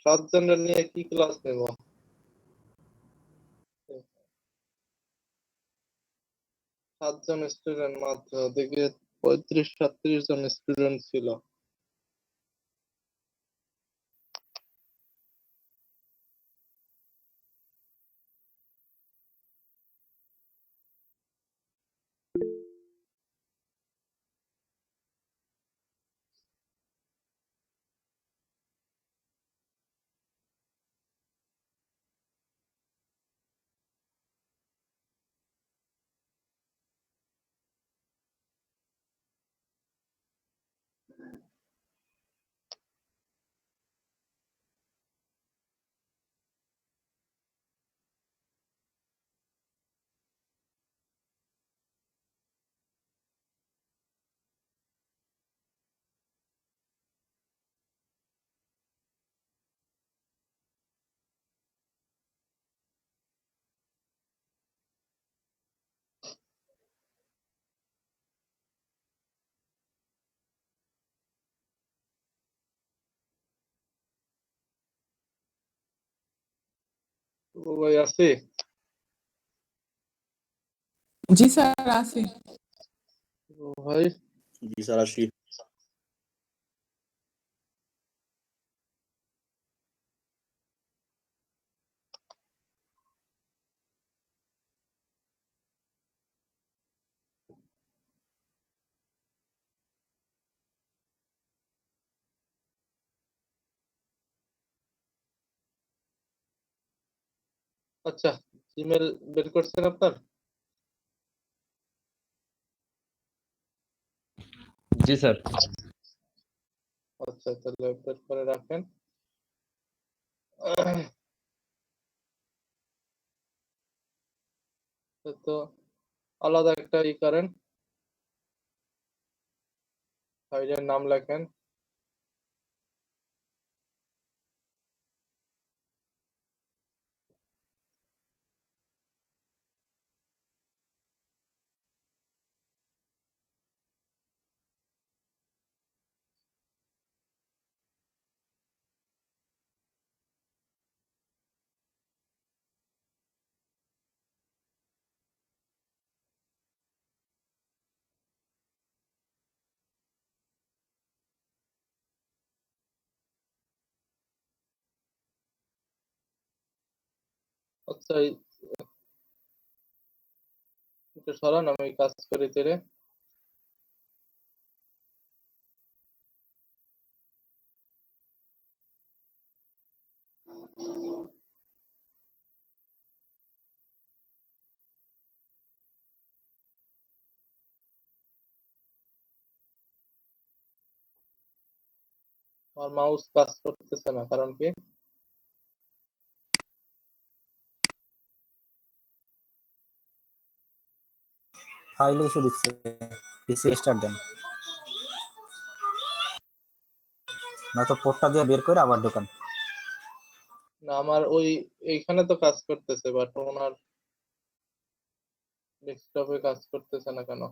Transgender নিয়ে কি class নেব? 7 জন স্টুডেন্ট মাত্র, দেখে 35-37 জন স্টুডেন্ট ছিল। ও ভাই আছি। জি স্যার আছি। ও ভাই জি স্যার আসি। আচ্ছা, ইমেল বের করছেন আপনার? জি স্যার। আচ্ছা, তাহলে বের করে রাখেন। তো আলাদা একটা ই করেন, ফাইলের নাম লেখেন। আচ্ছা, এটা সরান, আমি কাজ করি তেরে। আমার মাউস কাজ করতেছে না, কারণ কি? ফাইল ইস্যু দিচ্ছে, পিসি স্টার্ট দেন, নয়তো পোর্টটা দিয়ে বের করে আবার ঢোকান। না, আমার ওই এইখানে তো কাজ করতেছে, বাট ওনার ডেস্কটপে কাজ করতেছে না কেন?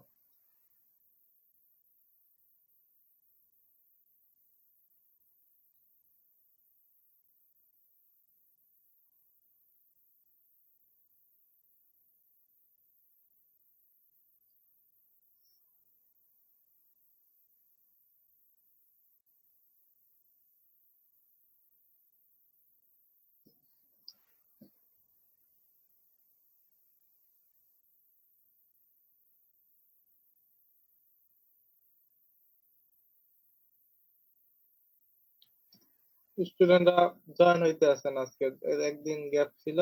স্টুডেন্টরা জয়েন হইতে আছেন আজকে, এর একদিন গ্যাপ ছিল,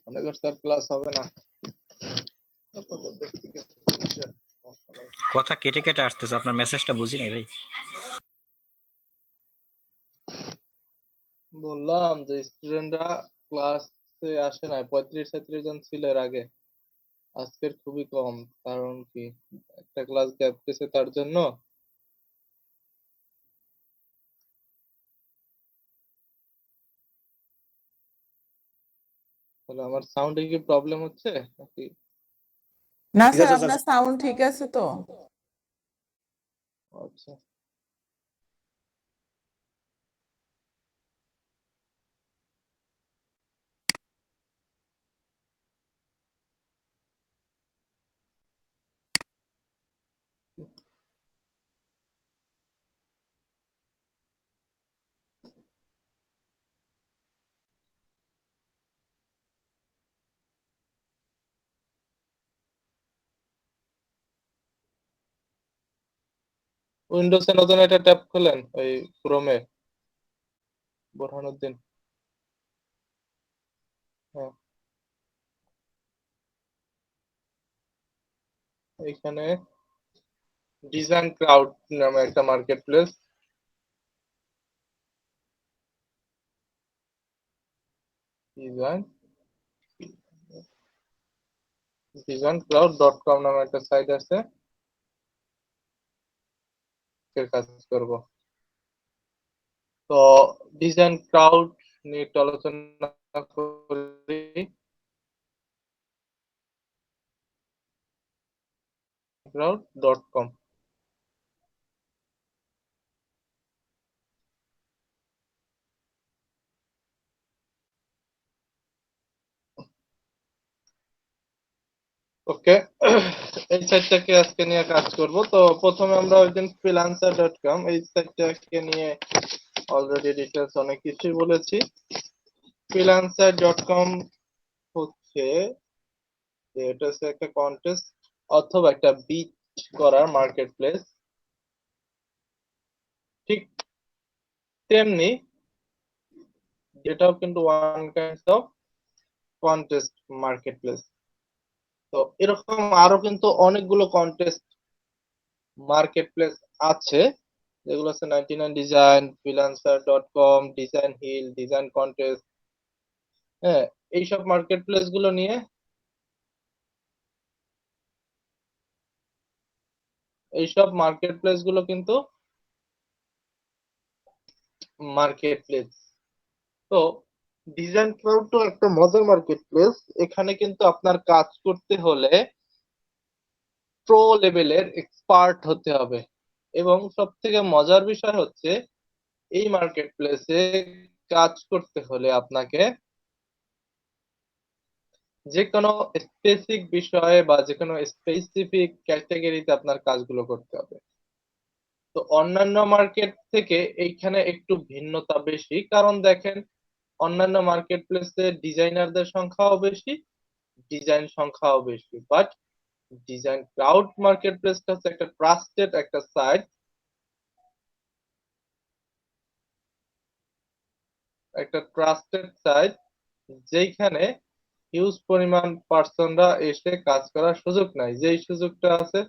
মনে করছে আর ক্লাস হবে না। কথা কেটে কেটে আসতেছে, আপনার মেসেজটা বুঝি নাই ভাই। বললাম যে স্টুডেন্টরা ক্লাসে আসে না, 35-37 জন ছিল এর আগে, আজকের খুবই কম। কারণ কি, একটা ক্লাস গ্যাপ গেছে তার জন্য। তাহলে আমার সাউন্ডে কি প্রবলেম হচ্ছে নাকি? না ঠিক স্যার, আছে, আপনার সাউন্ড ঠিক আছে তো। আচ্ছা, উইন্ডোজে নতুন একটা ট্যাব খোলেন ওই ক্রোমে বোরহানুদ্দিন। হ্যাঁ, এখানে ডিজাইন ক্রাউড নামে একটা মার্কেট প্লেস। ডিজাইন ডিজাইনক্রাউড.com নামে একটা সাইট আছে, এর কাজ করব। তো ডিজাইন ক্রাউড নিয়ে একটু আলোচনা করি। crowd.com ওকে। এই সাইটটাকে আজকে নিয়ে কাজ করব। তো প্রথমে আমরা ওইদিন freelancer.com এই সাইটটাকে নিয়ে অলরেডি ডিটেলস অনেক কিছুই বলেছি। freelancer.com হচ্ছে যে এটা হচ্ছে একটা কন্টেস্ট অথবা একটা বিট করার মার্কেট প্লেস। ঠিক তেমনি এটাও কিন্তু one kind of contest market place. তো এরকম আরো কিন্তু অনেকগুলো কন্টেস্ট মার্কেট প্লেস আছে, যেগুলো আছে 99 design, freelancer.com, Designhill, DesignContest. হ্যাঁ, এইসব মার্কেট প্লেস গুলো নিয়ে এইসব মার্কেট প্লেস গুলো কিন্তু মার্কেট প্লেস। তো ডিজাইন ক্লাউড তো একটা মজার মার্কেট প্লেস। এখানে কিন্তু আপনার কাজ করতে হলে প্রো লেভেলের এক্সপার্ট হতে হবে, এবং সব থেকে মজার বিষয় হচ্ছে এই মার্কেট প্লেসে কাজ করতে হলে আপনাকে যে কোনো স্পেসিফিক বিষয়ে বা যে কোনো স্পেসিফিক ক্যাটাগরিতে আপনার কাজগুলো করতে হবে। তো অন্যান্য মার্কেট থেকে এইখানে একটু ভিন্নতা বেশি, কারণ দেখেন অন্যান্য মার্কেট প্লেসে ডিজাইনারদের সংখ্যাও বেশি, ডিজাইন সংখ্যাও বেশি, বাট ডিজাইন ক্লাউড মার্কেট প্লেসটা হচ্ছে একটা ট্রাস্টেড একটা সাইট, যেখানে হিউজ পরিমাণ পার্সনরা এসে কাজ করার সুযোগ নাই। যেই সুযোগটা আছে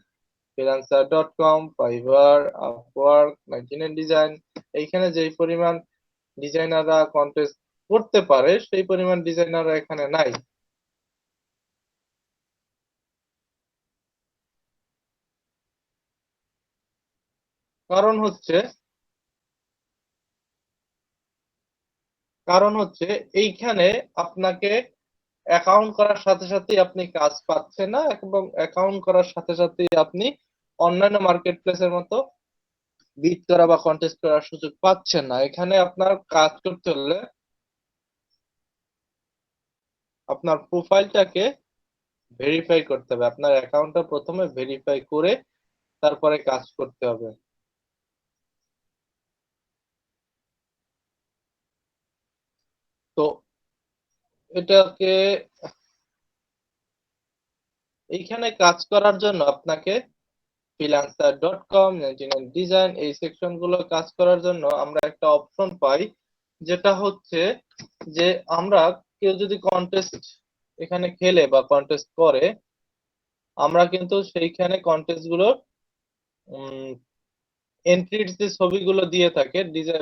freelancer.com, ফাইবার, আপওয়ার্ক, 99 ডিজাইন, এইখানে যেই পরিমাণ ডিজাইনাররা কন্টেস্ট করতে পারে সেই পরিমাণ ডিজাইনাররা এখানে নাই। কারণ হচ্ছে কারণ হচ্ছে এইখানে আপনাকে অ্যাকাউন্ট করার সাথে সাথেই আপনি কাজ পাচ্ছেন না, এবং অ্যাকাউন্ট করার সাথে সাথেই আপনি অন্যান্য মার্কেট প্লেসের মতো বিড করা বা কন্টেস্ট করার সুযোগ পাচ্ছেন না। এখানে আপনার কাজ করতে হলে আপনার প্রোফাইলটাকে ভেরিফাই করতে হবে, আপনার অ্যাকাউন্টটা প্রথমে ভেরিফাই করে তারপরে কাজ করতে হবে। তো এটাকে এইখানে কাজ করার জন্য আপনাকে freelancer.com, 99 ডিজাইন এই সেকশন গুলো কাজ করার জন্য আমরা একটা অপশন পাই, যেটা হচ্ছে যে আমরা কেউ যদি কন্টেস্ট এখানে খেলে বা কন্টেস্ট করে, আমরা কিন্তু সেইখানে কন্টেস্ট গুলোর এন্ট্রির যে ছবিগুলো দিয়ে থাকে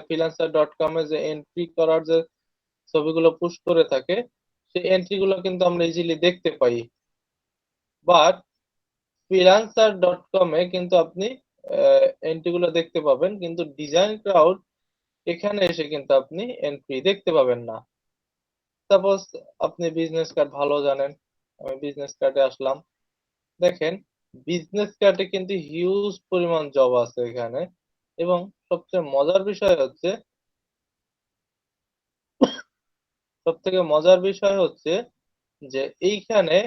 freelancer.com এ যে এন্ট্রি করার যে ছবিগুলো পুশ করে থাকে, সেই এন্ট্রি গুলো কিন্তু আমরা ইজিলি দেখতে পাই। বাট freelancer.com এ কিন্তু আপনি এন্ট্রি গুলো দেখতে পাবেন, কিন্তু ডিজাইন ক্রাউড এখানে এসে কিন্তু আপনি এন্ট্রি দেখতে পাবেন না। সাপোজ আপনি বিজনেস কার্ড ভালো জানেন, আমি বিজনেস কার্ডে আসলাম, দেখেন বিজনেস কার্ডে কিন্তু হিউজ পরিমাণ জব আছে এখানে। এবং সবচেয়ে মজার বিষয় হচ্ছে সব থেকে মজার বিষয় হচ্ছে যে এইখানে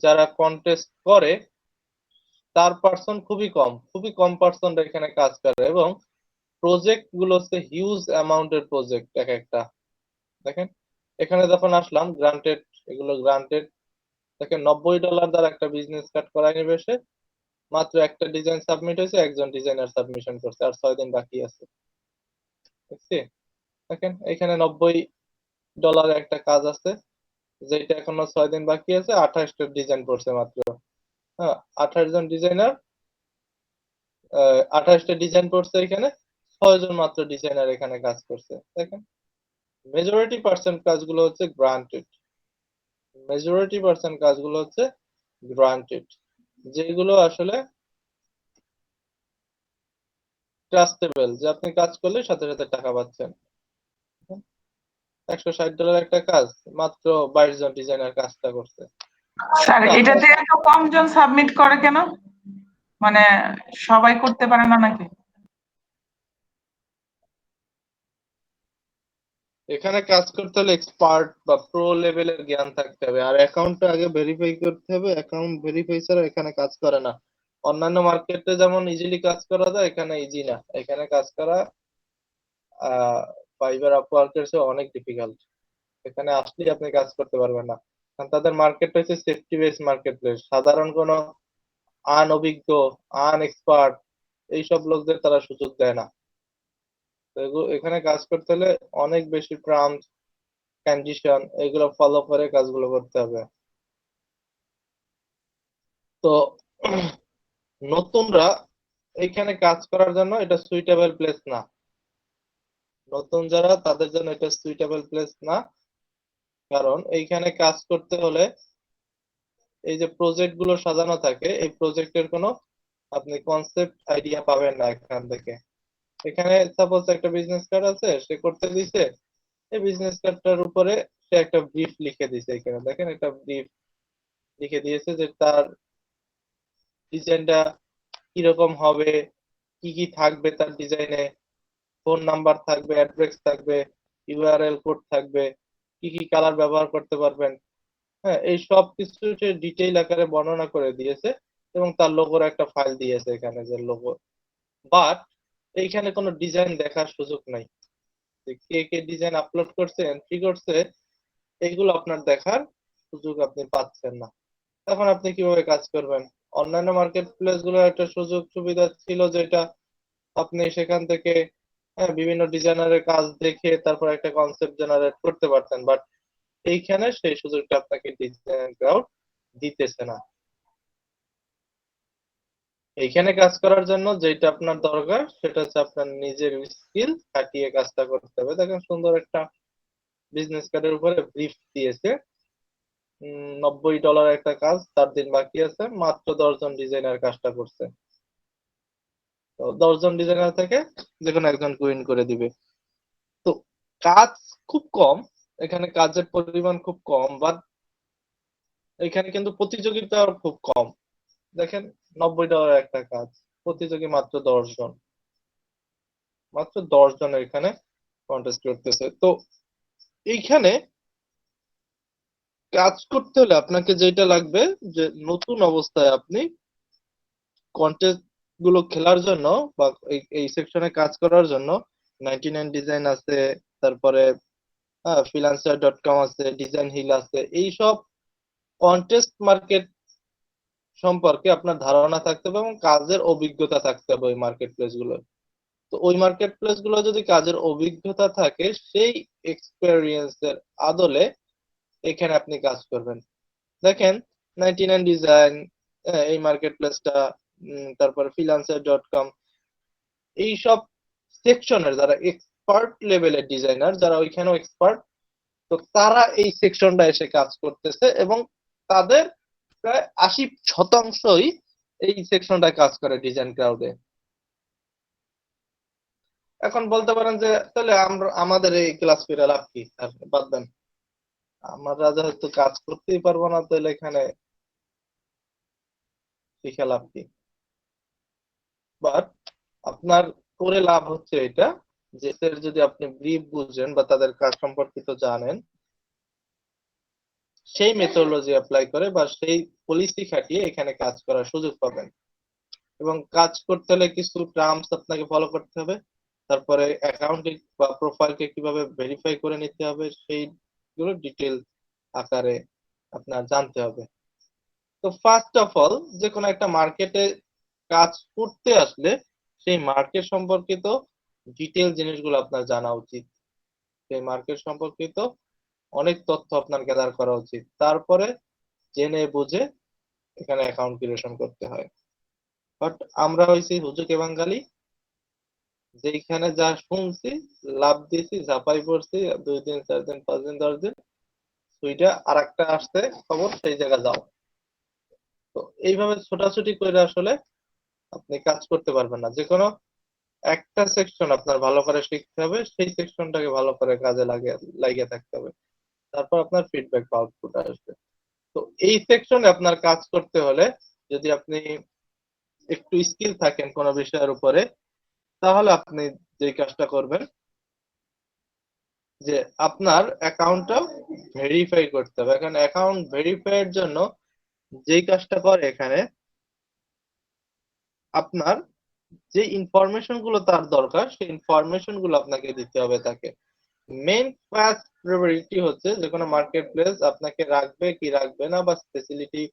যারা কন্টেস্ট করে তার পার্সন খুবই কম পার্সনরা এখানে কাজ করে, এবং প্রজেক্ট গুলো হচ্ছে হিউজ অ্যামাউন্টের প্রজেক্ট এক একটা। দেখেন এখানে যখন আসলাম গ্রান্টেড, এগুলো গ্রান্টেড। দেখেন $90 দ্বারা একটা বিজনেস কার্ড করায় নিবে সে, মাত্র একটা ডিজাইন সাবমিট হয়েছে, একজন ডিজাইনার সাবমিশন করছে, আর 6 দিন বাকি আছে। দেখছি দেখেন এখানে $90 একটা কাজ আছে, যেটা এখনো 6 দিন বাকি আছে, 28টা ডিজাইন করছে মাত্র। হ্যাঁ, 28 জন ডিজাইনার, 28টা ডিজাইন করছে এখানে, 6 জন মাত্র ডিজাইনার এখানে কাজ করছে। দেখেন মেজরিটি পার্সেন্ট কাজগুলো হচ্ছে গ্রান্টেড, মেজরিটি পার্সেন্ট কাজগুলো হচ্ছে গ্রান্টেড, যেগুলো আসলে ট্রাস্টেবল, যে আপনি কাজ করলে সাথে সাথে টাকা পাচ্ছেন। $160 একটা কাজ, মাত্র 22 জন ডিজাইনার কাজটা করছে। স্যার এটাতে এত কম জন সাবমিট করে কেন? মানে সবাই করতে পারে না নাকি? এখানে কাজ করতে হলে এক্সপার্ট বা প্রো লেভেলের জ্ঞান থাকতে হবে, আর অ্যাকাউন্টটা আগে ভেরিফাই করতে হবে। অ্যাকাউন্ট ভেরিফাই ছাড়া এখানে কাজ করে না। অন্যান্য মার্কেটে যেমন ইজিলি কাজ করা যায়, এখানে ইজি না। এখানে কাজ করা ফাইবার আপওয়ার্কের চেয়ে অনেক ডিফিকাল্ট। এখানে আসলেই আপনি কাজ করতে পারবেন না, কারণ তাদের মার্কেট হচ্ছে সেফটি বেস মার্কেট প্লেস। সাধারণ কোনো অনভিজ্ঞ, আনএক্সপার্ট এইসব লোকদের তারা সুযোগ দেয় না। তো এখানে কাজ করতে হলে অনেক বেশি টার্মস কন্ডিশন এগুলো ফলো করে কাজগুলো করতে হবে। তো নতুনরা এইখানে কাজ করার জন্য এটা সুইটেবল প্লেস না। নতুন যারা তাদের জন্য এটা সুইটেবল প্লেস না, কারণ এইখানে কাজ করতে হলে এই যে প্রজেক্ট গুলো সাজানো থাকে, এই প্রজেক্টের কোনো আপনি কনসেপ্ট আইডিয়া পাবেন না এখান থেকে। এখানে সাপোজ একটা বিজনেস কার্ড আছে, সে করতে দিছে, এই বিজনেস কার্ডটার উপরে সে একটা ব্রিফ লিখে দিছে। এখানে দেখেন একটা ব্রিফ লিখে দিয়েছে যে তার ডিজাইনটা কিরকম হবে, কি কি থাকবে তার ডিজাইনে, ফোন নাম্বার থাকবে, অ্যাড্রেস থাকবে, ইউআরএল কোড থাকবে, কি কি কালার ব্যবহার করতে পারবেন। হ্যাঁ, এই সব কিছু সে ডিটেইল আকারে বর্ণনা করে দিয়েছে, এবং তার লোগোর একটা ফাইল দিয়েছে এখানে যে লোগো। বাট এইখানে কোনো ডিজাইন দেখার সুযোগ নাই, যে কে কে ডিজাইন আপলোড করছে, এন্ট্রি করছে, এইগুলো আপনার দেখার সুযোগ আপনি পাচ্ছেন না। এখন আপনি কিভাবে কাজ করবেন? অন্যান্য মার্কেট প্লেস গুলোর একটা সুযোগ সুবিধা ছিল, যেটা আপনি সেখান থেকে বিভিন্ন ডিজাইনারের কাজ দেখে তারপর একটা কনসেপ্ট জেনারেট করতে পারতেন। বাট এইখানে সেই সুযোগটা আপনাকে ডিজাইন ক্রাউড দিতেছে না। এইখানে কাজ করার জন্য যেটা আপনার দরকার সেটা হচ্ছে আপনার নিজের স্কিল খাটিয়ে কাজটা করতে হবে। দেখেন সুন্দর একটা বিজনেস কার্ডের উপরে ব্রিফ দিয়েছে, $90 একটা কাজ, 4 দিন বাকি আছে, মাত্র 10 জন ডিজাইনার কাজটা করছে। তো 10 জন ডিজাইনার থেকে যে কোনো একজন কুইন করে দিবে। তো কাজ খুব কম, এখানে কাজের পরিমাণ খুব কম, বাট এখানে কিন্তু প্রতিযোগিতা খুব কম। দেখেন $90 একটা কাজ, প্রতিযোগী মাত্র 10 জন, মাত্র 10 জন এখানে কন্টেস্ট করতেছে। তো এইখানে কাজ করতে হলে আপনাকে যেটা লাগবে, যে নতুন অবস্থায় আপনি কন্টেস্ট গুলো খেলার জন্য বা এই সেকশনে কাজ করার জন্য 99 ডিজাইন আছে, তারপরে freelancer.com আছে, ডিজাইন হিল আছে, এইসব কন্টেস্ট মার্কেট সম্পর্কে আপনার ধারণা থাকতে হবে এবং কাজের অভিজ্ঞতা থাকতে হবে ওই মার্কেট প্লেস গুলো। তো ওই মার্কেট প্লেস গুলো যদি কাজের অভিজ্ঞতা থাকে, সেই এক্সপেরিয়েন্সের আদলে এখানে আপনি কাজ করবেন। দেখেন 99 ডিজাইন, এই মার্কেট প্লেসটা, তারপর freelancer.com, এইসব সেকশনের যারা এক্সপার্ট লেভেলের ডিজাইনার, যারা ওইখানেও এক্সপার্ট, তো তারা এই সেকশনটা এসে কাজ করতেছে, এবং তাদের প্রায় 80%ই এই সেকশনটায় কাজ করে ডিজাইন ক্রাউডে। এখন বলতে পারেন যে তাহলে আমরা আমাদের এই ক্লাস করে লাভ কি, আর বাদ দেন, আমরা যেহেতু কাজ করতেই পারবো না, তাহলে এখানে শিখে লাভ কি? বাট আপনার করে লাভ হচ্ছে এটা, যে এদের যদি আপনি ব্রিফ বুঝেন বা তাদের কাজ সম্পর্কিত জানেন, সেই মেথোডোলজি অ্যাপ্লাই করে বা সেই পলিসি খাটিয়ে এখানে কাজ করার সুযোগ পাবেন। এবং কাজ করতে হলে কিছু টার্মস আপনাকে ফলো করতে হবে, তারপরে অ্যাকাউন্ট বা প্রোফাইলকে কিভাবে ভেরিফাই করে নিতে হবে সেইগুলো ডিটেল আকারে আপনার জানতে হবে। তো ফার্স্ট অফ অল, যে কোনো একটা মার্কেটে কাজ করতে আসলে সেই মার্কেট সম্পর্কিত ডিটেল জিনিসগুলো আপনার জানা উচিত। সেই মার্কেট সম্পর্কিত অনেক তথ্য আপনার গ্যাদার করা উচিত, তারপরে জেনে বুঝে এখানে অ্যাকাউন্ট ক্রিয়েশন করতে হয়। বাট আমরা হইছি হুজুকে বাঙালি, যেখানে যা শুনছি লাভ দিছি, ঝাঁপাই পড়ছি, 2 দিন 4 দিন 5 দিন 10 দিন, সুইটা আর একটা আসছে খবর, সেই জায়গায় যাও। তো এইভাবে ছোটাছুটি করে আসলে আপনি কাজ করতে পারবেন না। যে কোনো একটা সেকশন আপনার ভালো করে শিখতে হবে, সেই সেকশনটাকে ভালো করে কাজে লাগিয়ে থাকতে হবে, তারপর আপনার ফিডব্যাক আউটপুট আসবে। তো এই সেকশনে আপনার কাজ করতে হলে যদি আপনি একটু স্কিল থাকেন কোনো বিষয়ের উপরে, তাহলে আপনি যে কাজটা করবেন যে আপনার অ্যাকাউন্টটা ভেরিফাই করতে হবে। এখন অ্যাকাউন্ট ভেরিফাইয়ের জন্য যেই কাজটা করে এখানে, আপনার যে ইনফরমেশন গুলো তার দরকার সেই ইনফরমেশন গুলো আপনাকে দিতে হবে তাকে। মেইন ফার্স্ট প্রায়োরিটি হচ্ছে যে কোনো মার্কেট প্লেস আপনাকে রাখবে কি রাখবে না, বা ফেসিলিটি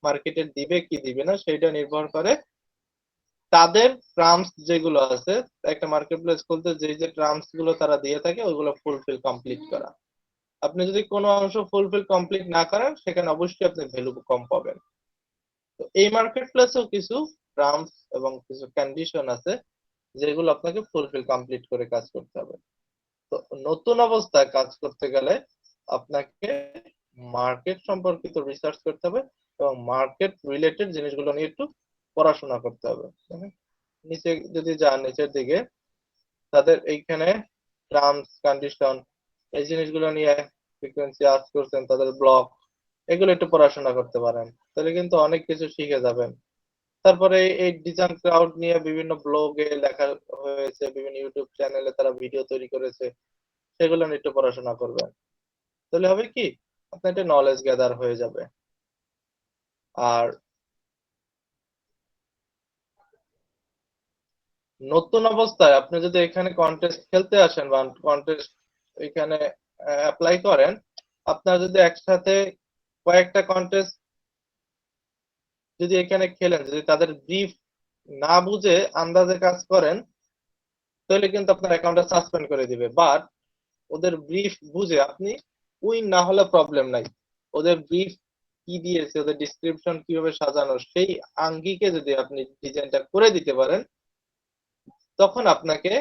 মার্কেটে দিবে কি দিবে না, সেটা নির্ভর করে তাদের টার্মস যেগুলো আছে। একটা মার্কেট প্লেস খুলতে যে যে টার্মস গুলো তারা দিয়ে থাকে ওইগুলো ফুলফিল কমপ্লিট করা। আপনি যদি কোনো অংশ ফুলফিল কমপ্লিট না করেন, সেখানে অবশ্যই আপনি ভ্যালু কম পাবেন। তো এই মার্কেট প্লেসেও কিছু টার্মস এবং কিছু কন্ডিশন আছে যেগুলো আপনাকে ফুলফিল কমপ্লিট করে কাজ করতে হবে। তো নতুন অবস্থায় কাজ করতে গেলে আপনাকে মার্কেট সম্পর্কিত রিসার্চ করতে হবে এবং মার্কেট রিলেটেড জিনিসগুলো নিয়ে একটু পড়াশোনা করতে হবে। নিচে যদি যান, নিচের দিকে তাদের এইখানে টার্মস কন্ডিশন এই জিনিসগুলো নিয়ে ফ্রিকোয়েন্সি আজ করছেন, তাদের ব্লক, এগুলো একটু পড়াশোনা করতে পারেন, তাহলে কিন্তু অনেক কিছু শিখে যাবেন। তারপরে এই ডিজাইন ক্লাউড নিয়ে বিভিন্ন ব্লগে লেখা হয়েছে, বিভিন্ন ইউটিউব চ্যানেলে তারা ভিডিও তৈরি করেছে, সেগুলো নিয়ে একটু পড়াশোনা করবেন। তাহলে হবে কি, আপনার একটা নলেজ গ্যাদার হয়ে যাবে। আর নতুন অবস্থায় আপনি যদি এখানে কন্টেস্ট খেলতে আসেন বা কন্টেস্ট এখানে অ্যাপ্লাই করেন, আপনার যদি একসাথে কয়েকটা কন্টেস্ট যদি এখানে খেলেন, যদি তাদের ব্রিফ না বুঝে আন্দাজে কাজ করেন, তাহলে কিন্তু আপনার অ্যাকাউন্টটা সাসপেন্ড করে দিবে। বাট ওদের ব্রিফ বুঝে আপনি উইন না হলে প্রবলেম নাই, ওদের ব্রিফ কি দিয়েছে, ওদের ডিসক্রিপশন কিভাবে সাজানো, সেই আঙ্গিকে যদি আপনি ডিজাইনটা করে দিতে পারেন, তখন আপনাকে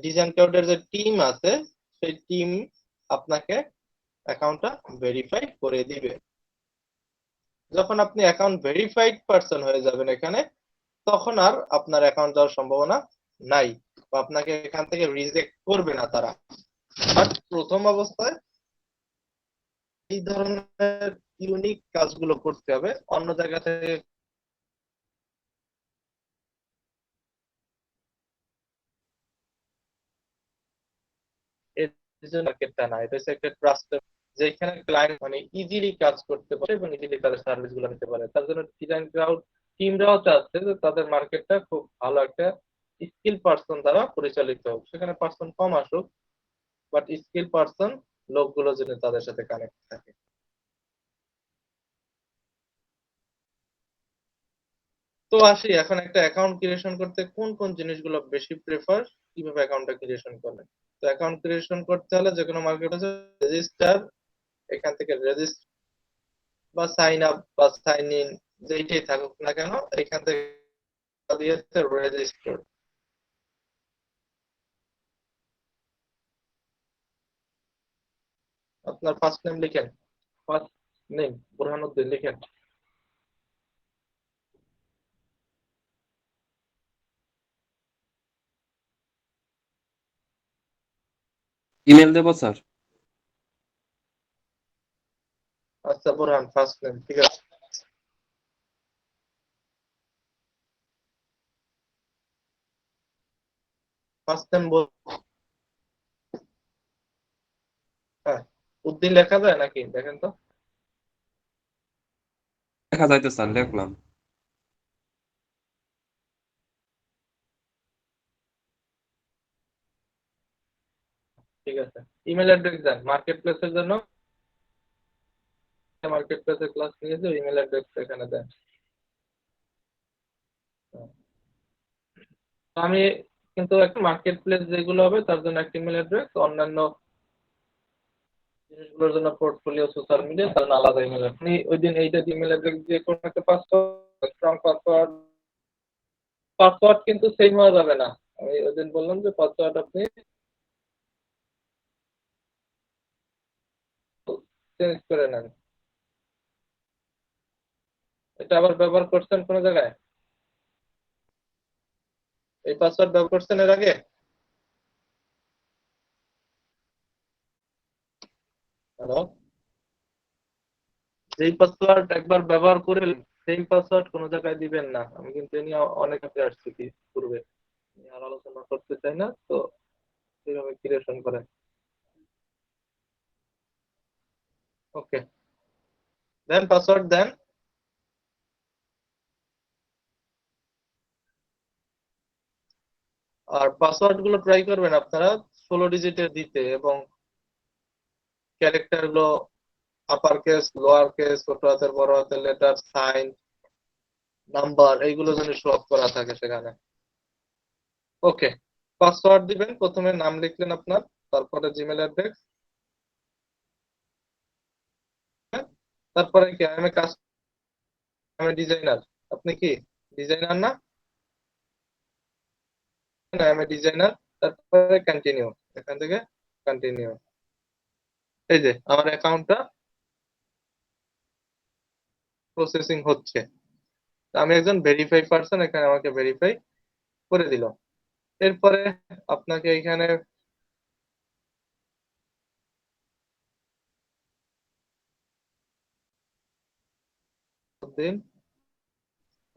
ডিজাইন ক্লাউডের যে টিম আছে সেই টিম আপনাকে অ্যাকাউন্টটা ভেরিফাই করে দিবে। যখন আপনি অ্যাকাউন্ট ভেরিফাইড পারসন হয়ে যাবেন এখানে, তখন আর আপনার অ্যাকাউন্ট যাওয়ার সম্ভাবনা নাই, বা আপনাকে এখান থেকে রিজেক্ট করবে না তারা। বাট প্রথম অবস্থায় এই ধরনের ইউনিক কাজগুলো করতে হবে, অন্য জায়গা থেকে এর জন্য মার্কেটটা না, এটা হচ্ছে একটা ট্রাস্ট, যেখানে ক্লায়েন্ট মানে ইজিলি কাজ করতে পারে এবং ইজিলি তাদের সার্ভিস গুলো নিতে পারে। তার জন্য ডিজাইন ক্লাউড টিমরাও চাচ্ছে যে তাদের মার্কেটটা খুব ভালো একটা স্কিল পার্সন দ্বারা পরিচালিত হোক, সেখানে পার্সন কম আসুক, বাট স্কিল পার্সন লোকগুলো যেন তাদের সাথে কানেক্ট থাকে। তো আসি এখন একটা অ্যাকাউন্ট ক্রিয়েশন করতে কোন কোন জিনিসগুলো বেশি প্রেফার, কিভাবে অ্যাকাউন্টটা ক্রিয়েশন করবেন। তো অ্যাকাউন্ট ক্রিয়েশন করতে হলে যে কোনো মার্কেট আছে রেজিস্টার, এখান থেকে রেজিস্টার বা সাইন আপ বা সাইন ইন যেইটাই থাকুক না কেন, এখান থেকে দিয়েছে রেজিস্টার। আপনার ফার্স্ট নেম লিখেন, ফার্স্ট নেম বুরহানুদ্দিন লিখেন। ইমেল দেবো স্যার? আচ্ছা বুরহান ফার্স্ট নেম, ঠিক আছে। ফার্স্ট নেম বল, হ্যাঁ উদ্দিন লেখা যায় নাকি দেখেন তো। দেখা যাইতে স্যার, দেখলাম। ঠিক আছে, ইমেল অ্যাড্রেস দেন মার্কেট প্লেসের জন্য, মার্কেট প্লেসের ক্লাস নিয়েছে, ইমেল অ্যাড্রেস এখানে দেন। আমি কিন্তু একটা মার্কেট প্লেস যেগুলো হবে তার জন্য একটা ইমেল অ্যাড্রেস, অন্যান্য জিনিসগুলোর জন্য পোর্টফোলিও সোশ্যাল মিডিয়া তার জন্য আলাদা ইমেল। আপনি ওই দিন এইটা ইমেল অ্যাড্রেস দিয়ে কোনো একটা পাসওয়ার্ড, স্ট্রং পাসওয়ার্ড কিন্তু সেম হওয়া যাবে না। আমি ওই দিন বললাম যে পাসওয়ার্ড আপনি চেঞ্জ করে নেন। এটা আবার ব্যবহার করছেন কোনো জায়গায়? এই পাসওয়ার্ড ব্যবহার করছেন এর আগে? হ্যালো, যেই পাসওয়ার্ড একবার ব্যবহার করে সেই পাসওয়ার্ড কোনো জায়গায় দিবেন না। আমি কিন্তু এ নিয়ে অনেক কাছে আসছি কি পূর্বে, আমি আর আলোচনা করতে চাই না, তো সেইভাবে ক্রিয়েশন করেন। ওকে, দেন পাসওয়ার্ড দেন। আর পাসওয়ার্ড গুলো ট্রাই করবেন আপনারা 16 ডিজিটের দিতে, এবং ক্যারেক্টার গুলো আপার কেস, লোয়ার কেস, ছোট হাতের বড় হাতের লেটার, সাইন, নাম্বার, এইগুলো যেন শো অফ করা থাকে সেখানে। ওকে, পাসওয়ার্ড দিবেন। প্রথমে নাম লিখলেন আপনার, তারপরে জিমেল অ্যাড্রেস, তারপরে কি আমি কাজ, আমি ডিজাইনার। আপনি কি ডিজাইনার না? আমি ডিজাইনার। তারপরে কন্টিনিউ, এখান থেকে কন্টিনিউ। এই যে আমার অ্যাকাউন্টটা প্রসেসিং হচ্ছে। আমি একজন ভেরিফাই পারসন, এখানে আমাকে ভেরিফাই করে দিল। এরপরে আপনাকে এখানে দিন,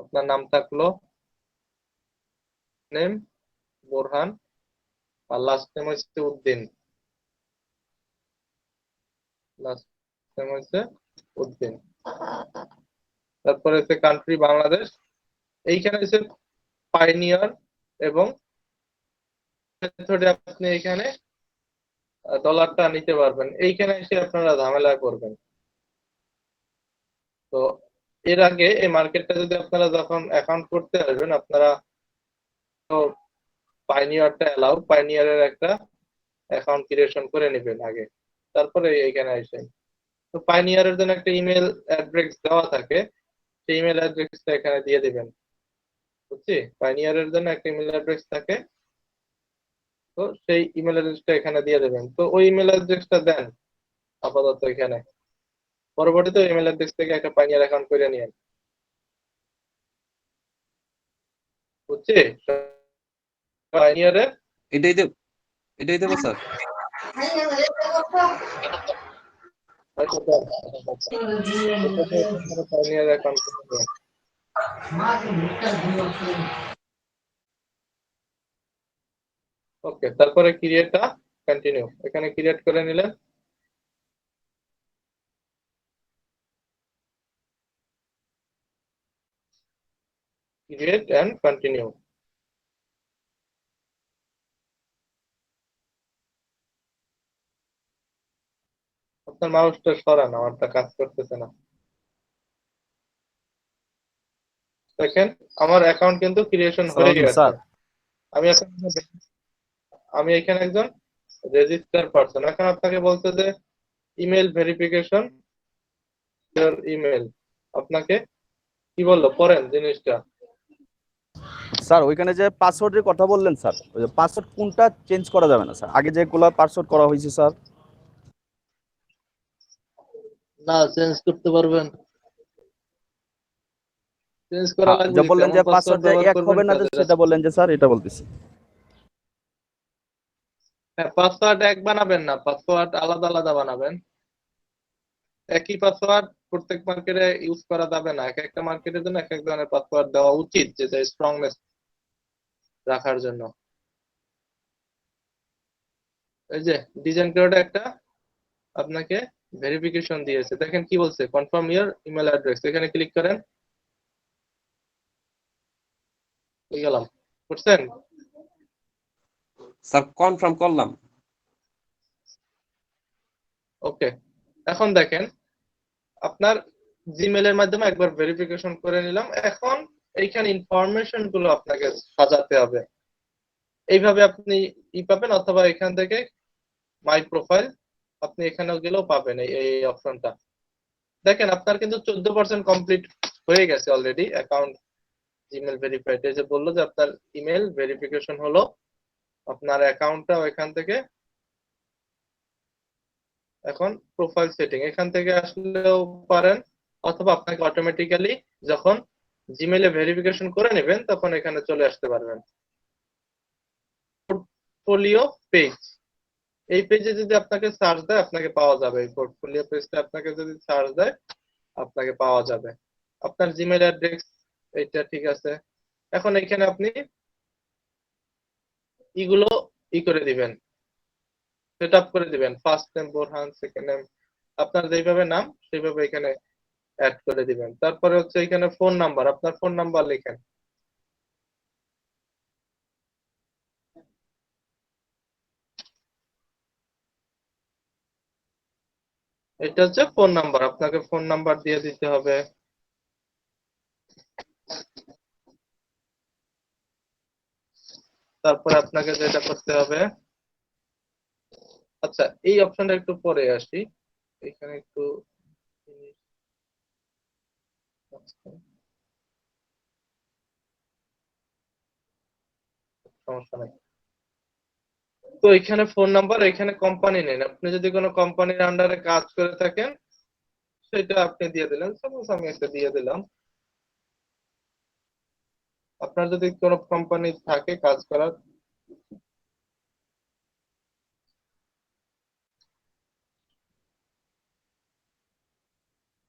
আপনার নাম থাকলো নেম বোরহান, আর লাস্ট নেম হচ্ছে উদ্দিন। লাস্ট নেম হচ্ছে উদ্দিন। তারপরে হচ্ছে কান্ট্রি বাংলাদেশ। এইখানে হচ্ছে পাইনিয়ার, এবং মেথডে আপনি এখানে ডলারটা নিতে পারবেন। এইখানে এসে আপনারা ঝামেলা করবেন। তো এর আগে এই মার্কেটটা যদি আপনারা যখন অ্যাকাউন্ট করতে আসবেন, আপনারা তো পাইনিয়ারটা এলাও, পাইনিয়ারের একটা অ্যাকাউন্ট ক্রিয়েশন করে নেবেন আগে, তারপরে এইখানে আসেন। তো পাইনিয়ারের জন্য একটা ইমেল অ্যাড্রেস দেওয়া থাকে, সেই ইমেল অ্যাড্রেসটা এখানে দিয়ে দিবেন। বুঝছি, পাইনিয়ারের জন্য একটা ইমেল অ্যাড্রেস থাকে, তো সেই ইমেল অ্যাড্রেসটা এখানে দিয়ে দেবেন। তো ওই ইমেল অ্যাড্রেসটা দেন আপাতত এখানে, পরবর্তীতে ইমেল অ্যাড্রেস থেকে একটা পাইনিয়ার অ্যাকাউন্ট করে নিয়েন। বুঝছি, পাইনিয়ারে এটাই দেব, এটাই দেবো স্যার। পাইনিয়ার অ্যাকাউন্ট করে নিয়েন। ওকে, তারপরে ক্রিয়েটটা কন্টিনিউ, এখানে ক্রিয়েট করে নিলেন। Create and continue. আপনার মাউসটা সরান, আমারটা কাজ করতেছে না। দেখেন আমার অ্যাকাউন্ট কিন্তু ক্রিয়েশন হয়ে গেছে। স্যার আমি এখন, আমি এখানে একজন রেজিস্টার পারসন। এখন আপনাকে বলতে যে ইমেল ভেরিফিকেশন ইওর ইমেল, আপনাকে কি বললো পড়েন জিনিসটা। স্যার ওইখানে যে পাসওয়ার্ডের কথা বললেন স্যার, ওই যে পাসওয়ার্ড কোনটা চেঞ্জ করা যাবে না স্যার? আগে যেগুলো পাসওয়ার্ড করা হয়েছে স্যার। না, চেঞ্জ করতে পারবেন, চেঞ্জ করা লাগবে। যা বললেন যে কেমন পাসওয়ার্ড যে এক হবে না, সেটা বললেন যে স্যার, এটা বলতেছি। হ্যাঁ, পাসওয়ার্ড এক বানাবেন না, পাসওয়ার্ড আলাদা আলাদা বানাবেন। একই পাসওয়ার্ড প্রত্যেক মার্কেটে ইউজ করা যাবে না। এক একটা মার্কেটের জন্য এক এক ধরনের পাসওয়ার্ড দেওয়া উচিত, যেটা স্ট্রংনেস রাখার জন্য। এই যে ডিজাইন কোড একটা আপনাকে ভেরিফিকেশন দিয়েছে, দেখেন কি বলছে, কনফার্ম ইওর ইমেল অ্যাড্রেস। এখানে ক্লিক করেন, গেলাম, করছেন? স্যার কনফার্ম করলাম। ওকে, এখন দেখেন আপনার জিমেলের মাধ্যমে একবার ভেরিফিকেশন করে নিলাম। এখন এইখানে ইনফরমেশন গুলো আপনাকে সাজাতে হবে। এইভাবে আপনি পাবেন, অথবা এখান থেকে মাই প্রোফাইল আপনি এখানেও গেলেও পাবেন এই অপশনটা। দেখেন আপনার কিন্তু 14% কমপ্লিট হয়ে গেছে অলরেডি অ্যাকাউন্ট জিমেল ভেরিফাইড। এই যে বললো যে আপনার ইমেল ভেরিফিকেশন হলো, আপনার অ্যাকাউন্টটা এখান থেকে এখন প্রোফাইল সেটিং এখান থেকে আসলেও পারেন, অথবা আপনাকে অটোমেটিক্যালি যখন জিমেলে ভেরিফিকেশন করে নেবেন তখন এখানে চলে আসতে পারবেন। পোর্টফোলিও পেজ, এই পেজে যদি আপনাকে সার্চ দেয় আপনাকে পাওয়া যাবে। এই পোর্টফোলিও পেজটা আপনাকে যদি সার্চ দেয় আপনাকে পাওয়া যাবে। আপনার জিমেল অ্যাড্রেস এইটা ঠিক আছে। এখন এখানে আপনি এগুলো করে দিবেন, সেট আপ করে দিবেন। First name Borhan, second name আপনার যেভাবে নাম সেইভাবে এখানে অ্যাড করে দিবেন। তারপরে হচ্ছে এখানে ফোন নাম্বার, আপনার ফোন নাম্বার লিখেন। এটা হচ্ছে ফোন নাম্বার, আপনাকে ফোন নাম্বার দিয়ে দিতে হবে। তারপরে আপনাকে যেটা করতে হবে, আচ্ছা এই অপশনটা একটু পরে আসি, এখানে একটু সমস্যা নাই। তো এখানে ফোন নাম্বার, এখানে কোম্পানি নেন। আপনি যদি কোনো কোম্পানির আন্ডারে কাজ করে থাকেন সেটা আপনি দিয়ে দিলেন। সাপোজ আমি একটা দিয়ে দিলাম। আপনার যদি কোনো কোম্পানি থাকে কাজ করার,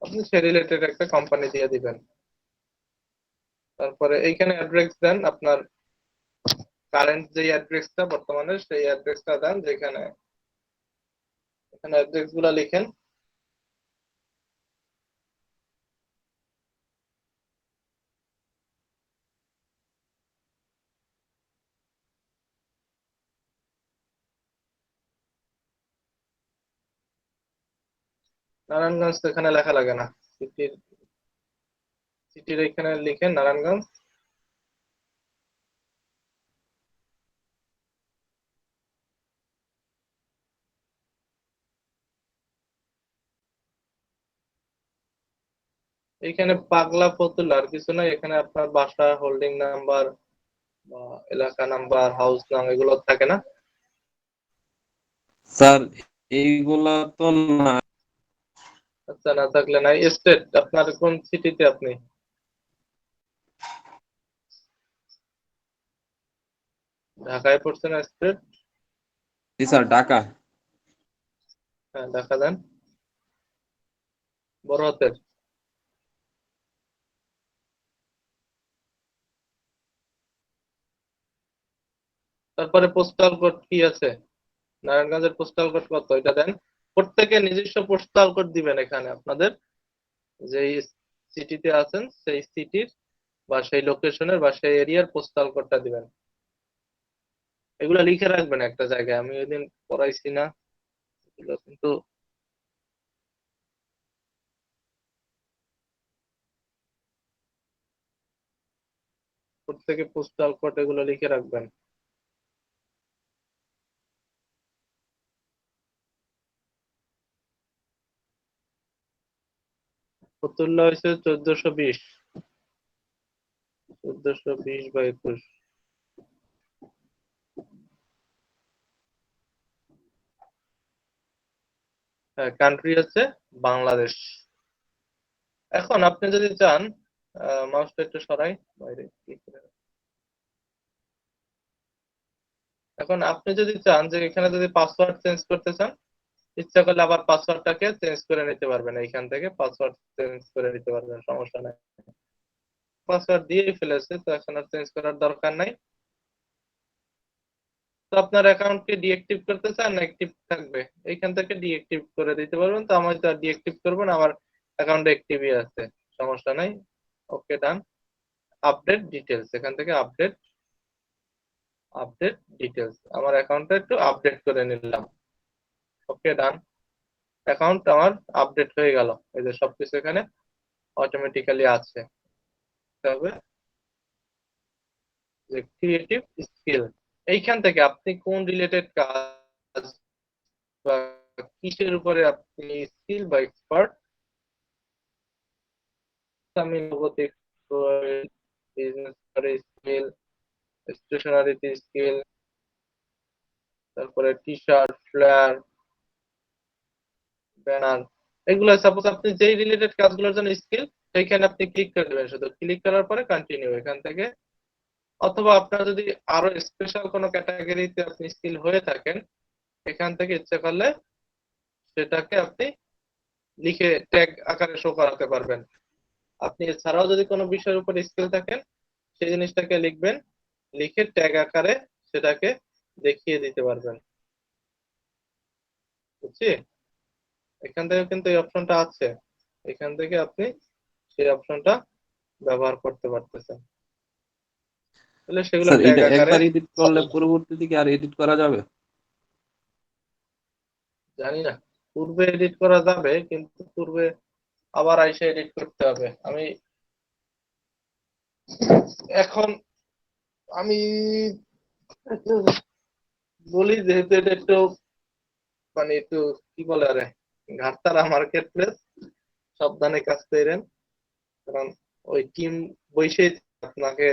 আপনি সে রিলেটেড একটা কোম্পানি দিয়ে দিবেন। তারপরে এইখানে অ্যাড্রেস দেন, আপনার কারেন্ট যে অ্যাড্রেসটা বর্তমানে সেই অ্যাড্রেসটা দেন, যেখানে এখানে অ্যাড্রেস গুলা লিখেন। নারায়ণগঞ্জ তো এখানে লেখা লাগে না, সিটির এখানে লিখেন নারায়ণগঞ্জ। এখানে পাগলা ফতুল্লা আর কিছু নাই, এখানে আপনার বাসা, হোল্ডিং নাম্বার বা এলাকা নাম্বার, হাউস নাম এগুলো থাকে না। স্যার এইগুলা তো না। আচ্ছা না থাকলে নাই। স্টেট, আপনার কোন সিটিতে আপনি? ঢাকায় পড়ছেন স্টেট? জি স্যার, ঢাকা। হ্যাঁ ঢাকা দেন, বড় হাতের। তারপরে পোস্টাল কোড কি আছে? নারায়ণগঞ্জের পোস্টাল কোড কত এটা দেন। প্রত্যেকে নিজস্ব পোস্টাল কোড দিবেন এখানে, আপনাদের যেই সিটিতে আছেন সেই সিটির বা সেই লোকেশনের বা সেই এরিয়ার পোস্টাল কোডটা দিবেন। এগুলো লিখে রাখবেন একটা জায়গায়, আমি ওইদিন পড়াইছি না এগুলো কিন্তু। প্রত্যেকে পোস্টাল কোড এগুলো লিখে রাখবেন। ফতুল্লা হয়েছে 1420, 1420/21। হ্যাঁ, কান্ট্রি হচ্ছে বাংলাদেশ। এখন আপনি যদি চান, মাউসটা একটু সরাই বাইরে click করে। এখন আপনি যদি চান যে এখানে যদি পাসওয়ার্ড চেঞ্জ করতে চান, ইচ্ছা করলে আবার পাসওয়ার্ডটাকে চেঞ্জ করে নিতে পারবেন, এইখান থেকে পাসওয়ার্ড চেঞ্জ করে নিতে পারবেন, সমস্যা নাই। পাসওয়ার্ড দিয়েই ফেলেছে তো এখন আর চেঞ্জ করার দরকার নাই। তো আপনার অ্যাকাউন্টকে ডিএক্টিভ করতে চান না অ্যাক্টিভ থাকবে, এইখান থেকে ডিএক্টিভ করে দিতে পারবেন। তো আমি তো ডিএক্টিভ করবো না, আমার অ্যাকাউন্ট অ্যাক্টিভই আছে, সমস্যা নাই। ওকে ডান। আপডেট ডিটেলস, এখান থেকে আপডেট ডিটেলস, আমার অ্যাকাউন্টটা একটু আপডেট করে নিলাম। ওকে ডান। অ্যাকাউন্ট আমার আপডেট হয়ে গেল, এই যে সবকিছু এখানে অটোমেটিক্যালি আছে। তবে যে ক্রিয়েটিভ স্কিল, এইখান থেকে আপনি কোন রিলেটেড কাজ বা কিসের উপরে আপনি স্কিল বা এক্সপার্ট, আমি রোবোটিক বিজনেস স্কিল, স্টেশনারিতে স্কিল, তারপরে টি শার্ট, ফ্লেয়ার, ব্যানার, এগুলো সাপোজ আপনি যেই রিলেটেড কাজগুলোর জন্য স্কিল, সেইখানে আপনি ক্লিক করে দেবেন, শুধু ক্লিক করার পরে কন্টিনিউ এখান থেকে। অথবা আপনার যদি আরো স্পেশাল কোনো ক্যাটাগরিতে আপনি স্কিল হয়ে থাকেন, এখান থেকে ইচ্ছে করলে সেটাকে আপনি লিখে ট্যাগ আকারে শো করাতে পারবেন। আপনি এছাড়াও যদি কোনো বিষয়ের উপর স্কিল থাকেন, সেই জিনিসটাকে লিখবেন, লিখে ট্যাগ আকারে সেটাকে দেখিয়ে দিতে পারবেন। বুঝছি? এখান থেকে কিন্তু এই অপশনটা আছে, এখান থেকে আপনি সেই অপশনটা ব্যবহার করতে পারতেছেন, তাহলে সেগুলো স্যার ট্যাগ এটা আকারে একবার এডিট করলে পরবর্তীতে কি আর এডিট করা যাবে? জানি না, পূর্বে এডিট করা যাবে, কিন্তু পূর্বে আবার আইসা এডিট করতে হবে। আমি এখন আমি বলি, যেহেতু এটা একটু মানে একটু কি বলে আরে ঘাটতারা মার্কেট প্লেস, সাবধানে কাজ করেন, কারণ ওই টিম বৈশেই আপনাকে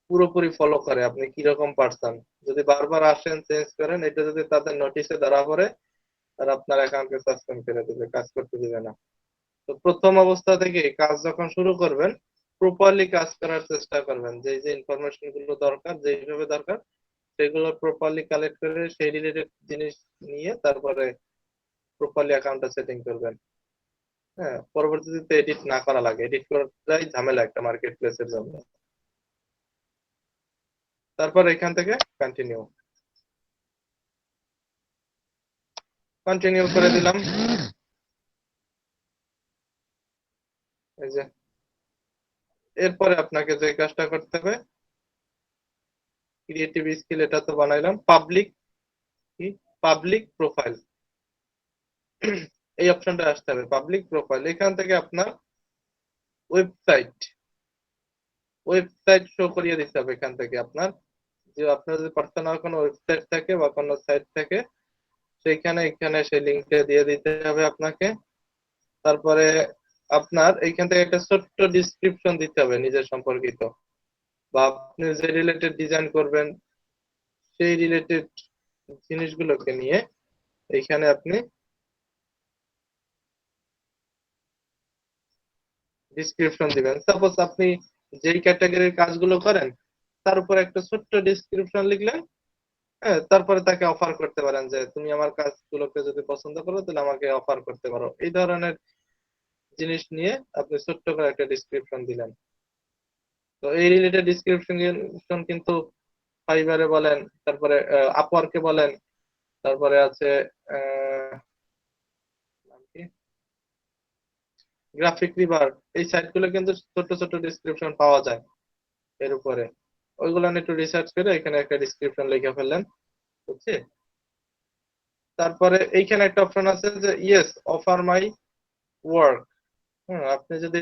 পুরোপুরি ফলো করে আপনি কিরকম পারছেন। যদি বারবার আসেন চেঞ্জ করেন, এটা যদি তাদের নোটিশে ধরা পড়ে, আর আপনার অ্যাকাউন্টকে সাসপেন্ড করে দিবে, কাজ করতে দিবে না। তো প্রথম অবস্থা থেকে কাজ যখন শুরু করবেন, প্রপারলি কাজ করার চেষ্টা করবেন, যে যে ইনফরমেশন গুলো দরকার, যেভাবে দরকার, সেগুলো প্রপারলি কালেক্ট করে সেই রিলেটেড জিনিস নিয়ে তারপরে প্রপারলি অ্যাকাউন্টটা সেটিং করবেন। হ্যাঁ, পরবর্তীতে এডিট না করা লাগে, এডিট করাটাই ঝামেলা একটা মার্কেট প্লেসের জন্য। তারপর এখান থেকে কন্টিনিউ কন্টিনিউ করে দিলাম। এই যে এরপরে আপনাকে যে কাজটা করতে হবে, ক্রিয়েটিভ স্কিল এটা তো বানাইলাম, পাবলিক কি পাবলিক প্রোফাইল, এই অপশনটা আসতে হবে, পাবলিক প্রোফাইল। এখান থেকে আপনার ওয়েবসাইট ওয়েবসাইট শো করিয়ে দিতে হবে। এখান থেকে আপনার যে আপনার যদি পার্সোনাল কোনো ওয়েবসাইট থাকে বা কোনো সাইট থাকে, সেইখানে এখানে সেই লিঙ্কটা দিয়ে দিতে হবে আপনাকে। তারপরে আপনার এইখান থেকে একটা ছোট্ট ডিসক্রিপশন দিতে হবে নিজের সম্পর্কিত, বা আপনি যে রিলেটেড ডিজাইন করবেন সেই রিলেটেড জিনিসগুলোকে নিয়ে এইখানে আপনি ডিসক্রিপশন দিবেন। সাপোজ আপনি যেই ক্যাটাগরির কাজগুলো করেন, তার উপর একটা ছোট্ট ডিসক্রিপশন লিখলেন। হ্যাঁ, তারপরে তাকে অফার করতে পারেন যে তুমি আমার কাজগুলোকে যদি পছন্দ করো তাহলে আমাকে অফার করতে পারো, এই ধরনের জিনিস নিয়ে আপনি ছোট্ট করে একটা ডিসক্রিপশন দিলেন। তো এই রিলেটেড ডিসক্রিপশন কিন্তু ফাইবারে বলেন, তারপরে আপওয়ার্কে বলেন, তারপরে আছে গ্রাফিক রিভার, এই সাইটগুলো কিন্তু ছোট ছোট ডিসক্রিপশন পাওয়া যায় এর উপরে। ওইগুলো নিয়ে একটু রিসার্চ করে এখানে একটা ডিসক্রিপশন লিখে ফেললেন। বুঝছি? তারপরে এইখানে একটা অপশন আছে যে ইয়েস অফার মাই ওয়ার্ক। আপনি যদি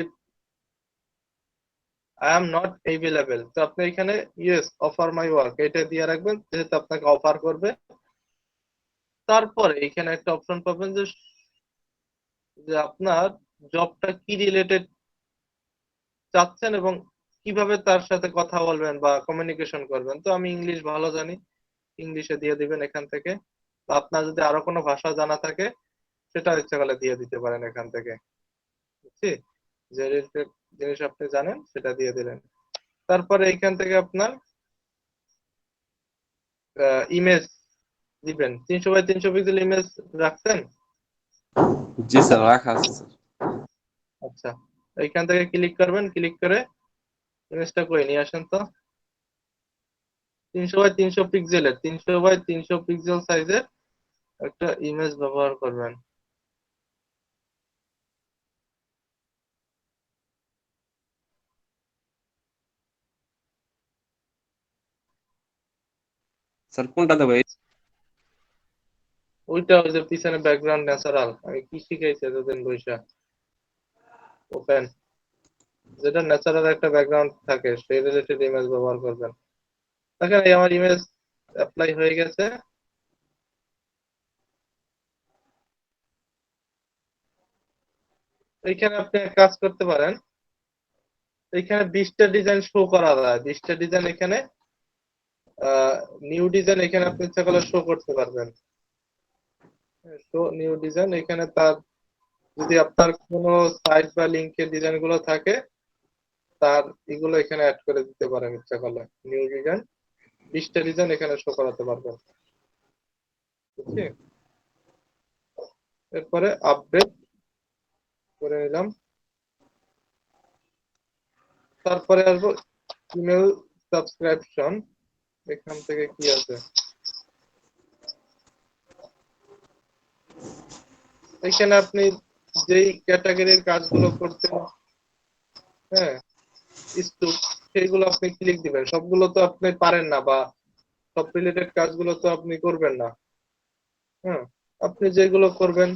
আই এম নট এভেলেবেল, তো আপনি এখানে ইয়েস অফার মাই ওয়ার্ক এটা দিয়ে রাখবেন, যেহেতু আপনাকে অফার করবে। তারপরে এখানে একটা অপশন পাবেন যে যে আপনার জবটা কি রিলেটেড চাচ্ছেন এবং কিভাবে তার সাথে কথা বলবেন বা কমিউনিকেশন করবেন। তো আমি ইংলিশ ভালো জানি, ইংলিশে দিয়ে দিবেন এখান থেকে। বা আপনার যদি আরো কোনো ভাষা জানা থাকে, সেটা ইচ্ছা করলে দিয়ে দিতে পারেন এখান থেকে। বুঝছি? যে রিলেটেড জিনিস আপনি জানেন সেটা দিয়ে দিলেন। তারপরে এখান থেকে আপনার ইমেজ দিবেন, 300 বাই 300 পিক্সেল ইমেজ রাখছেন? জি স্যার, রাখা আছে স্যার। আচ্ছা, এইখান থেকে ক্লিক করবেন, ক্লিক করে ইমেজটা করে নিয়ে আসেন তো। 300 বাই 300 পিক্সেলের 300 বাই 300 পিক্সেল সাইজের একটা ইমেজ ব্যবহার করবেন। স্যার কোনটা দেবো? ওইটা ওই যে পিছনে ব্যাকগ্রাউন্ড ন্যাচারাল, আমি কি শিখাইছি এতদিন বৈশা, ওপেন, যেটা ন্যাচারাল একটা ব্যাকগ্রাউন্ড থাকে সেই রিলেটেড ইমেজ ব্যবহার করবেন। দেখেন এই আমার ইমেজ অ্যাপ্লাই হয়ে গেছে। এইখানে আপনি এক কাজ করতে পারেন, এখানে 20টা ডিজাইন শো করা যায়, 20টা ডিজাইন এখানে নিউ ডিজাইন এখানে আপনি ইচ্ছা করলে শো করতে পারবেন। শো নিউ ডিজাইন এখানে তার যদি আপনার কোনো সাইট বা লিংকের ডিজাইন গুলো থাকে তার এগুলো এখানে অ্যাড করে দিতে পারেন ইচ্ছা করলে। নিউ ডিজাইন 20টা ডিজাইন এখানে শো করাতে পারবেন। বুঝছি? এরপরে আপডেট করে নিলাম। তারপরে আসবো ইমেল সাবস্ক্রিপশন। এখান থেকে কি আছে, এখানে আপনি যেই ক্যাটাগরির কাজগুলো করতেন, হ্যাঁ স্টুক, সেইগুলো আপনি ক্লিক দিবেন। সবগুলো তো আপনি পারেন না বা সব রিলেটেড কাজগুলো তো আপনি করবেন না। হ্যাঁ, আপনি যেগুলো করবেন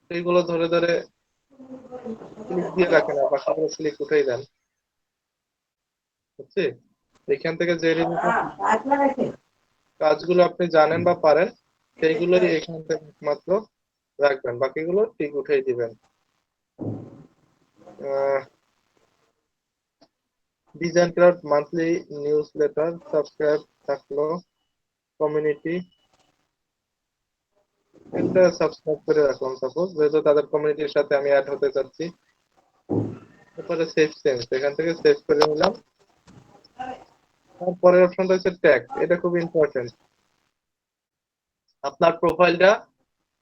সেইগুলো ধরে ধরে ক্লিক দিয়ে রাখেন আর বাকিগুলো ক্লিক উঠাই দেন। বুঝছি? এখান থেকে যে রিলেটেড কাজগুলো আপনি জানেন বা পারেন সেইগুলোই এখান থেকে মাত্র রাখবেন, বাকিগুলো টিক উঠাই দিবেন। Design craft monthly news letter subscribe থাকলো, কমিউনিটি এটা সাবস্ক্রাইব করে রাখলাম সাপোজ, যেহেতু তাদের কমিউনিটির সাথে আমি অ্যাড হতে চাচ্ছি। তারপরে সেভ চেঞ্জ, এখান থেকে সেভ করে নিলাম। তারপরের অপশনটা হচ্ছে ট্যাগ, এটা খুব ইম্পর্টেন্ট। আপনার প্রোফাইলটা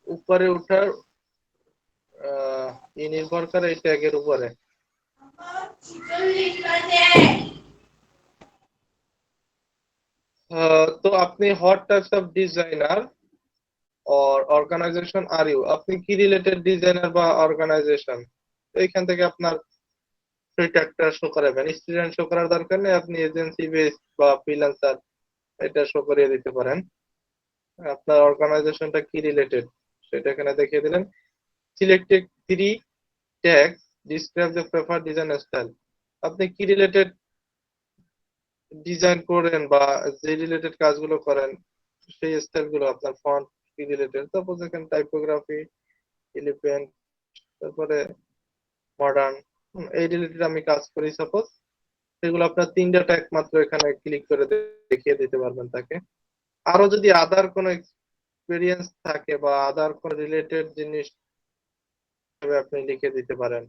উপরে ওঠার নির্ভর করে এই ট্যাগের উপরে। তো আপনি what types of designer or organization are you, আপনি কি রিলেটেড ডিজাইনার বা অর্গানাইজেশন, এইখান থেকে আপনার ফ্রি ট্যাগটা শো করাবেন। স্টুডেন্ট শো করার দরকার নেই, আপনি এজেন্সি বেস বা ফ্রিল্যান্সার এটা শো করিয়ে দিতে পারেন। আপনার অর্গানাইজেশনটা কি রিলেটেড সেটা এখানে দেখিয়ে দিলেন। Selected 3 tags describe the preferred design style, আপনি কি রিলেটেড ডিজাইন করেন বা যে রিলেটেড কাজগুলো করেন সেই স্টাইলগুলো, আপনার ফন্ট কি রিলেটেড, সাপোজ এখানে টাইপোগ্রাফি, এলিফ্যান্ট, তারপরে মডার্ন, এই রিলেটেড আমি কাজ করি সাপোজ, সেগুলো আপনার 3টা ট্যাগ মাত্র এখানে ক্লিক করে দেখিয়ে দিতে পারবেন তাকে। আরো যদি আদার কোনো এক্সপেরিয়েন্স থাকে বা আদার কোনো রিলেটেড জিনিস আপনি লিখে দিতে পারেন।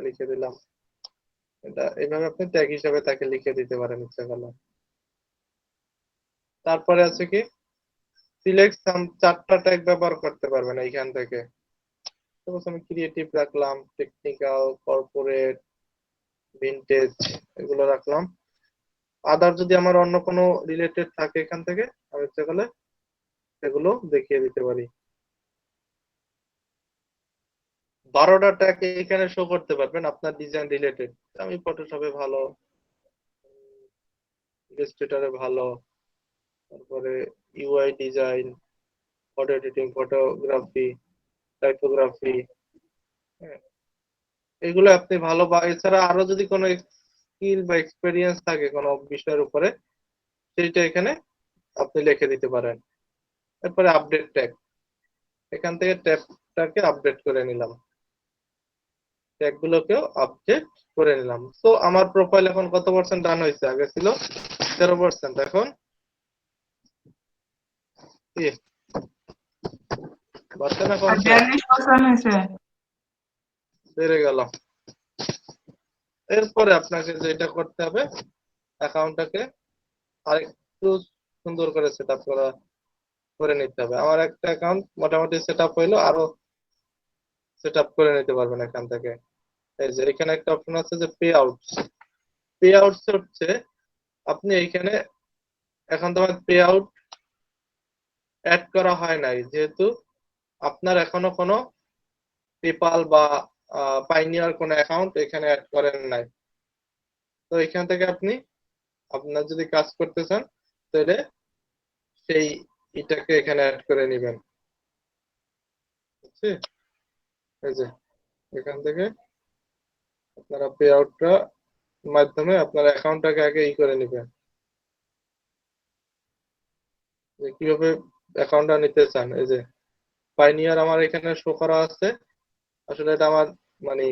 লিখে দিলাম, এটা এইভাবে আপনি ট্যাগ হিসাবে তাকে লিখে দিতে পারেন ইচ্ছা করলে। তারপরে আছে কি সিলেক্ট সাম, 4টা ট্যাগ ব্যবহার করতে পারবেন এইখান থেকে। সাপোজ আমি ক্রিয়েটিভ রাখলাম, টেকনিক্যাল, কর্পোরেট, ভিনটেজ এগুলো রাখলাম। আদার যদি আমার অন্য কোনো রিলেটেড থাকে এখান থেকে আমি ইচ্ছা করলে সেগুলো দেখিয়ে দিতে পারি। 12টা ট্যাগ এখানে শো করতে পারবেন আপনার ডিজাইন রিলেটেড। আমি ফটোশপে ভালো, ইলাস্ট্রেটরে ভালো, তারপরে UI design, photo editing, photography, typography, এগুলো আপনি ভালো। বা এছাড়া আরো যদি কোনো স্কিল বা এক্সপেরিয়েন্স থাকে কোনো বিষয়ের উপরে সেইটা এখানে আপনি লিখে দিতে পারেন। তারপরে আপডেট ট্যাগ, এখান থেকে ট্যাগটাকে আপডেট করে নিলাম, ট্যাগ গুলোকেও আপডেট করে নিলাম। তো আমার প্রোফাইল এখন কত পার্সেন্ট ডান হয়েছে, আগে ছিল 13%, এখন কি বাড়ছে না কমছে, 42% হয়েছে। বেড়ে গেল। এরপরে আপনাকে যেটা করতে হবে অ্যাকাউন্টটাকে আরেকটু সুন্দর করে সেট আপ করে নিতে হবে। আমার একটা অ্যাকাউন্ট মোটামুটি সেট আপ হইলো, আরো সেট আপ করে নিতে পারবেন এখান থেকে। এই যে এখানে একটা অপশন আছে যে পে আউট। পে আউট হচ্ছে আপনি এইখানে, এখন তো আমার পে আউট অ্যাড করা হয় নাই যেহেতু আপনার এখনো কোনো পেপাল বা পাইনিয়ার কোনো অ্যাকাউন্ট এখানে অ্যাড করেন নাই। তো এখান থেকে আপনি আপনার যদি কাজ করতে চান তাহলে সেই এটাকে এখানে অ্যাড করে নেবেন। বুঝছি? এই যে এখান থেকে আপনারা পে আউটটা মাধ্যমে আপনার অ্যাকাউন্টটাকে আগে করে নেবেন যে কিভাবে অ্যাকাউন্টটা নিতে চান। এই যে পাইনিয়ার আমার এখানে শো করা আছে, আসলে এটা আমার মানে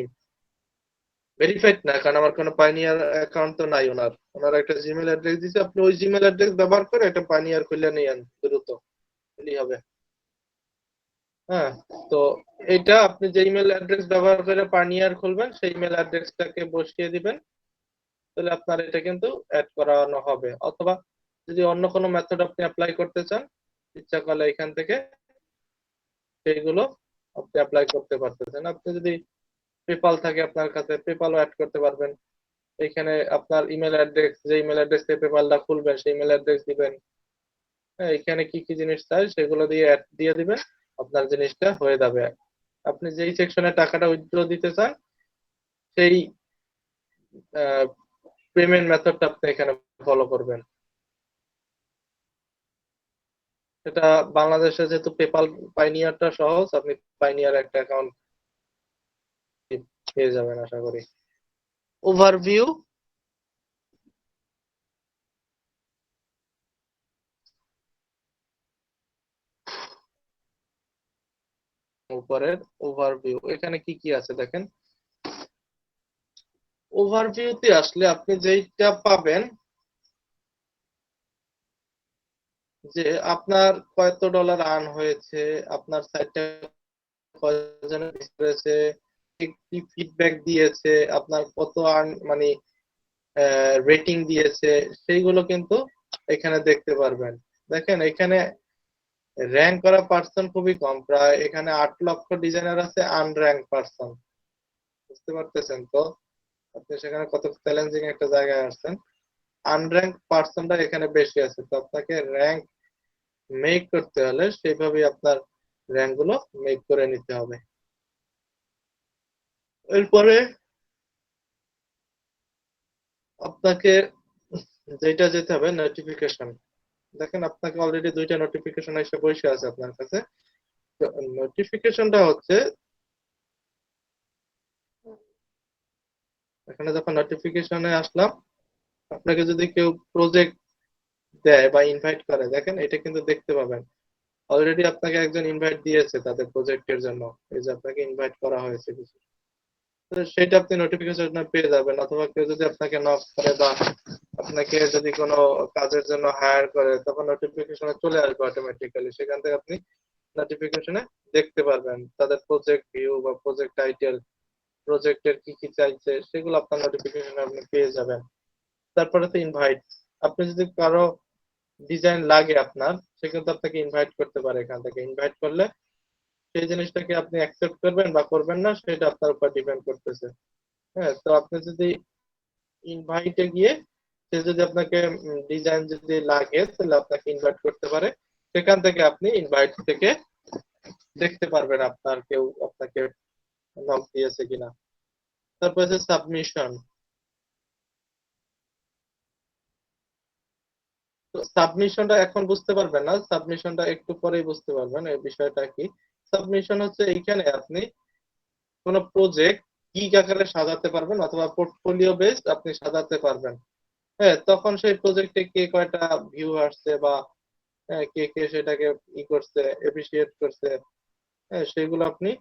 ভেরিফাইড না, কারণ আমার কোনো পাইনিয়ার অ্যাকাউন্ট তো নাই। ওনার একটা জিমেল অ্যাড্রেস দিয়েছে, আপনি ওই জিমেল অ্যাড্রেস ব্যবহার করে একটা পাইনিয়ার খুলে নিয়েন দ্রুত, এটাই হবে। হ্যাঁ, তো এটা আপনি যে ইমেল অ্যাড্রেস ব্যবহার করে পাইনিয়ার খুলবেন সেই ইমেল অ্যাড্রেসটাকে বসিয়ে দিবেন, তাহলে আপনার এটা কিন্তু অ্যাড করানো হবে। অথবা যদি অন্য কোনো মেথড আপনি অ্যাপ্লাই করতে চান, ইচ্ছা করলে এখান থেকে সেইগুলো আপনি অ্যাপ্লাই করতে পারতেছেন। আপনি যদি পেপাল থাকে আপনার কাছে, পেপালও অ্যাড করতে পারবেন। এখানে আপনার ইমেল অ্যাড্রেস, যে ইমেল অ্যাড্রেস থেকে পেপালটা খুলবেন সেই ইমেল অ্যাড্রেস দিবেন। হ্যাঁ, এখানে কি কি জিনিস চাই সেগুলো দিয়ে অ্যাড দিয়ে দিবেন, আপনার জিনিসটা হয়ে যাবে। আপনি যেই সেকশনে টাকাটা উইথড্র দিতে চান সেই পেমেন্ট মেথডটা আপনি এখানে ফলো করবেন। এটা বাংলাদেশে যেহেতু পেপাল পাইনিয়ারটা সহজ, আপনি পাইনিয়ার একটা অ্যাকাউন্ট পেয়ে যাবেন আশা করি। ওভারভিউ, উপরের ওভারভিউ, এখানে কি কি আছে দেখেন। ওভারভিউতে আসলে আপনি যেইটা পাবেন যে আপনার কত ডলার আর্ন হয়েছে, আপনার সাইটটা কয়জনে ভিজিট করেছে, কি ফিডব্যাক দিয়েছে, আপনার কত আর্ন মানে রেটিং দিয়েছে, সেইগুলো কিন্তু এখানে দেখতে পারবেন। দেখেন এখানে র্যাঙ্ক করা পার্সন খুবই কম, প্রায় এখানে 8 লক্ষ ডিজাইনার আছে আনর্যাঙ্ক পার্সন। বুঝতে পারতেছেন তো আপনি সেখানে কত চ্যালেঞ্জিং একটা জায়গায় আসছেন। আনর্যাঙ্ক পার্সনটা এখানে বেশি আছে, তো আপনাকে র্যাঙ্ক মেক করতে হলে সেইভাবেই আপনার র্যাঙ্ক গুলো মেক করে নিতে হবে। এরপরে আপনাকে যেটা যেতে হবে নোটিফিকেশন। দেখেন আপনাকে অলরেডি 2টা নোটিফিকেশন এসে বসে আছে আপনার কাছে। নোটিফিকেশনটা হচ্ছে এখানে যখন নোটিফিকেশনে আসলাম, আপনাকে যদি কেউ প্রজেক্ট দেয় বা ইনভাইট করে, দেখেন এটা কিন্তু দেখতে পাবেন অলরেডি আপনাকে একজন ইনভাইট দিয়েছে তাদের প্রজেক্টের জন্য, এই যে আপনাকে ইনভাইট করা হয়েছে কিছু, তো সেটা আপনি নোটিফিকেশন পেয়ে যাবেন। অথবা কেউ যদি আপনাকে নক করে বা আপনাকে যদি কোনো কাজের জন্য হায়ার করে, তখন নোটিফিকেশনে চলে আসবে অটোমেটিক্যালি, সেখান থেকে আপনি নোটিফিকেশনে দেখতে পারবেন তাদের প্রজেক্ট ভিউ বা প্রজেক্ট টাইটেল, প্রজেক্টের কি কি চাইছে সেগুলো আপনার নোটিফিকেশনে আপনি পেয়ে যাবেন। তারপরে তো ইনভাইট, আপনি যদি কারো ডিজাইন লাগে আপনার, সে কিন্তু আপনাকে ইনভাইট করতে পারে। এখান থেকে ইনভাইট করলে সেই জিনিসটাকে আপনি অ্যাকসেপ্ট করবেন বা করবেন না সেটা আপনার উপর ডিপেন্ড করতেছে। হ্যাঁ, তো আপনি যদি ইনভাইটে গিয়ে সে যদি আপনাকে ডিজাইন যদি লাগে তাহলে আপনাকে ইনভাইট করতে পারে, সেখান থেকে আপনি ইনভাইট থেকে দেখতে পারবেন আপনার কেউ আপনাকে নক দিয়েছে কিনা। তারপর হচ্ছে সাবমিশন। তো সাবমিশনটা এখন বুঝতে পারবেন না, সাবমিশনটা একটু পরেই বুঝতে পারবেন এই বিষয়টা কি। সাবমিশন হচ্ছে এইখানে আপনি কোনো প্রজেক্ট কি আকারে সাজাতে পারবেন, অথবা পোর্টফোলিও বেসড আপনি সাজাতে পারবেন। হ্যাঁ, তখন সেই প্রজেক্টে কে কয়টা ভিউ আসছে বা কে কে সেটাকে করছে, এপ্রিসিয়েট করছে, হ্যাঁ সেগুলো আপনি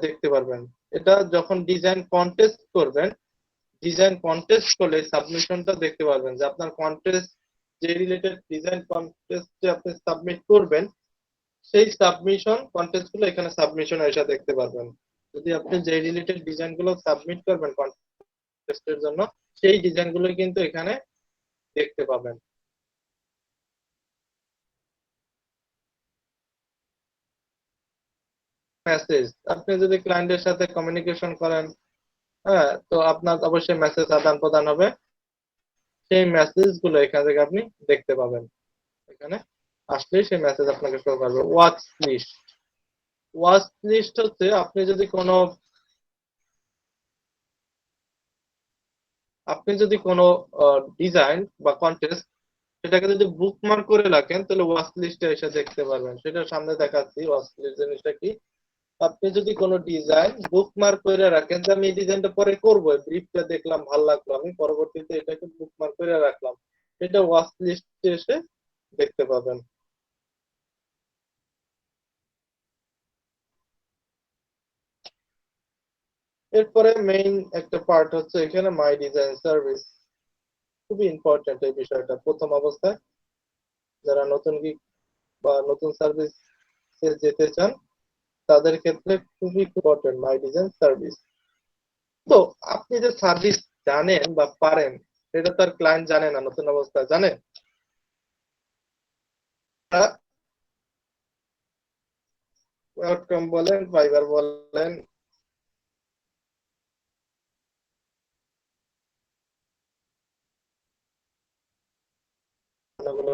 দেখতে পারবেন। এটা যখন ডিজাইন কন্টেস্ট করবেন, ডিজাইন কন্টেস্ট করলে সাবমিশনটা দেখতে পারবেন যে আপনার কন্টেস্ট যে রিলেটেড ডিজাইন কন্টেস্ট যে আপনি সাবমিট করবেন, সেই সাবমিশন কন্টেস্ট গুলো এখানে সাবমিশন এসে দেখতে পারবেন। যদি আপনি যে রিলেটেড ডিজাইন গুলো সাবমিট করবেন কন্টেস্টের জন্য, সেই ডিজাইন গুলো কিন্তু এখানে দেখতে পাবেন। মেসেজ, আপনি যদি ক্লায়েন্টের সাথে কমিউনিকেশন করেন, হ্যাঁ, তো আপনার অবশ্যই মেসেজ আদান প্রদান হবে, সেই মেসেজ গুলো এখান থেকে আপনি দেখতে পাবেন। এখানে আসলেই সেই মেসেজ আপনাকে শো করবে। ওয়াচ লিস্ট, ওয়াচ লিস্ট হচ্ছে আপনি যদি কোনো ডিজাইন বা কন্টেস্ট সেটাকে যদি বুকমার্ক করে রাখেন, তাহলে ওয়াচ লিস্টে এসে দেখতে পারবেন। সেটা সামনে দেখাচ্ছি ওয়াচ লিস্ট জিনিসটা কি। আপনি যদি কোনো ডিজাইন বুকমার্ক করে রাখেন যে আমি এই ডিজাইনটা পরে করবো, ব্রিফটা দেখলাম ভালো লাগলো, আমি পরবর্তীতে এটাকে বুকমার্ক করে রাখলাম, এটা ওয়াচ লিস্টে এসে দেখতে পাবেন। এরপরে মেইন একটা পার্ট হচ্ছে এখানে মাই ডিজাইন সার্ভিস। খুবই ইম্পর্টেন্ট এই বিষয়টা প্রথম অবস্থায় যারা নতুন গিগ বা নতুন সার্ভিস যেতে চান তাদের ক্ষেত্রে খুবই ইম্পর্টেন্ট মাই ডিজাইন সার্ভিস। তো আপনি যে সার্ভিস জানেন বা পারেন সেটা তার ক্লায়েন্ট জানে না, নতুন অবস্থায় জানে। আউটকাম বলেন, ফাইবার বলেন,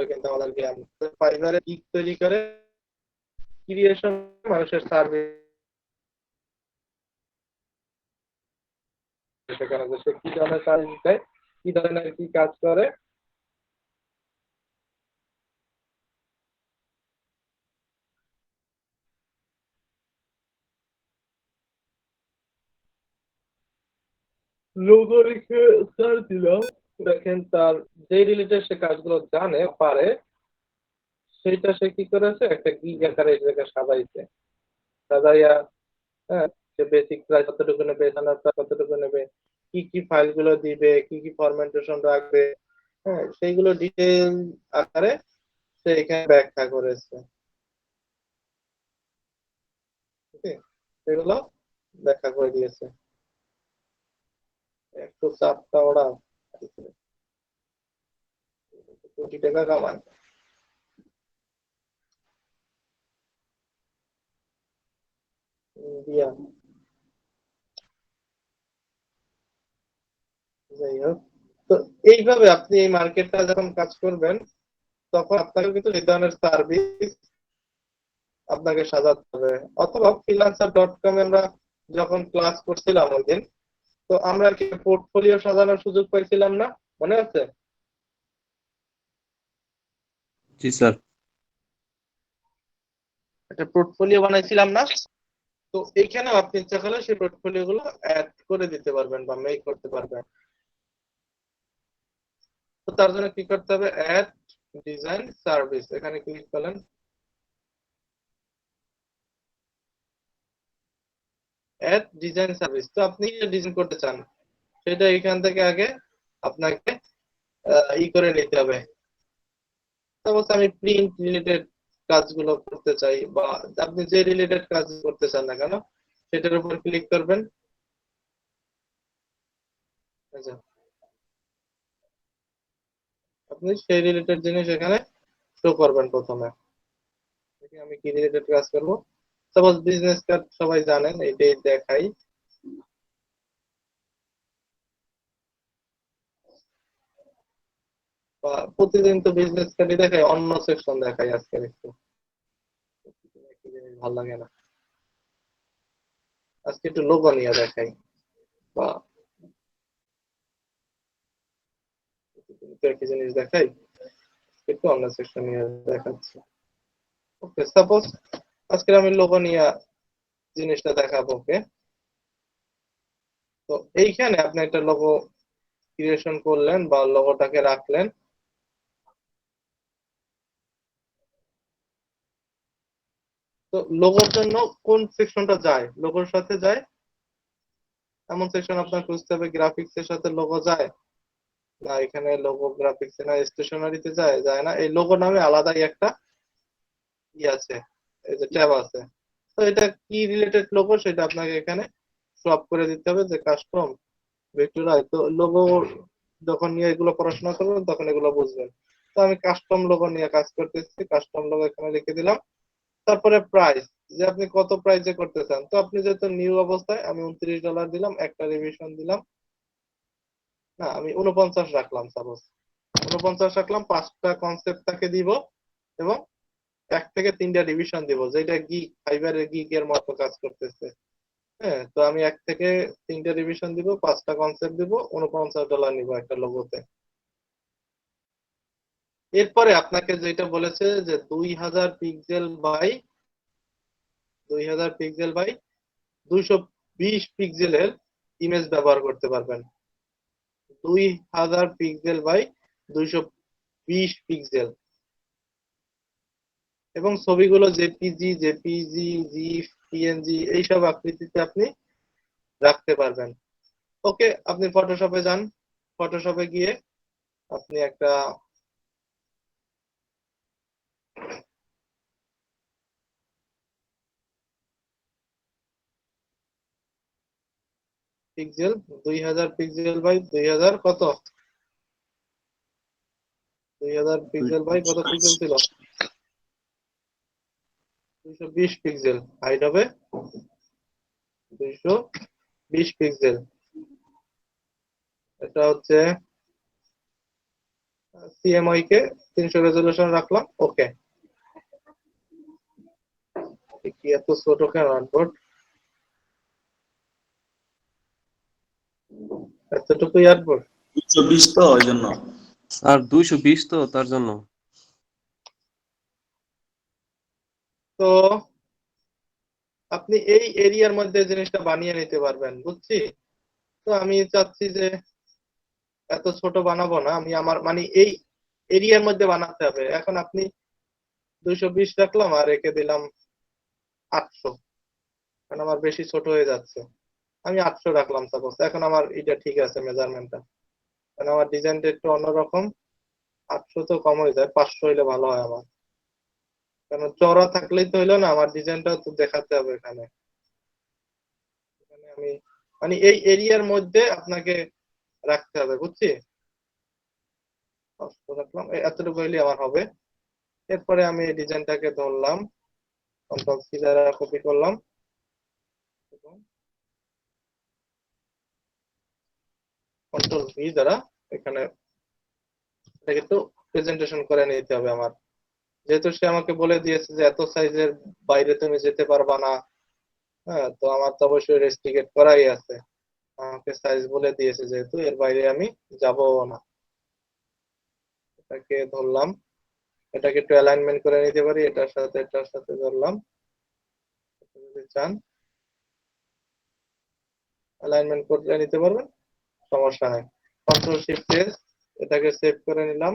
কিন্তু আমাদের জ্ঞান ফাইবারে গিগ তৈরি করে ক্রিয়েশন মানুষের সার্ভিস, সেখানে সে কি ধরনের সার্ভিস দেয়, কি ধরনের কি কাজ করে, লোগো লিখে সার্চ দিলাম, দেখেন তার যে রিলেটেড সে কাজগুলো জানে পারে সেটা সে কি করেছে একটা গিগ আকারে এটাকে সাজাইছে। সাজাইয়া হ্যাঁ সে বেসিক প্রাইস কতটুকু নেবে, স্ট্যান্ডার্ড প্রাইস কতটুকু নেবে, কি কি ফাইল গুলো দিবে, কি কি ফরম্যাটেশন রাখবে, হ্যাঁ সেইগুলো ডিটেল আকারে সে এখানে ব্যাখ্যা করেছে। ওকে, সেগুলো ব্যাখ্যা করে দিয়েছে। একটু চাপটা ওরা কোটি টাকা কামায়। ইন্ডিয়া, যাই হোক, তো এইভাবে আপনি এই মার্কেটটা যখন কাজ করবেন তখন আপনাকে কিন্তু এই ধরনের সার্ভিস আপনাকে সাজাতে হবে। অথবা freelancer.com এ আমরা যখন ক্লাস করছিলাম ওই দিন, তো আমরা কি পোর্টফোলিও সাজানোর সুযোগ পাইছিলাম না, মনে আছে? জি স্যার। একটা পোর্টফোলিও বানাইছিলাম না? তো এইখানেও আপনি ইচ্ছা করলে সেই পোর্টফোলিও গুলো অ্যাড করে দিতে পারবেন বা মেক করতে পারবেন। তো তার জন্য কি করতে হবে, অ্যাড ডিজাইন সার্ভিস, এখানে ক্লিক করলেন। অ্যাড ডিজাইন সার্ভিস, তো আপনি যে ডিজাইন করতে চান সেটা এখান থেকে আগে আপনাকে ই করে নিতে হবে। সাপোজ আমি প্রিন্ট রিলেটেড কাজগুলো করতে চাই বা আপনি যে রিলেটেড কাজ করতে চান না কেন সেটার উপর ক্লিক করবেন। আচ্ছা, আপনি সেই রিলেটেড জিনিস এখানে শো করবেন প্রথমে। দেখি আমি কি রিলেটেড কাজ করব। সাপোজ বিজনেস কার্ড সবাই জানেন, এইটাই দেখাই। বা প্রতিদিন তো বিজনেস কার্ডই দেখাই, অন্য সেকশন দেখাই আজকে একটু, একই জিনিস ভালো লাগে না, আজকে একটু লোগো নিয়ে দেখাই। বা প্রতিদিন তো একই জিনিস দেখাই, একটু অন্য সেকশন নিয়ে দেখাচ্ছি। ওকে, সাপোজ আজকে আমি লোগো নিয়ে জিনিসটা দেখাবো। ওকে, তো এইখানে আপনি একটা লোগো ক্রিয়েশন করলেন বা লোগোটাকে রাখলেন। তো লোগোর জন্য কোন সেকশনটা যায়, লোগোর সাথে যায় এমন সেকশন আপনার খুঁজতে হবে। গ্রাফিক্স এর সাথে লোগো যায় না, এখানে লোগো গ্রাফিক্স না স্টেশনারিতে যায়, যায় না। এই লোগো নামে আলাদাই একটা ই আছে, এই যে ট্যাব আছে। তো এটা কি রিলেটেড লোগো সেটা আপনাকে এখানে সব করে দিতে হবে, যে কাস্টম ভেক্টরাই। তো লোগো যখন নিয়ে এগুলো পড়াশোনা করবেন তখন এগুলো বুঝবেন। তো আমি কাস্টম লোগো নিয়ে কাজ করতেছি, কাস্টম লোগো এখানে লিখে দিলাম। তারপরে প্রাইস, যে আপনি কত প্রাইসে করতে চান। তো আপনি যেহেতু নিউ অবস্থায়, আমি $29 দিলাম, একটা রিভিশন দিলাম, না আমি 49 রাখলাম। সাপোজ 49 রাখলাম, 5টা কনসেপ্ট তাকে দিব এবং 1 থেকে 3টা রিভিশন দিব, যেটা গিগ ফাইবারের গিগের মতো কাজ করতেছে। হ্যাঁ, তো আমি 1 থেকে 3টা রিভিশন দিব, 5টা কনসেপ্ট দিব, $49 নিব একটা লোগোতে। এরপরে আপনাকে যেটা বলেছে যে 2000 পিক্সেল বাই 2000 পিক্সেল বাই 220 পিক্সেলের ইমেজ ব্যবহার করতে পারবেন। 2000 পিক্সেল বাই 220 পিক্সেল, এবং ছবিগুলো জেপিজি, জিফ, পিএনজি এইসব আকৃতিতে আপনি রাখতে পারবেন। ওকে, আপনি ফটোশপে যান। ফটোশপে গিয়ে আপনি একটা পিক্সেল 2000 পিক্সেল বাই 2000 কত, 2000 পিক্সেল বাই কত পিক্সেল ছিল, 220 পিক্সেল। হাইট হবে 220 পিক্সেল। এটা হচ্ছে সিএমওয়াই কে 300 রেজলিউশন রাখলাম। ওকে, কি এত ছোট কেন আর্টবোর্ড, এতটুকুই আর্টবোর্ড। 220 তো ওই জন্য। আর 220 তো তার জন্য। তো আপনি এই এরিয়ার মধ্যে জিনিসটা বানিয়ে নিতে পারবেন, বুঝছি। তো আমি চাচ্ছি যে এত ছোট বানাবো না, আমি আমার মানে এই এরিয়ার মধ্যে বানাতে হবে। এখন আপনি 220 রাখলাম আর রেখে দিলাম 800, কারণ আমার বেশি ছোট হয়ে যাচ্ছে। আমি 800 রাখলাম সাপোজ। এখন আমার এটা ঠিক আছে মেজারমেন্টটা, কারণ আমার ডিজাইনটা একটু অন্যরকম। 800 তো কম হয়ে যায়, 500 হইলে ভালো হয় আমার, কারণ চওড়া থাকলেই তো হইলো না, আমার ডিজাইনটাও তো দেখাতে হবে এখানে। এখানে আমি মানে এই এরিয়ার মধ্যে আপনাকে রাখতে হবে, বুঝছি। 500 রাখলাম, এতটুকু হইলে আমার হবে। এরপরে আমি এই ডিজাইনটাকে ধরলাম, কন্ট্রোল সি দ্বারা কপি করলাম, কন্ট্রোল ভি দ্বারা এখানে এটাকে একটু প্রেজেন্টেশন করে নিতে হবে আমার। যেহেতু সে আমাকে বলে দিয়েছে যে এত সাইজের বাইরে তুমি যেতে পারবা না, হ্যাঁ, তো আমার তো অবশ্যই রেস্ট্রিকেট করাই আছে। আমাকে সাইজ বলে দিয়েছে, যেহেতু এর বাইরে আমি যাবো না। এটাকে ধরলাম, এটাকে একটু অ্যালাইনমেন্ট করে নিতে পারি, এটার সাথে ধরলাম। যদি চান অ্যালাইনমেন্ট করে নিতে পারবেন, সমস্যা নাই। কন্ট্রোল শিফট এস, এটাকে সেভ করে নিলাম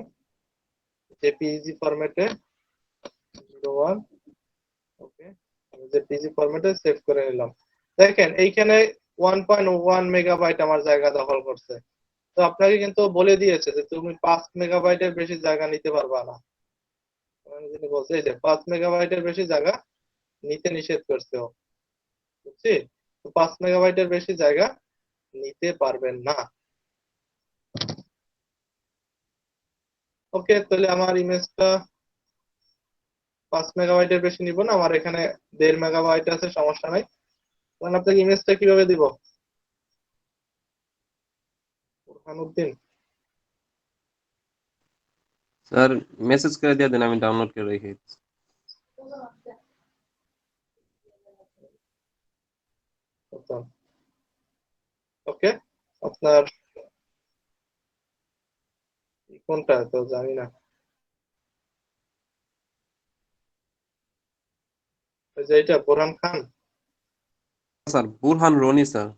জেপিইজি ফরম্যাটে 01। ওকে, জেপিইজি ফরম্যাটে সেভ করে নিলাম। দেখেন এইখানে 1.1 মেগাবাইট আমার জায়গা দখল করছে। তো আপনাকে কিন্তু বলে দিয়েছে যে তুমি 5 মেগাবাইটের বেশি জায়গা নিতে পারবা না। মানে যিনি বলছে এই যে 5 মেগাবাইটের বেশি জায়গা নিতে নিষেধ করছে ও, বুঝছি। তো 5 মেগাবাইটের বেশি জায়গা নিতে পারবেন না। ওকে, তাহলে আমার ইমেজটা 5 মেগাবাইটের বেশি নিব না, আমার এখানে 1.5 মেগাবাইট আছে, সমস্যা নাই। কারণ আপনাকে ইমেজটা কিভাবে দিব, বুরহানুদ্দিন? স্যার মেসেজ করে দিয়ে দেন, আমি ডাউনলোড করে রেখে দিচ্ছি। ওকে, আপনার কোনটা তো জানি না, ওই যে এটা বোরহান খান। Sir Burhan Roni sir.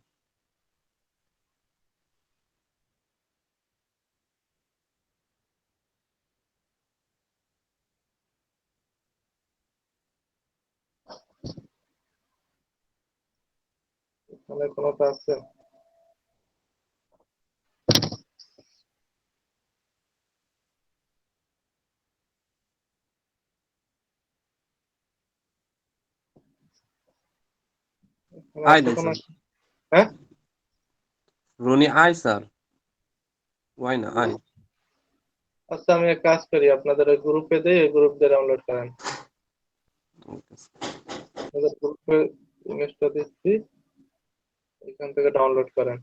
মানে কোনটা আছে? এখানে আই আছে দেন কোন? স্যার, হ্যাঁ, রনি আই স্যার, ওয়াই না আই। আচ্ছা আমি এক কাজ করি, আপনাদের ওই গ্রুপে দেই, ওই গ্রুপ দিয়ে ডাউনলোড করেন। আপনাদের গ্রুপে ইমেজটা দিচ্ছি, এখান থেকে ডাউনলোড করেন।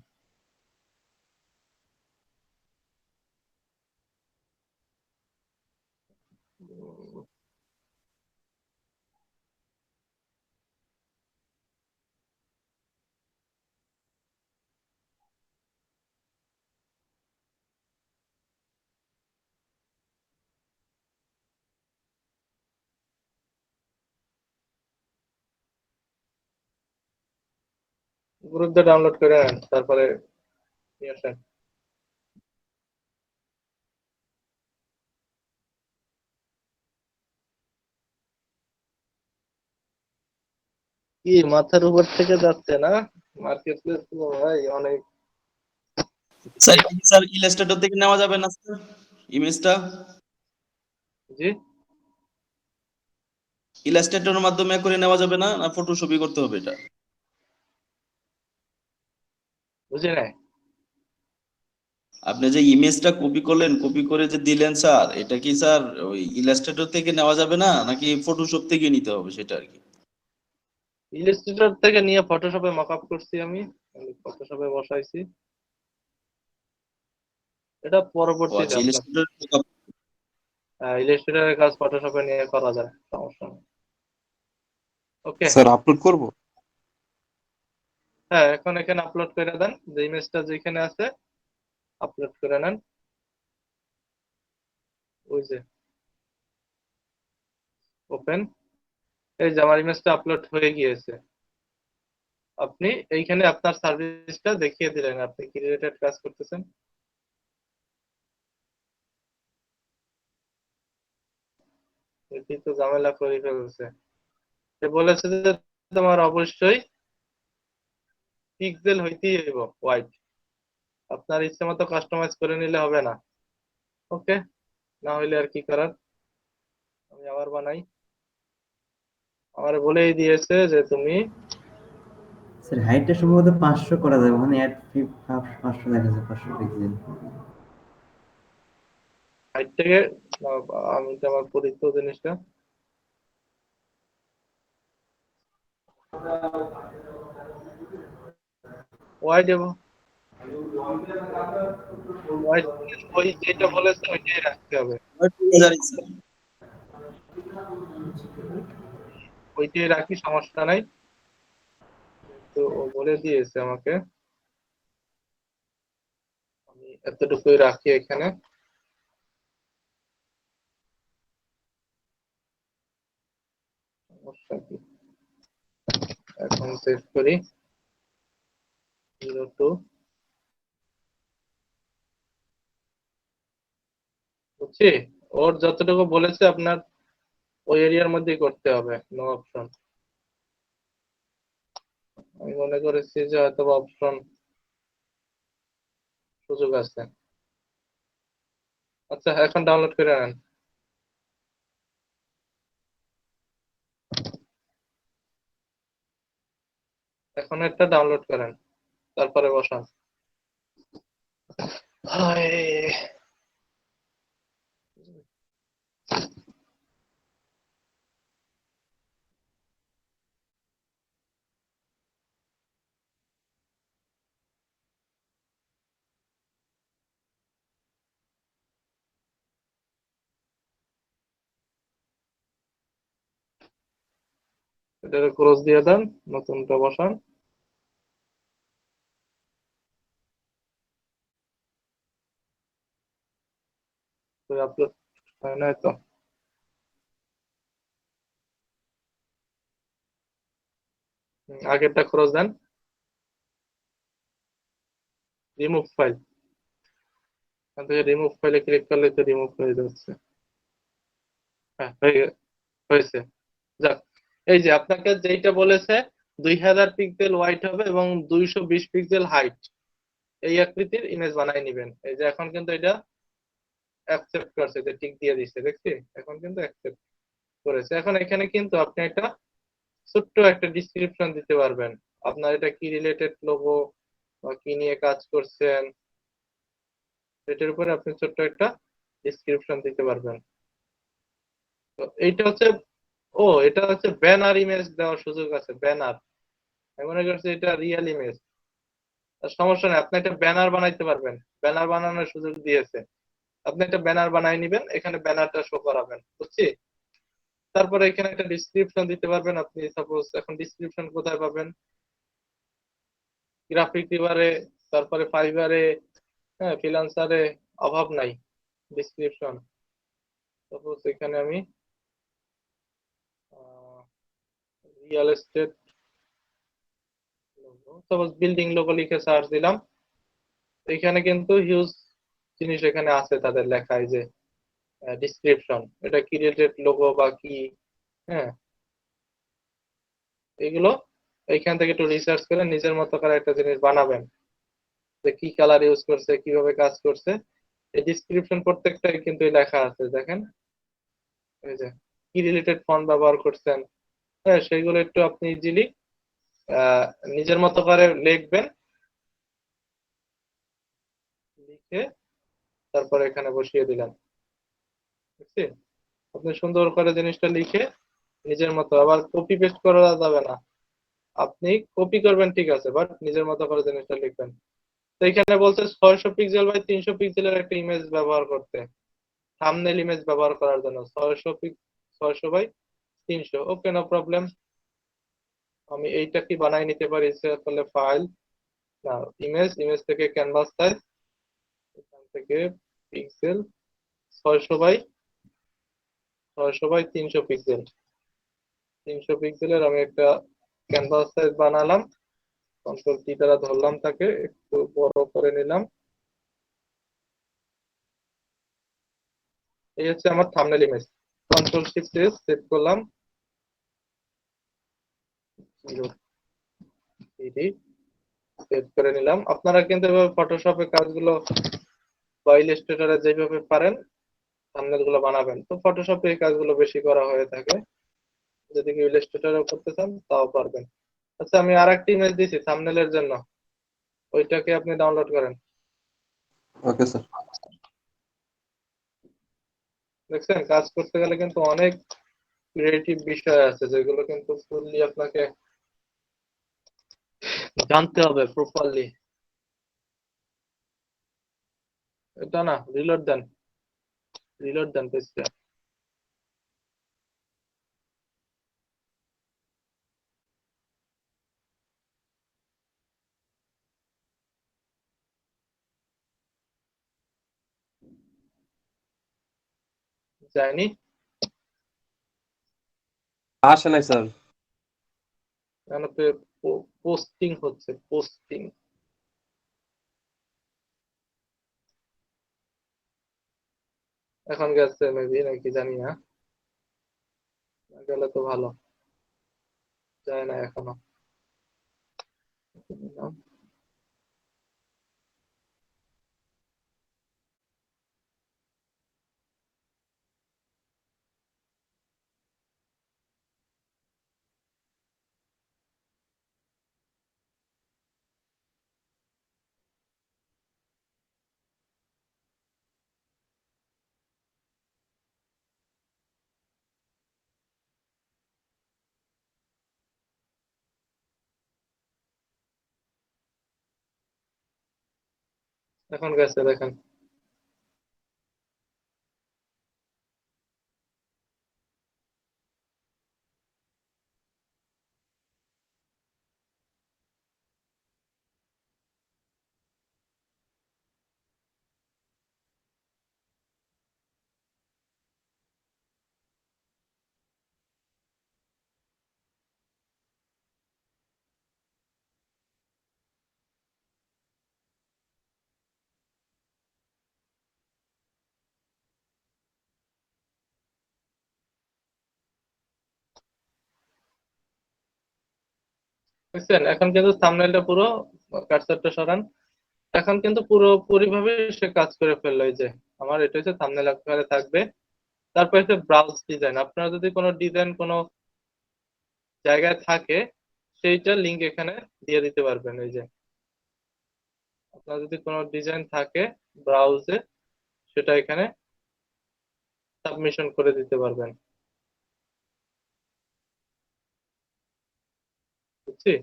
গ্রুপ দিয়ে ডাউনলোড করে নেন, তারপরে নিয়ে আসেন। কি মাথার উপর থেকে যাচ্ছে না মার্কেট প্লেস গুলো ভাই অনেক। স্যার এটা কি স্যার ইলাস্ট্রেটর থেকে নেওয়া যাবে না স্যার ইমেজটা? জি ইলাস্ট্রেটরের মাধ্যমে করে নেওয়া যাবে না, না ফটোশপই করতে হবে এটা? বুঝি নাই। আপনি যে ইমেজটা কপি করলেন, কপি করে যে দিলেন স্যার, এটা কি স্যার ওই ইলাস্ট্রেটর থেকে নেওয়া যাবে না, নাকি ফটোশপ থেকে নিতে হবে সেটা আর কি? ইলাস্ট্রেটর থেকে নিয়ে ফটোশপে মকআপ করছি আমি, ফটোশপে বসাইছি। এটা ও পরবর্তীতে আচ্ছা, আপনার ইলাস্ট্রেটর। ইলাস্ট্রেটরের কাজ ফটোশপে নিয়ে করা যায়, সমস্যা নেই। ওকে, স্যার আপলোড করব? হ্যাঁ এখন এখানে আপলোড করে দেন, যে ইমেজটা যেখানে আছে আপলোড করে নেন। ওই যে ওপেন, এই যে আমার ইমেজটা আপলোড হয়ে গিয়েছে। আপনি এইখানে আপনার সার্ভিসটা দেখিয়ে দিলেন, আপনি কি রিলেটেড কাজ করতেছেন। এটি তো ঝামেলা করে ফেলছে। সে বলেছে যে তোমার অবশ্যই পিক্সেল হইতেই হইব হোয়াইট, আপনার ইচ্ছে মতো কাস্টমাইজ করে নিলে হবে না। ওকে, না হইলে আর কি করার, আমি আবার বানাই। আমার বলেই দিয়েছে যে তুমি স্যার হাইটটা সম্ভবত 500 করা যাবে, ওখানে অ্যাড 500 দেখা যাচ্ছে, 500 পিক্সেল। হাইট থেকে আমি তো আমার পরিচিত জিনিসটা ওয়াই দেবো, ওয়াই ওই যেটা বলেছে ওইটাই রাখতে হবে, ওইটাই রাখি, সমস্যা নাই। তো ও বলে দিয়েছে আমাকে, আমি এতটুকুই রাখি এখানে। সমস্যা কি, এখন সেভ করি 02, বুঝছি। ওর যতটুকু বলেছে আপনার ওই এরিয়ার মধ্যেই করতে হবে, নো অপশন। আমি মনে করেছি যে হয়তো অপশন সুযোগ আছে। আচ্ছা এখন ডাউনলোড করে নেন, এখন একটা ডাউনলোড করেন, তারপরে বসান। হায়, এটাকে ক্লোজ দিয়ে দেন, নতুনটা বসান। আপলোড হয় না তো, আগেরটা ক্লোজ দেন, রিমুভ ফাইল, এখান থেকে রিমুভ ফাইলে ক্লিক করলে তো রিমুভ হয়ে যাচ্ছে। হ্যাঁ হয়েছে। যাক, এই যে আপনাকে যেইটা বলেছে 2000 পিক্সেল হোয়াইট হবে এবং 220 পিক্সেল হাইট, এই আকৃতির ইমেজ বানাই নিবেন। এই যে এখন কিন্তু এটা অ্যাকসেপ্ট করছে, যে টিক দিয়ে দিচ্ছে, দেখছি এখন কিন্তু অ্যাকসেপ্ট করেছে। এখন এখানে কিন্তু আপনি একটা ছোট্ট একটা ডিসক্রিপশন দিতে পারবেন, আপনার এটা কি রিলেটেড লোগো বা কি নিয়ে কাজ করছেন, এটার উপরে আপনি ছোট্ট একটা ডিসক্রিপশন দিতে পারবেন। তো এইটা হচ্ছে, ও এটা হচ্ছে ব্যানার ইমেজ দেওয়ার সুযোগ আছে, ব্যানার। আমি মনে করছি এটা রিয়েল ইমেজ। সমস্যা নেই, আপনি একটা ব্যানার বানাইতে পারবেন, ব্যানার বানানোর সুযোগ দিয়েছে। আপনি একটা ব্যানার বানাই নিবেন, এখানে ব্যানারটা শো করাবেন, বুঝছি। তারপরে এখানে একটা ডিসক্রিপশন দিতে পারবেন। আপনি সাপোজ এখন ডিসক্রিপশন কোথায় পাবেন, গ্রাফিক রিভারে, তারপরে ফাইবারে, হ্যাঁ ফ্রিল্যান্সারে, অভাব নাই ডিসক্রিপশন। সাপোজ এখানে আমি real estate suppose building logo লিখে সার্চ দিলাম, এখানে কিন্তু হিউজ জিনিস এখানে আছে তাদের লেখায় যে ডিসক্রিপশন, এটা কি রিলেটেড লোগো বা কি, হ্যাঁ, এগুলো এইখান থেকে একটু রিসার্চ করে নিজের মতো করে একটা জিনিস বানাবেন, যে কি কালার ইউজ করছে, কিভাবে কাজ করছে, এই ডিসক্রিপশন প্রত্যেকটাই কিন্তু লেখা আছে, দেখেন এই যে কি রিলেটেড ফন্ট ব্যবহার করছেন, হ্যাঁ, সেইগুলো একটু আপনি ইজিলি নিজের মতো করে লিখবেন, লিখে তারপর এখানে বসিয়ে দিলেন, বুঝছি? আপনি সুন্দর করে জিনিসটা লিখে নিজের মতো, আবার কপি পেস্ট করা যাবে না, আপনি কপি করবেন ঠিক আছে, বাট নিজের মতো করে জিনিসটা লিখবেন। তো এখানে বলছে 600 পিক্সেল বাই 300 পিক্সেলের একটা ইমেজ ব্যবহার করতে, থাম্বনেল ইমেজ ব্যবহার করার জন্য 600 বাই 300, ওকে, নো প্রবলেম। আমি এইটা কি বানাই নিতে পারি, ইচ্ছে করলে ফাইল, না, ইমেজ থেকে ক্যানভাস সাইজ, এখান থেকে পিক্সেল 600 বাই 300 পিক্সেল, 300 পিক্সেলের আমি একটা ক্যানভাস সাইজ বানালাম, কন্ট্রোল টি দ্বারা ধরলাম, তাকে একটু বড় করে নিলাম, এই হচ্ছে আমার thumbnail image. Control shift S save করলাম, 0 সেভ করে নিলাম। আপনারা কিন্তু এভাবে ফটোশপে কাজগুলো বা ইলাস্ট্রেটরে যেভাবে পারেন থাম্বনেল গুলো বানাবেন। তো ফটোশপে এই কাজগুলো বেশি করা হয়ে থাকে, যদি কেউ ইলাস্ট্রেটরে করতে চান তাও পারবেন। আচ্ছা, আমি আর একটা ইমেজ দিয়েছি থাম্বনেলের জন্য, ওইটাকে আপনি ডাউনলোড করেন। Okay sir. দেখছেন, কাজ করতে গেলে কিন্তু অনেক ক্রিয়েটিভ বিষয় আছে যেগুলো কিন্তু ফুললি আপনাকে জানতে হবে প্রপারলি। এটা না, রিলোড দেন পেজটা। যায়নি, আসে নাই স্যার। কেন? পোস্টিং হচ্ছে, পোস্টিং। এখন গেছে মেবি, নাকি জানি না, গেলে তো ভালো, যায় না এখনো। এখন গেছে, দেখেন। বুঝছেন, এখন কিন্তু থাম্বনেলটা পুরো, কার্সরটা সরান, এখন কিন্তু পুরোপুরি ভাবে সে কাজ করে ফেললো। এই যে আমার এটা হচ্ছে থাম্বনেল আকারে থাকবে, তারপর হচ্ছে ব্রাউজ ডিজাইন। আপনারা যদি কোনো ডিজাইন কোনো জায়গায় থাকে, সেইটা লিংক এখানে দিয়ে দিতে পারবেন। এই যে আপনার যদি কোনো ডিজাইন থাকে ব্রাউজে, সেটা এখানে সাবমিশন করে দিতে পারবেন, বুঝছি?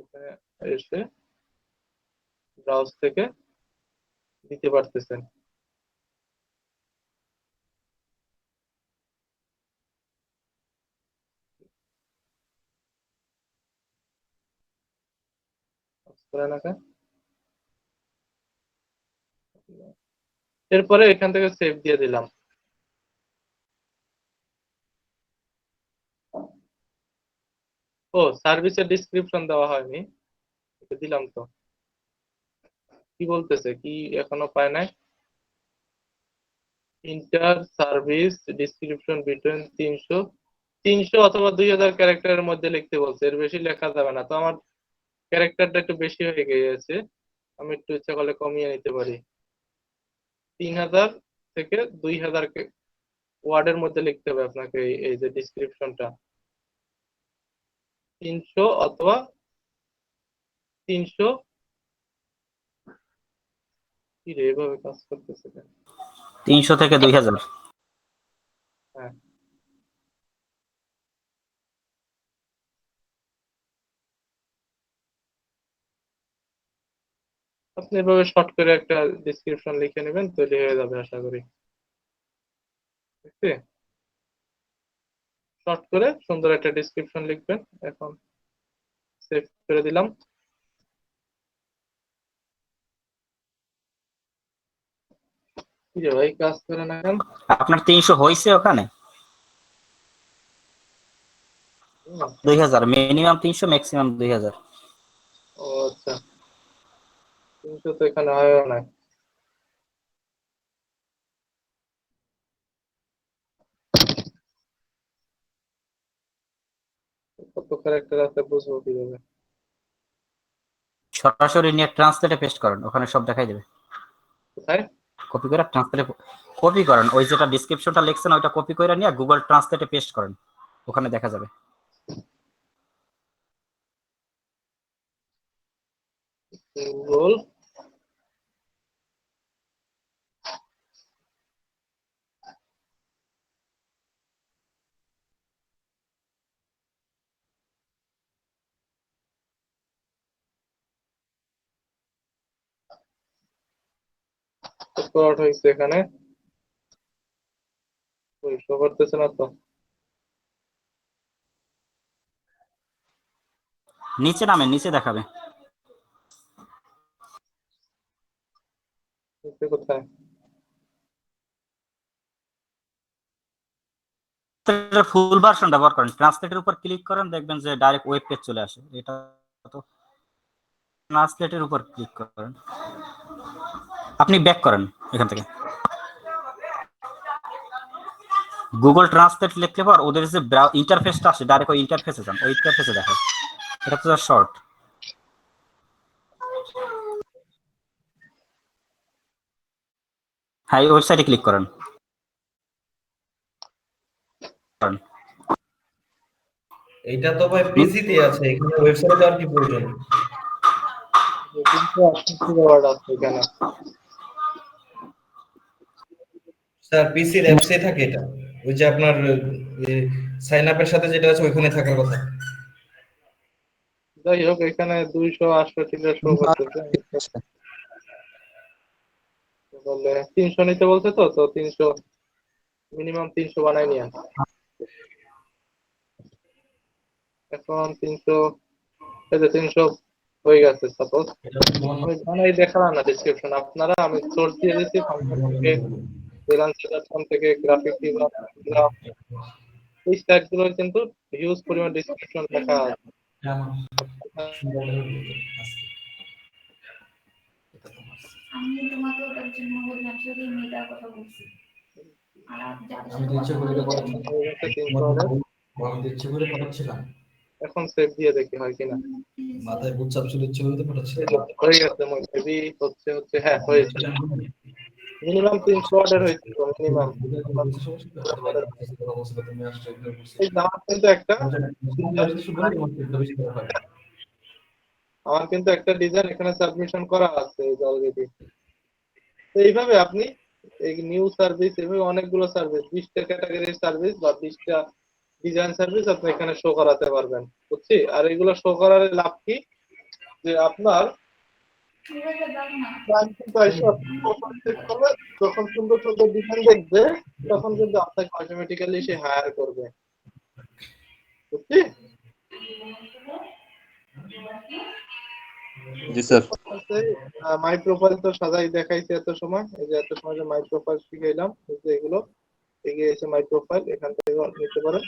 এখানে এসে ব্রাউজ থেকে দিতে পারতেছেন। করে না কেন? এরপরে এখান থেকে সেভ দিয়ে দিলাম। ও, সার্ভিসের ডিসক্রিপশন দেওয়া হয়নি। দিলাম তো, কি বলতেছে, কি এখনো পায় নাই? ইন্টার সার্ভিস ডিসক্রিপশন বিটুইন 300 অথবা 2000 ক্যারেক্টারের মধ্যে লিখতে বলছে, এর বেশি লেখা যাবে না। তো আমার ক্যারেক্টারটা একটু বেশি হয়ে গিয়েছে, আমি একটু ইচ্ছা করলে কমিয়ে নিতে পারি। 3000 থেকে 2000 ওয়ার্ডের মধ্যে লিখতে হবে আপনাকে এই যে ডিসক্রিপশনটা। 300 অথবা 300, কি রে এভাবে কাজ করতেছে কেন? 300 থেকে 2000। হ্যাঁ, আপনি এভাবে শর্ট করে একটা ডিসক্রিপশন লিখে নেবেন, তৈরি হয়ে যাবে আশা করি। ঠিক আছে, শর্ট করে সুন্দর একটা ডিসক্রিপশন লিখবেন। এখন সেভ করে দিলাম। কি রে ভাই কাজ করে না কেন? আপনার 300 হইছে ওখানে? হুম, 2000 মিনিমাম 300, ম্যাক্সিমাম 2000। ও আচ্ছা, 300 তো এখানে হয় না। কত ক্যারেক্টার আছে বুঝবো কিভাবে? সরাসরি নিয়ে ট্রান্সলেটে পেস্ট করেন, ওখানে সব দেখাই দেবে। কোথায়? কপি করে ট্রান্সলেটে কপি করেন, ওই যেটা ডেসক্রিপশনটা লিখছেন ওইটা কপি করে নিয়ে গুগল ট্রান্সলেটে পেস্ট করেন, ওখানে দেখা যাবে। গুগল ফরওয়ার্ড হয়েছে এখানে, ওই শো করতেছে না তো। নিচে নামেন, নিচে দেখাবে। নিচে কোথায়? ফুল ভার্সন ব্যবহার করেন, ট্রান্সলেটের উপর ক্লিক করেন, দেখবেন যে ডাইরেক্ট ওয়েব পেজ চলে আসে। এটা তো ট্রান্সলেটের উপর ক্লিক করেন, আপনি ব্যাক করেন এখান থেকে। গুগল ট্রান্সলেট লিখলে পর ওদের যে ইন্টারফেসটা আসে, ডাইরেক্ট ওই ইন্টারফেসে যান, ওই ইন্টারফেসে দেখো। এটা তো শর্ট। হ্যাঁ, এই ওয়েবসাইটে ক্লিক করেন। এইটা তো ভাই পিসিতে আছে, এখানে ওয়েবসাইটে যাওয়ার কি প্রয়োজন? 388 ওয়ার্ড আছে এখানে। স্যার পিসির অ্যাপসে থাকে এটা, ওই যে আপনার সাইন আপের সাথে যেটা আছে ওইখানে থাকার কথা। যাই হোক, এখানে 268 শো করতেছে। বলে 300 নিতে বলছে, তো 300 মিনিমাম 300 বানাই নিয়ে। এখন 300, এই যে 300 হয়ে গেছে। সাপোজ আমি বানাই দেখালাম না ডিসক্রিপশন, আপনারা আমি সোর্স দিয়ে দিচ্ছি ফাংশন থেকে, freelancer.com থেকে, গ্রাফিক ডিজাইন, এই স্ট্যাকগুলোর কিন্তু হিউজ পরিমাণ ডিসক্রিপশন লেখা আছে। আমি তোমাকে ওটার জন্য বললাম, শুধু মেয়েটার কথা বলছি। আর আমি তো ইচ্ছে করে ইচ্ছে করে পাঠাচ্ছিলাম, এখন সেভ দিয়ে দেখি হয় কিনা। মাথায় বুট চাপ ছিল, ইচ্ছে করে তো পাঠাচ্ছিলাম। হয়ে গেছে, মেবি হচ্ছে হ্যাঁ হয়েছে। মিনিমাম 300 অর্ডার হয়েছে মিনিমাম। এই আমার কিন্তু একটা ডিজাইন এখানে সাবমিশন করা আছে অলরেডি। তো এইভাবে আপনি এই নিউ সার্ভিস, এভাবে অনেকগুলো সার্ভিস, 20টা ক্যাটাগরির সার্ভিস বা 20টা ডিজাইন সার্ভিস আপনি এখানে শো করাতে পারবেন, বুঝছি। আর এগুলো শো করার লাভ কি, যে আপনার যখন সুন্দর সুন্দর ডিজাইন দেখবে, তখন কিন্তু আপনাকে অটোমেটিক্যালি সে হায়ার করবে, বুঝছি। জি স্যার। মাই প্রোফাইল তো সাজাই দেখাইছে এত সময়, এই যে এত সময় যে মাই প্রোফাইল শিখাইলাম, এই যে এগুলো এগিয়ে এসে মাই প্রোফাইল এখান থেকে নিতে পারেন।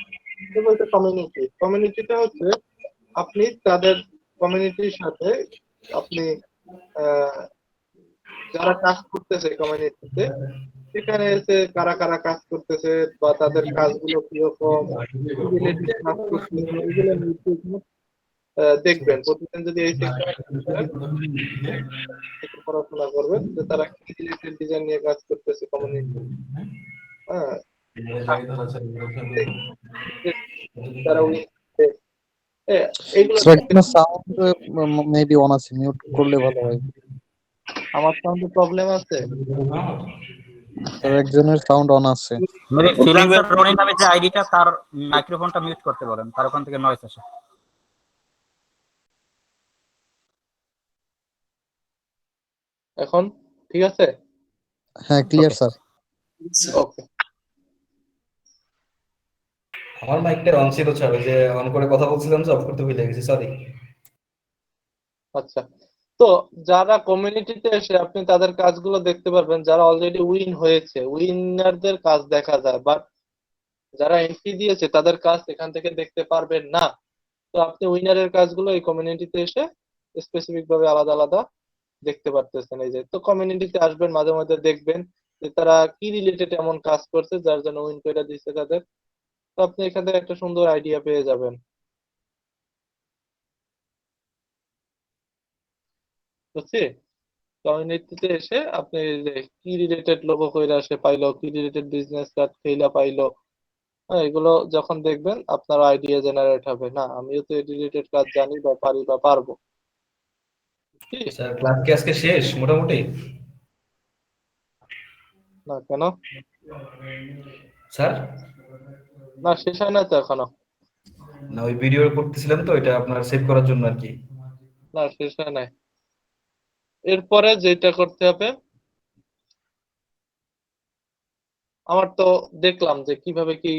কমিউনিটিটা হচ্ছে আপনি তাদের কমিউনিটির সাথে আপনি আহ, যারা কাজ করতেছে কমিউনিটিতে সেখানে এসে কারা কারা কাজ করতেছে বা তাদের কাজগুলো কিরকম, কি রিলেটেড কাজ করতেছে, এগুলো নিয়ে একটু দেখবেন। প্রতিদিন যদি এই সেকশনে একটু পড়াশোনা করবেন যে তারা কি রিলেটেড ডিজাইন নিয়ে কাজ করতেছে কমিউনিটি, হ্যাঁ, তারা এইগুলো স্যার এখানে সাউন্ড মেবি অন আছে, মিউট করলে ভালো হয়। আমার সাউন্ডে প্রবলেম আছে। স্যার একজনের সাউন্ড অন আছে। মেবি ফ্রিল্যান্সার রনি নামে যে আইডিটা, তার মাইক্রোফোনটা মিউট করতে বলেন, তার ওখান থেকে নয়েজ আসে। এখন ঠিক আছে? হ্যাঁ ক্লিয়ার স্যার। ওকে। আমার মাইকটা অন ছিল স্যার, ওই যে অন করে কথা বলছিলাম যে অফ করতে ভুলে গেছি, সরি। আচ্ছা, তো যারা কমিউনিটিতে এসে আপনি তাদের কাজগুলো দেখতে পারবেন, যারা অলরেডি উইন হয়েছে উইনারদের কাজ দেখা যায়, বাট যারা এন্ট্রি দিয়েছে তাদের কাজ এখান থেকে দেখতে পারবেন না। তো আপনি উইনারের কাজগুলো এই কমিউনিটিতে এসে স্পেসিফিক ভাবে আলাদা আলাদা দেখতে পারতেছেন। এই যে, তো কমিউনিটিতে আসবেন, মাঝে মাঝে দেখবেন যে তারা কি রিলেটেড এমন কাজ করছে যার জন্য উইন করে দিচ্ছে তাদের। তো আপনি এখান থেকে একটা সুন্দর আইডিয়া পেয়ে যাবেন। বুঝছি? কমিউনিটিতে এসে আপনি এই যে কি রিলেটেড লোগো কইরা সে পাইলো, কি রিলেটেড বিজনেস কার্ড খেইলা পাইলো, হ্যাঁ, এগুলো যখন দেখবেন আপনার আইডিয়া জেনারেট হবে, না আমিও তো এই রিলেটেড কাজ জানি বা পারি বা পারবো। কি স্যার ক্লাস কি আজকে শেষ মোটামুটি? না কেন? স্যার না, শেষ হয় না তো এখনো। না, ওই ভিডিও করতেছিলাম তো, এটা আপনার সেভ করার জন্য আর কি। না, শেষ হয় নাই। এরপরে যেটা করতে হবে, আমার তো দেখলাম যে কিভাবে কি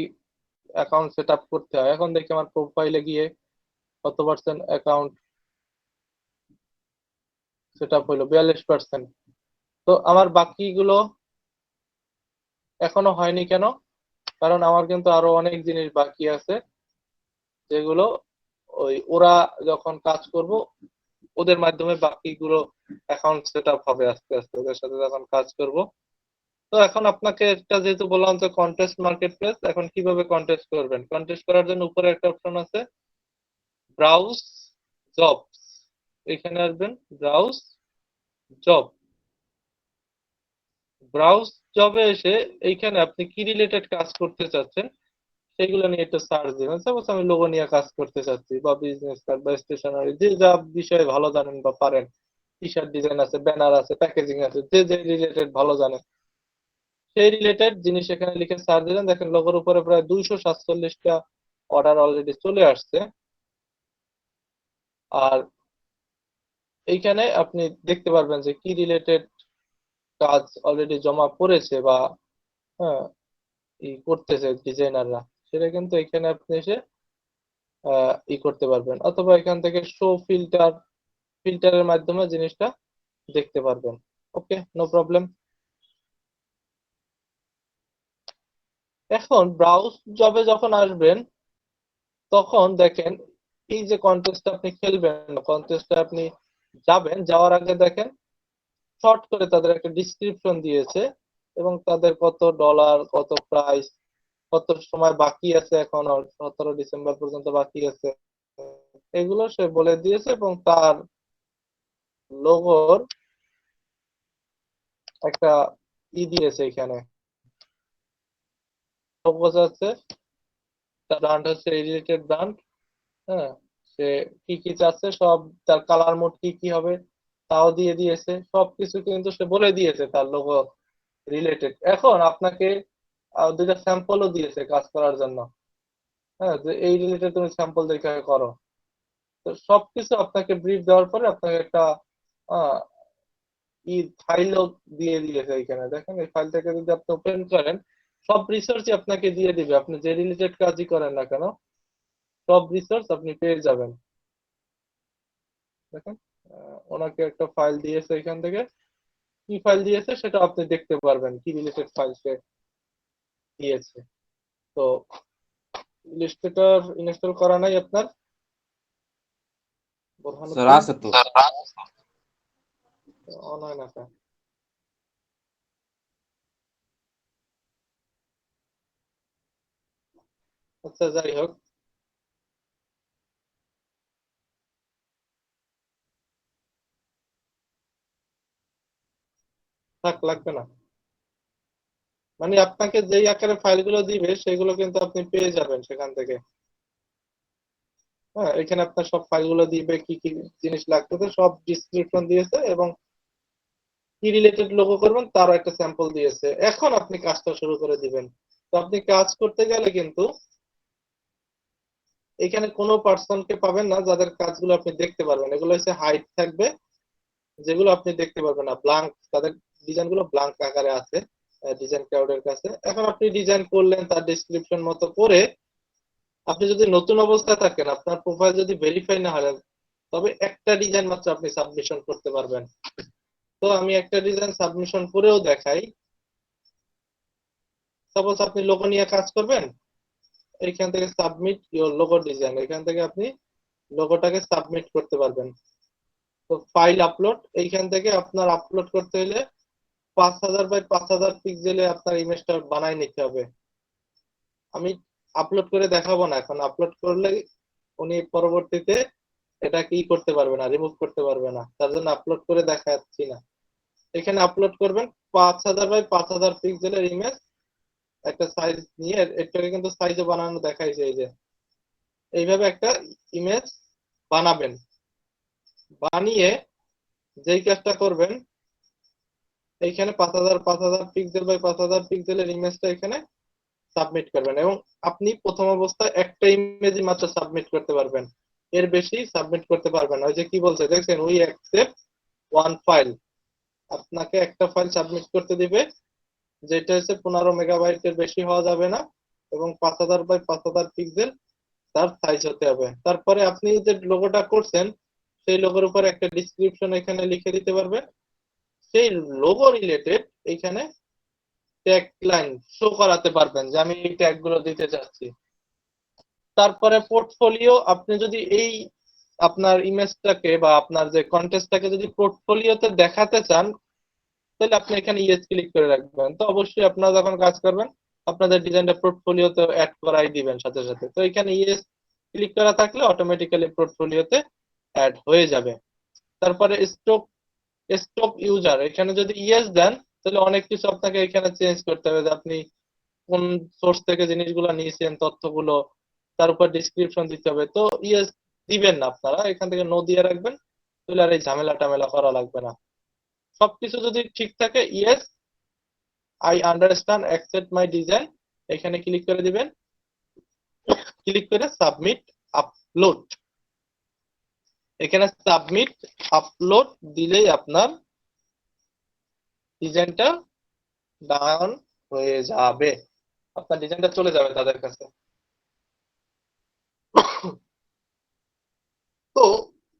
অ্যাকাউন্ট সেট আপ করতে হয়। এখন দেখি আমার প্রোফাইলে গিয়ে কত পার্সেন্ট অ্যাকাউন্ট সেট আপ হইলো, 42%। তো আমার বাকিগুলো এখনো হয়নি কেন? কারণ আমার কিন্তু আরো অনেক জিনিস বাকি আছে, যেগুলো ওই ওরা যখন কাজ করব ওদের মাধ্যমে বাকিগুলো অ্যাকাউন্ট সেট আপ হবে আস্তে আস্তে ওদের সাথে যখন কাজ করব। তো এখন আপনাকে একটা যেহেতু বললাম যে কন্টেস্ট মার্কেট প্লেস, এখন কিভাবে কন্টেস্ট করবেন? কন্টেস্ট করার জন্য উপরে একটা অপশন আছে, ব্রাউজ জবস। এখানে আসবেন, ব্রাউজ জব। ব্রাউজ জবে এসে এইখানে আপনি কি রিলেটেড কাজ করতে চাচ্ছেন সেগুলো নিয়ে একটু সার্চ দিবেন। সাপোজ আমি লোগো নিয়ে কাজ করতে চাচ্ছি, বা বিজনেস কার্ড বা স্টেশনারি, যে যা বিষয়ে ভালো জানেন বা পারেন, টি শার্ট ডিজাইন আছে, ব্যানার আছে, প্যাকেজিং আছে, যে যে রিলেটেড ভালো জানেন সেই রিলেটেড জিনিস এখানে লিখে সার্চ দিলেন। দেখেন লোগোর উপরে প্রায় 247টা অর্ডার অলরেডি চলে আসছে। আর এইখানে আপনি দেখতে পারবেন যে কি রিলেটেড কাজ অলরেডি জমা পড়েছে বা হ্যাঁ ই করতেছে ডিজাইনাররা, সেটা কিন্তু এখানে আপনি এসে ই করতে পারবেন, অথবা এখান থেকে শো ফিল্টারের মাধ্যমে জিনিসটা দেখতে পারবেন। ওকে, নো প্রবলেম। এখন ব্রাউজ জবে যখন আসবেন তখন দেখেন এই যে কন্টেস্টে আপনি খেলবেন, কন্টেস্টে আপনি যাবেন, যাওয়ার আগে দেখেন শর্ট করে তাদের একটা ডিসক্রিপশন দিয়েছে এবং তাদের কত ডলার, কত প্রাইস, কত সময় বাকি আছে, এখনো 17 ডিসেম্বর পর্যন্ত বাকি আছে, এগুলো সে বলে দিয়েছে। এবং তার লোগোর একটা দিয়েছে এখানে, লোগো আছে, তার ব্র্যান্ড হচ্ছে রিলেটেড ব্র্যান্ড। হ্যাঁ, সে কি কি চাচ্ছে সব, তার কালার মোড কি কি হবে তাও দিয়ে দিয়েছে, সবকিছু কিন্তু সে বলে দিয়েছে তার লোগো রিলেটেড। এখন আপনাকে দুইটা স্যাম্পলও দিয়েছে কাজ করার জন্য, হ্যাঁ, যে এই রিলেটেড তুমি স্যাম্পল দেখে করো। তো সবকিছু আপনাকে ব্রিফ দেওয়ার পরে আপনাকে একটা আহ, ফাইলও দিয়ে দিয়েছে এখানে। দেখেন এই ফাইলটাকে যদি আপনি ওপেন করেন, সব রিসার্চই আপনাকে দিয়ে দিবে, আপনি যে রিলেটেড কাজই করেন না কেন সব রিসার্চ আপনি পেয়ে যাবেন। দেখেন ওনাকে একটা ফাইল দিয়েছে, এখান থেকে কি ফাইল দিয়েছে সেটা আপনি দেখতে পারবেন, কি রিলেটেড ফাইল সে দিয়েছে। তো ইলাস্ট্রেটর ইনস্টল করা নাই আপনার? স্যার আছে তো। অন হয় না কেন? আচ্ছা যাই হোক, থাক লাগবে না। মানে আপনাকে যেই আকারে ফাইলগুলো দিবে সেগুলো কিন্তু আপনি পেয়ে যাবেন সেখান থেকে। হ্যাঁ, এখানে আপনার সব ফাইলগুলো দিবে, কি কি জিনিস লাগতেছে সব ডিসক্রিপশন দিয়েছে এবং কি রিলেটেড লোগো করবেন তারও একটা স্যাম্পল দিয়েছে। এখন আপনি কাজটা শুরু করে দিবেন। তো আপনি কাজ করতে গেলে কিন্তু এখানে কোনো পার্সনকে পাবেন না যাদের কাজগুলো আপনি দেখতে পারবেন। এগুলো হচ্ছে হাইড থাকবে, যেগুলো আপনি দেখতে পারবেন না, ব্লাঙ্ক, তাদের ডিজাইনগুলো ব্লাঙ্ক আকারে আছে ডিজাইন ক্রাউডের কাছে। এখন আপনি ডিজাইন করলেন তার ডেসক্রিপশন মতো করে, আপনি যদি নতুন অবস্থায় থাকেন, আপনার প্রোফাইল যদি ভেরিফাই না হয়, তবে একটা ডিজাইন মাত্র আপনি সাবমিশন করতে পারবেন। তো আমি একটা ডিজাইন সাবমিশন করেও দেখাই। সাপোজ আপনি লোগো নিয়ে কাজ করবেন, এইখান থেকে সাবমিট ইওর লোগো ডিজাইন, এখান থেকে আপনি লোগোটাকে সাবমিট করতে পারবেন। তো ফাইল আপলোড, এইখান থেকে আপনার আপলোড করতে হলে 5000 বাই 5000 পিক্সেলে আপনার ইমেজটা বানাই নিতে হবে। আমি আপলোড করে দেখাবো না, এখন আপলোড করলে উনি পরবর্তীতে এটা কি করতে পারবে না, রিমুভ করতে পারবে না, তার জন্য আপলোড করে দেখাচ্ছি না। এখানে আপলোড করবেন 5000 বাই 5000 পিক্সেলের ইমেজ, একটা সাইজ নিয়ে, এটাকে কিন্তু সাইজে বানানো দেখাইছে, এই যে এইভাবে একটা ইমেজ বানাবেন। বানিয়ে যেই কাজটা করবেন, এইখানে 5000 পিক্সেল বাই 5000 পিক্সেলের ইমেজটা এখানে সাবমিট করবেন এবং আপনি প্রথম অবস্থায় একটা ইমেজই মাত্র সাবমিট করতে পারবেন, এর বেশি সাবমিট করতে পারবেন না। ওই যে কি বলছে দেখছেন, উই অ্যাকসেপ্ট ওয়ান ফাইল, আপনাকে একটা ফাইল সাবমিট করতে দিবে যেটা হচ্ছে 15 মেগাবাইটের বেশি হওয়া যাবে না এবং 5000 বাই 5000 পিক্সেল তার সাইজ হতে হবে। তারপরে আপনি যে লোগোটা করছেন সেই লোগোর উপর একটা ডিসক্রিপশন এখানে লিখে দিতে পারবেন, সেই লোগো রিলেটেড এখানে ট্যাগ লাইন শো করাতে পারবেন যে আমি এই ট্যাগ গুলো দিতে চাচ্ছি। তারপরে পোর্টফোলিও, আপনি যদি এই আপনার ইমেজটাকে বা আপনার যে কন্টেস্টটাকে যদি পোর্টফোলিওতে দেখাতে চান, তাহলে আপনি এখানে ইয়েস ক্লিক করে রাখবেন। তো অবশ্যই আপনারা যখন কাজ করবেন আপনাদের ডিজাইনটা পোর্টফোলিওতে অ্যাড করাই দিবেন সাথে সাথে। তো এখানে ইয়েস ক্লিক করা থাকলে অটোমেটিক্যালি পোর্টফোলিওতে অ্যাড হয়ে যাবে। তারপরে স্টক ইউজার, এখানে যদি ইয়েস দেন তাহলে অনেক কিছু আপনাকে এখানে চেঞ্জ করতে হবে, যে আপনি কোন সোর্স থেকে জিনিসগুলো নিয়েছেন, তথ্যগুলো, তার উপর ডিসক্রিপশন দিতে হবে। তো ইয়েস দিবেন না, আপনারা এখান থেকে নো দিয়ে রাখবেন, তাহলে আর এই ঝামেলা টামেলা করা লাগবে না। সবকিছু যদি ঠিক থাকে, yes I understand accept my design, এখানে ক্লিক করে দিবেন, ক্লিক করে সাবমিট আপলোড, এখানে সাবমিট আপলোড দিলেই আপনার ডিজাইনটা ডান হয়ে যাবে, আপনার ডিজাইনটা চলে যাবে তাদের কাছে। তো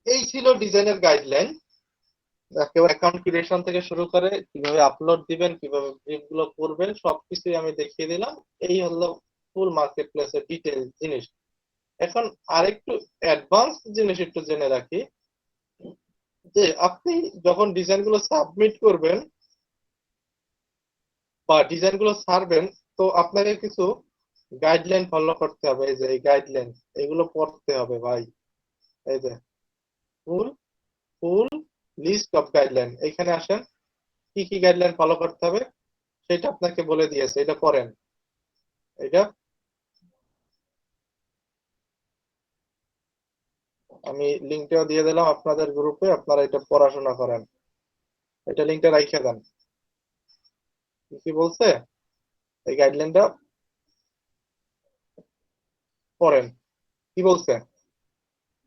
এই ছিল ডিজাইনের গাইডলাইন, একেবারে অ্যাকাউন্ট ক্রিয়েশন থেকে শুরু করে কিভাবে আপলোড দিবেন, কিভাবে ব্রিফগুলো করবেন, সবকিছুই আমি দেখিয়ে দিলাম। এই হলো ফুল মার্কেট প্লেসের ডিটেইল জিনিস। এখন আরেকটু অ্যাডভান্স জিনিস একটু জেনে রাখি, যে আপনি যখন ডিজাইনগুলো সাবমিট করবেন বা ডিজাইনগুলো ছাড়বেন, তো আপনাকে কিছু গাইডলাইন ফলো করতে হবে। এই যে এই গাইডলাইন, এগুলো পড়তে হবে ভাই। এই যে ফুল ফুল লিস্ট অফ গাইডলাইন, এখানে আসেন, কি কি গাইডলাইন ফলো করতে হবে সেটা আপনাকে বলে দিয়েছে, এটা পড়েন। এটা আমি লিঙ্কটাও দিয়ে দিলাম আপনাদের গ্রুপে, আপনারা এটা পড়াশোনা করেন, এটা লিঙ্কটা রাইখে দেন। কি কি বলছে এই গাইডলাইনটা পড়েন, কি বলছে,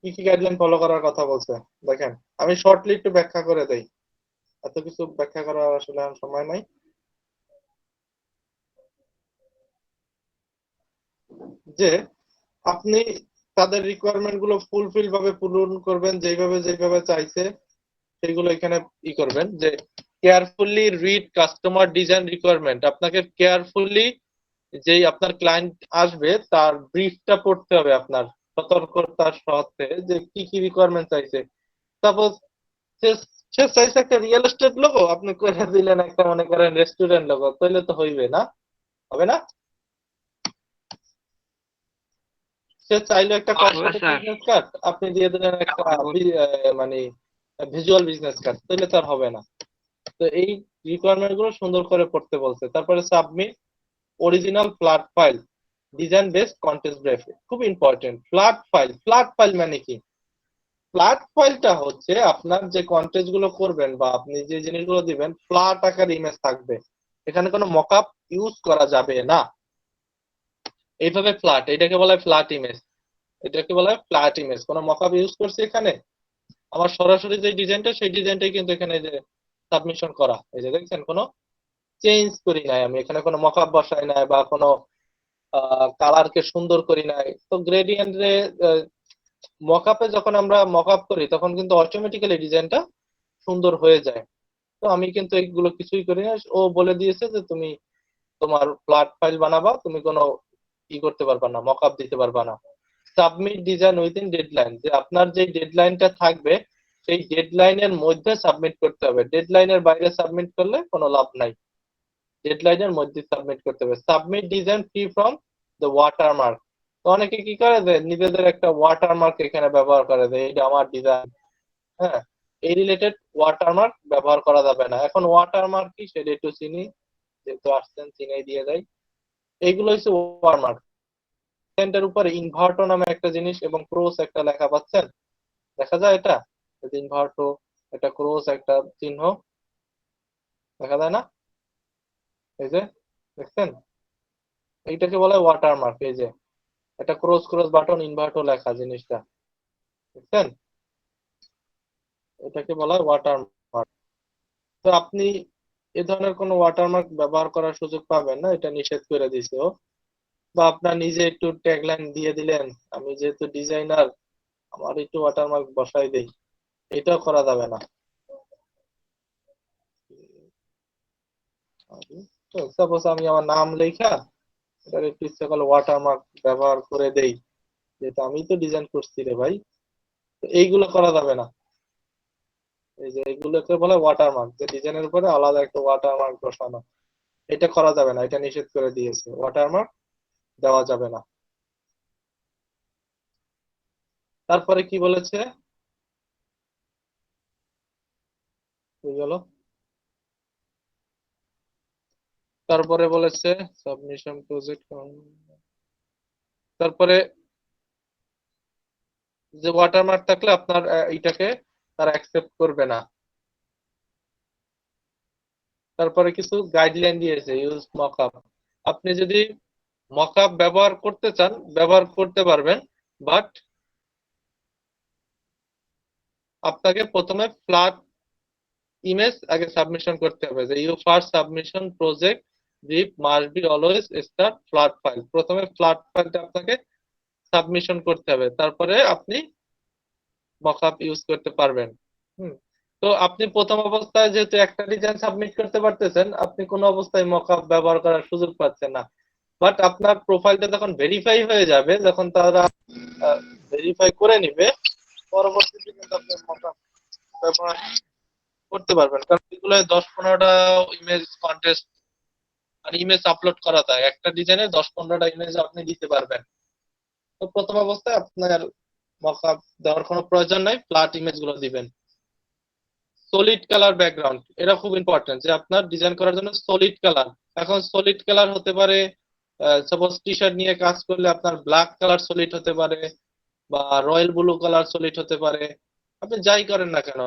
কি কি গাইডলাইন ফলো করার কথা বলছে দেখেন। আমি শর্টলি একটু ব্যাখ্যা করে দেই, এত কিছু ব্যাখ্যা করার আসলে এখন সময় নাই। যে আপনি তাদের রিকোয়ারমেন্ট গুলো ফুলফিল ভাবে পূরণ করবেন, যেভাবে যেভাবে চাইছে সেগুলো এখানে ই করবেন। যে carefully read customer design requirement, আপনাকে কেয়ারফুলি যেই আপনার ক্লায়েন্ট আসবে তার ব্রিফটা পড়তে হবে আপনার সতর্কতার সাথে, যে কি কি রিকোয়ারমেন্ট চাইছে। সাপোজ সে চাইছে একটা রিয়েল এস্টেট লোগো, আপনি করে দিলেন একটা মনে করেন রেস্টুরেন্ট লোগো, তাইলে তো হইবে না, হবে না? সে চাইলে একটা কসমেটিক বিজনেস কার্ড, আপনি দিয়ে দিলেন একটা মানে ভিজুয়াল বিজনেস কার্ড, তাইলে তো আর হবে না। তো এই রিকোয়ারমেন্ট গুলো সুন্দর করে পড়তে বলছে। তারপরে submit original flat file design based contest graphic, খুব ইম্পর্টেন্ট। ফ্ল্যাট ফাইল মানে কি? ফ্ল্যাট ফাইলটা হচ্ছে আপনার যে কন্টেস্ট গুলো করবেন বা আপনি যে জিনিসগুলো দিবেন ফ্ল্যাট আকার ইমেজ থাকবে, এখানে কোনো মকআপ ইউজ করা যাবে না। এইভাবে ফ্ল্যাট, এটাকে বলা হয় ফ্ল্যাট ইমেজ, এটাকে বলা হয় ফ্ল্যাট ইমেজ। কোনো মকআপ ইউজ করছি এখানে? আমার সরাসরি যে ডিজাইনটা সেই ডিজাইনটাই কিন্তু এখানে যে সাবমিশন করা, এই যে দেখছেন কোনো চেঞ্জ করি নাই আমি, এখানে কোনো মকআপ বসাই নাই বা কোনো কালারকে সুন্দর করি নাই। তো গ্রেডিয়েন্ট রে মকআপে যখন আমরা মকআপ করি তখন কিন্তু অটোমেটিক্যালি ডিজাইনটা সুন্দর হয়ে যায়। তো আমি কিন্তু এইগুলো কিছুই করি না, ও বলে দিয়েছে যে তুমি তোমার ফ্ল্যাট ফাইল বানাবা, তুমি কোনো করতে পারবা না, মকআপ দিতে পারবা না। সাবমিট ডিজাইন উইদিন ডেডলাইন, যে আপনার যে ডেডলাইনটা থাকবে সেই ডেডলাইনের মধ্যে সাবমিট করতে হবে, ডেডলাইনের বাইরে সাবমিট করলে কোনো লাভ নাই, ডেডলাইনের মধ্যে সাবমিট করতে হবে। Submit design free from the watermark, তো অনেকে কি করে যে নিজেদের একটা ওয়াটারমার্ক এখানে ব্যবহার করে যে এটা আমার ডিজাইন, হ্যাঁ, এই রিলেটেড ওয়াটারমার্ক ব্যবহার করা যাবে না। এখন ওয়াটারমার্ক কি সেটা একটু চিনি, যেহেতু আসছেন চিনাই দিয়ে যাই। এইগুলো হচ্ছে ওয়াটারমার্ক। সেন্টার উপরে ইনভার্টো নামে একটা জিনিস এবং ক্রস একটা লেখা পাচ্ছেন, দেখা যায় এটা ইনভার্টো, একটা ক্রস একটা চিহ্ন দেখা যায় না, এই যে দেখছেন, এইটাকে বলা হয় ওয়াটারমার্ক। এই যে একটা ক্রস বাটন ইনভার্টো লেখা জিনিসটা দেখছেন, এটাকে বলা হয় ওয়াটারমার্ক। তো আপনি এ ধরনের কোনো ওয়াটারমার্ক ব্যবহার করার সুযোগ পাবেন না, এটা নিষেধ করে দিছে ও। বা আপনার নিজে একটু ট্যাগলাইন দিয়ে দিলেন, আমি যেহেতু ডিজাইনার আমার একটু ওয়াটারমার্ক বসাই দেই, এটাও করা যাবে না। তো সাপোজ আমি আমার নাম লেখা এটার একটু ইচ্ছা করলে ওয়াটারমার্ক ব্যবহার করে দেই, যেহেতু আমি তো ডিজাইন করছি রে ভাই, তো এইগুলো করা যাবে না। এই যে এইগুলোকে বলে ওয়াটারমার্ক, যে ডিজাইনের উপরে আলাদা একটা ওয়াটারমার্ক বসানো, এটা করা যাবে না, এটা নিষেধ করে দিয়েছে, ওয়াটারমার্ক দেওয়া যাবে না। তারপরে কি বলেছে, গেল, তারপরে বলেছে সাবমিশন প্রজেক্ট, তারপরে যে ওয়াটারমার্ক থাকলে আপনার এইটাকে তারা অ্যাকসেপ্ট করবে না। তারপরে কিছু গাইডলাইন দিয়েছে, ইউজ মকআপ, আপনি যদি মকআপ ব্যবহার করতে চান ব্যবহার করতে পারবেন, বাট আপনাকে প্রথমে ফ্ল্যাট ইমেজ আগে সাবমিশন করতে হবে, যে you first submission project brief must be always start flat file, প্রথমে ফ্ল্যাট ফাইলটা আপনাকে সাবমিশন করতে হবে, তারপরে আপনি মকআপ ইউজ করতে পারবেন। তো আপনি প্রথম অবস্থায় যেহেতু একটা ডিজাইন সাবমিট করতে পারতেছেন, আপনি কোনো অবস্থায় মকআপ ব্যবহার করার সুযোগ পাচ্ছেন না। বাট আপনার প্রোফাইলটা যখন ভেরিফাই হয়ে যাবে, যখন তারা ভেরিফাই করে নিবে, পরবর্তীতে কিন্তু আপনি মকআপ ব্যবহার করতে পারবেন, কারণ এগুলো 10-15টা ইমেজ কন্টেস্ট আর ইমেজ আপলোড করা যায়, একটা ডিজাইনে 10-15টা ইমেজ আপনি দিতে পারবেন। তো প্রথম অবস্থায় আপনার মকআপ দেওয়ার কোনো প্রয়োজন নাই, ফ্ল্যাট ইমেজ গুলো দিবেন। সলিড কালার ব্যাকগ্রাউন্ড, এটা খুব ইম্পর্টেন্ট, যে আপনার ডিজাইন করার জন্য সলিড কালার। এখন সলিড কালার হতে পারে, সাপোজ টি শার্ট নিয়ে কাজ করলে আপনার ব্ল্যাক কালার সলিড হতে পারে বা রয়্যাল ব্লু কালার সলিড হতে পারে, আপনি যাই করেন না কেন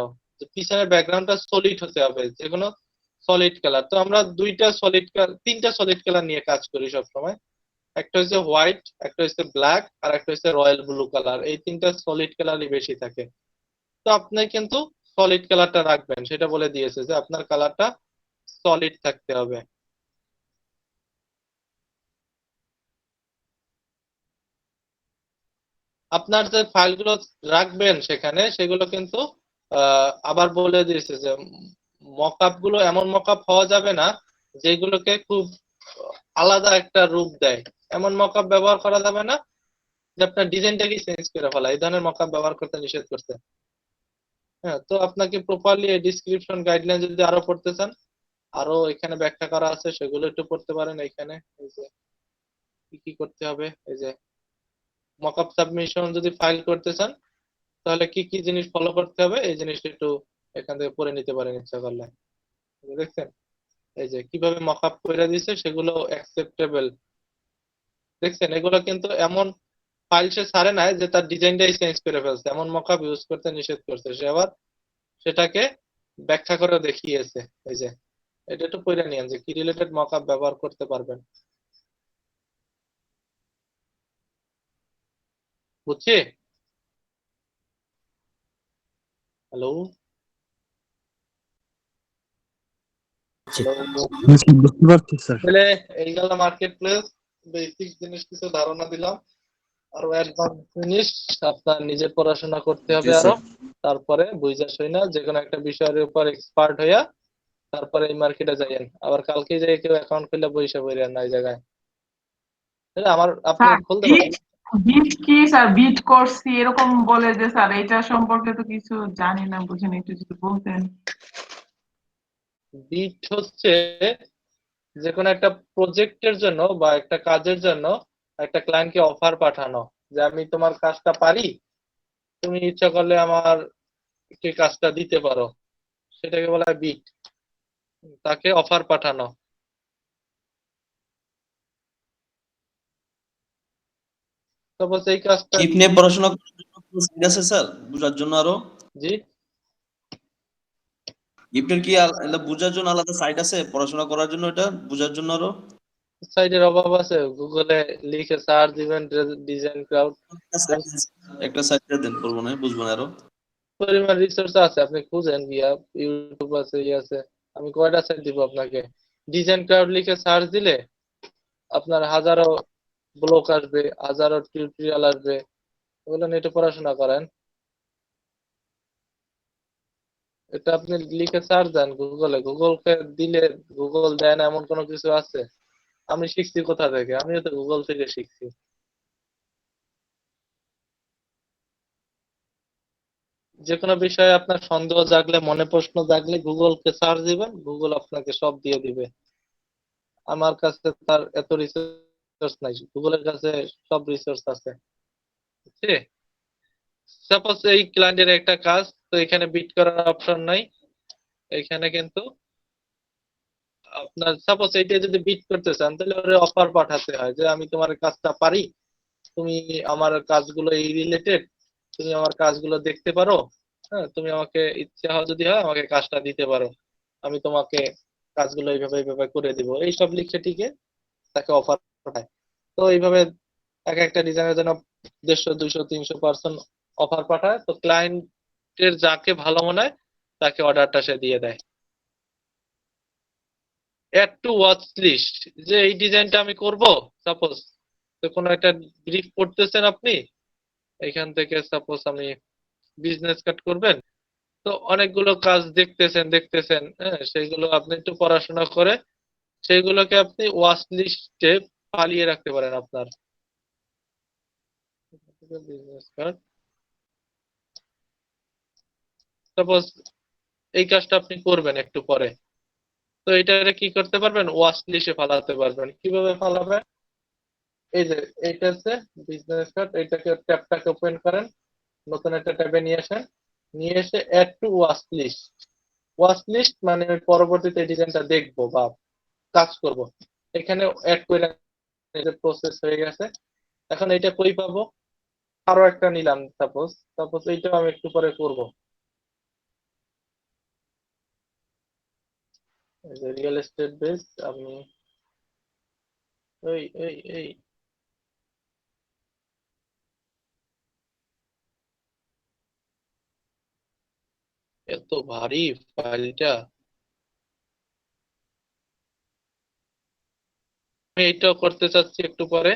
পিছনের ব্যাকগ্রাউন্ডটা সলিড হতে হবে, যে কোনো সলিড কালার। তো আমরা তিনটা সলিড কালার নিয়ে কাজ করি সব সময়, একটা হচ্ছে হোয়াইট, একটা হচ্ছে ব্ল্যাক, আর একটা হচ্ছে রয়্যাল ব্লু কালার, এই তিনটা সলিড কালারই বেশি থাকে। তো আপনি কিন্তু সলিড কালারটা রাখবেন, সেটা বলে দিয়েছে যে আপনার কালারটা সলিড থাকতে হবে। আপনার যে ফাইলগুলো রাখবেন সেখানে, সেগুলো কিন্তু আবার বলে দিয়েছে যে মকআপ গুলো এমন মকআপ হওয়া যাবে না যেগুলোকে খুব আলাদা একটা রূপ দেয়, এমন মকআপ ব্যবহার করা যাবে না যে আপনার ডিজাইনটাকে চেঞ্জ করে ফেলা, এই ধরনের মকআপ ব্যবহার করতে নিষেধ করছে। হ্যাঁ, তো আপনাকে প্রপারলি এই ডিসক্রিপশন গাইডলাইন যদি আরো পড়তে চান, আরো এখানে ব্যাখ্যা করা আছে, সেগুলো একটু পড়তে পারেন। এখানে এই যে কি কি করতে হবে, এই যে মকআপ সাবমিশন যদি ফাইল করতে চান তাহলে কি কি জিনিস ফলো করতে হবে, এই জিনিসটা একটু এখান থেকে পড়ে নিতে পারেন ইচ্ছা করলে। দেখছেন এই যে কিভাবে মকআপ করে দিয়েছে, সেগুলো অ্যাকসেপ্টেবল। দেখছেন এগুলো কিন্তু এমন ফাইল সে ছাড়ে নাই যে তার ডিজাইনটাই চেঞ্জ করে ফেলছে, এমন মকআপ ইউজ করতে নিষেধ করছে, সে আবার সেটাকে ব্যাখ্যা করে দেখিয়েছে। এই যে এটা একটু পড়ে নিয়েন যে কি রিলেটেড মকআপ ব্যবহার করতে পারবেন। বুঝছি? হ্যালো বুঝতে পারছি স্যার। তাহলে এই গেল মার্কেট প্লেস, বেসিক জিনিস কিছু ধারণা দিলাম। আরো অ্যাডভান্স জিনিস আপনার নিজের পড়াশোনা করতে হবে জি, আরো, স্যার। তারপরে বুঝা শুই না যে কোনো একটা বিষয়ের উপর এক্সপার্ট হইয়া তারপরে এই মার্কেটে যাইয়েন। আবার কালকে যাই কেউ অ্যাকাউন্ট খুলে বসে পড়েন না এই জায়গায়। তাহলে আপনি স্যার খুলতে বিট পারেন। বিট কি স্যার, বিট করছি এরকম বলে যে স্যার এটা সম্পর্কে তো কিছু জানি না, বুঝি না, একটু যদি বলতেন। বিট হচ্ছে যে কোনো একটা প্রজেক্টের জন্য বা একটা কাজের জন্য একটা ক্লায়েন্টকে অফার পাঠানো, যে আমি তোমার কাজটা পারি, তুমি ইচ্ছা করলে আমার কাজটা দিতে পারো, সেটাকে বলা হয় বিট, তাকে অফার পাঠানো। তারপর এই কাজটা গিফট নিয়ে পড়াশোনা করার জন্য কোনো সাইট আছে স্যার বোঝার জন্য আরো? জি গিফটের কি এটা বোঝার জন্য আলাদা সাইট আছে পড়াশোনা করার জন্য, এটা বোঝার জন্য আরো? সাইটের অভাব আছে, গুগলে লিখে সার্চ দিবেন ডিজাইন ক্রাউড, একটা সাইট দেন, পড়বো না, বুঝবো না আরো। পরিমাণ রিসোর্স আছে, আপনি খুঁজেন গিয়া, ইউটিউব আছে, আছে। আমি কয়টা সাইট দিব আপনাকে, ডিজাইন ক্রাউড লিখে সার্চ দিলে আপনার হাজারো ব্লগ আসবে, হাজারো টিউটোরিয়াল আসবে, ওগুলো নিয়ে একটু পড়াশোনা করেন। এটা আপনি লিখে সার্চ দেন গুগলে, গুগলকে দিলে গুগল দেয় না এমন কোনো কিছু আছে? আমি শিখছি কোথা থেকে? আমিও তো গুগল থেকে শিখছি। যে কোনো বিষয়ে আপনার সন্দেহ জাগলে, মনে প্রশ্ন জাগলে গুগলকে সার্চ দিবেন, গুগল আপনাকে সব দিয়ে দিবে। আমার কাছে তার এত রিসোর্স নাই, গুগলের কাছে সব রিসোর্স আছে। বুঝছি? সাপোজ এই ক্লায়েন্টের একটা কাজ, তো এখানে বিট করার অপশন নাই, এখানে কিন্তু আপনার সাপোজ এইটা যদি বিট করতে চান তাহলে ওরে অফার পাঠাতে হয় যে আমি তোমার কাজটা পারি, তুমি আমার কাজগুলো এই রিলেটেড, তুমি আমার কাজগুলো দেখতে পারো, হ্যাঁ তুমি আমাকে ইচ্ছা হয় যদি হয় আমাকে কাজটা দিতে পারো, আমি তোমাকে কাজগুলো এইভাবে এইভাবে করে দিব, এইসব লিখে টিকে তাকে অফার পাঠায়। তো এইভাবে এক একটা ডিজাইনের জন্য 150, 200, 300% অফার পাঠায়। তো ক্লায়েন্টের যাকে ভালো মনে হয় তাকে অর্ডারটা সে দিয়ে দেয়। অ্যাড টু ওয়াচ লিস্ট, যে এই ডিজাইনটা আমি করব, সাপোজ তো কোনো একটা ব্রিফ করতেছেন আপনি, এখান থেকে সাপোজ আমি বিজনেস কার্ড করবেন, তো অনেকগুলো কাজ দেখতেছেন দেখতেছেন, হ্যাঁ সেইগুলো আপনি একটু পড়াশোনা করে সেইগুলোকে আপনি ওয়াচ লিস্টে পালিয়ে রাখতে পারেন আপনার বিজনেস কার্ড। সাপোজ এই কাজটা আপনি করবেন একটু পরে, তো এটারে কি করতে পারবেন, ওয়াচ লিস্টে ফালাতে পারবেন। কিভাবে ফালাবেন, এই যে এইটা হচ্ছে বিজনেস কার্ড, এইটাকে ট্যাবটাকে ওপেন করেন, নতুন একটা ট্যাবে নিয়ে আসেন, নিয়ে এসে add to watch list. Watch list মানে আমি পরবর্তীতে এই ডিজাইনটা দেখবো বা কাজ করব, এখানে অ্যাড করে প্রসেস হয়ে গেছে। এখন এটা কই পাবো, আরো একটা নিলাম, সাপোজ সাপোজ এইটাও আমি একটু পরে করব, রিয়েল এস্টেট বেস, আমি এই এই এই এত ভারী ফাইলটা, আমি এইটাও করতে চাচ্ছি একটু পরে,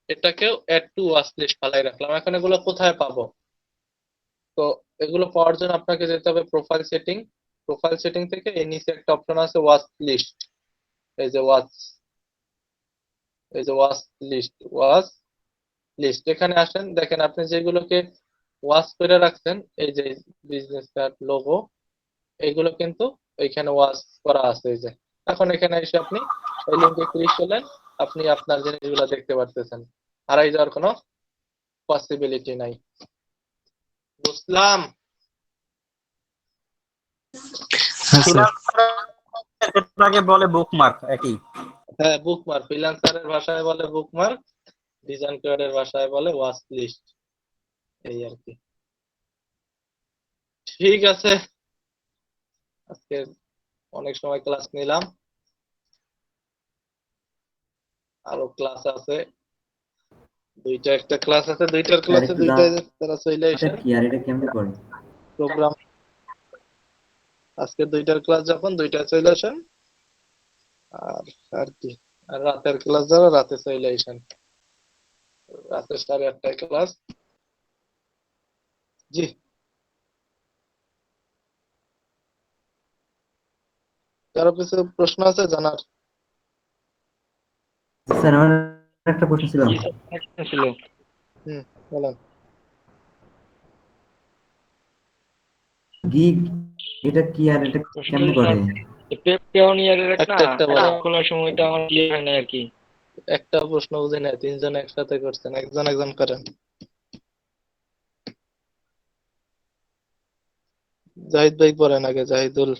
এটাকেও অ্যাড টু ওয়াচ লিস্ট ফালাই রাখলাম। এখন এগুলো কোথায় পাবো, তো এগুলো পাওয়ার জন্য আপনাকে যেতে হবে প্রোফাইল সেটিং, প্রোফাইল সেটিং থেকে এই নিচে একটা অপশন আছে ওয়াচ লিস্ট, এই যে ওয়াচ, এই যে ওয়াচ লিস্ট, ওয়াচ লিস্ট, এখানে আসেন, দেখেন আপনি যেগুলোকে ওয়াচ করে রাখছেন, এই যে বিজনেস কার্ড লোগো, এইগুলো কিন্তু ওইখানে ওয়াচ করা আছে। এই যে এখন এখানে এসে আপনি এই লিঙ্কে ক্লিক করলেন, আপনি আপনার জিনিসগুলো দেখতে পারতেছেন, হারাই যাওয়ার কোনো পসিবিলিটি নাই। বুঝলাম? এটাকে বলে বুকমার্ক একই। হ্যাঁ, বুকমার্ক। ফ্রিল্যান্সারের ভাষায় বলে বুকমার্ক, ডিজাইন কার্ডের ভাষায় বলে ওয়াচ লিস্ট। এই আর কি। ঠিক আছে, আজকে অনেক সময় ক্লাস নিলাম, আরো ক্লাস আছে, একটা ক্লাস আছে, দুইটার ক্লাসে একটু দুইটায় তারা চলে এটা আসেন কি আর এটা কেমনে করে? প্রোগ্রাম। আজকে দুইটার ক্লাস যখন দুইটায় চলে আসেন, আর আর কি, আর রাতের ক্লাস যারা রাতে চলে আসেন, রাতে 8:30টায় ক্লাস। জি, কারো কিছু প্রশ্ন আছে জানার? স্যার আমার একটা প্রশ্ন ছিল। বলেন। গিগ এটা কি আর এটা কেমনে করে? একটা খোলার সময়টা আমার ক্লিয়ার হয় না আর কি। একটা প্রশ্ন বুঝি না, তিনজন একসাথে করছেন, একজন একজন করেন। জাহিদ ভাই পড়েন আগে, জাহিদুল।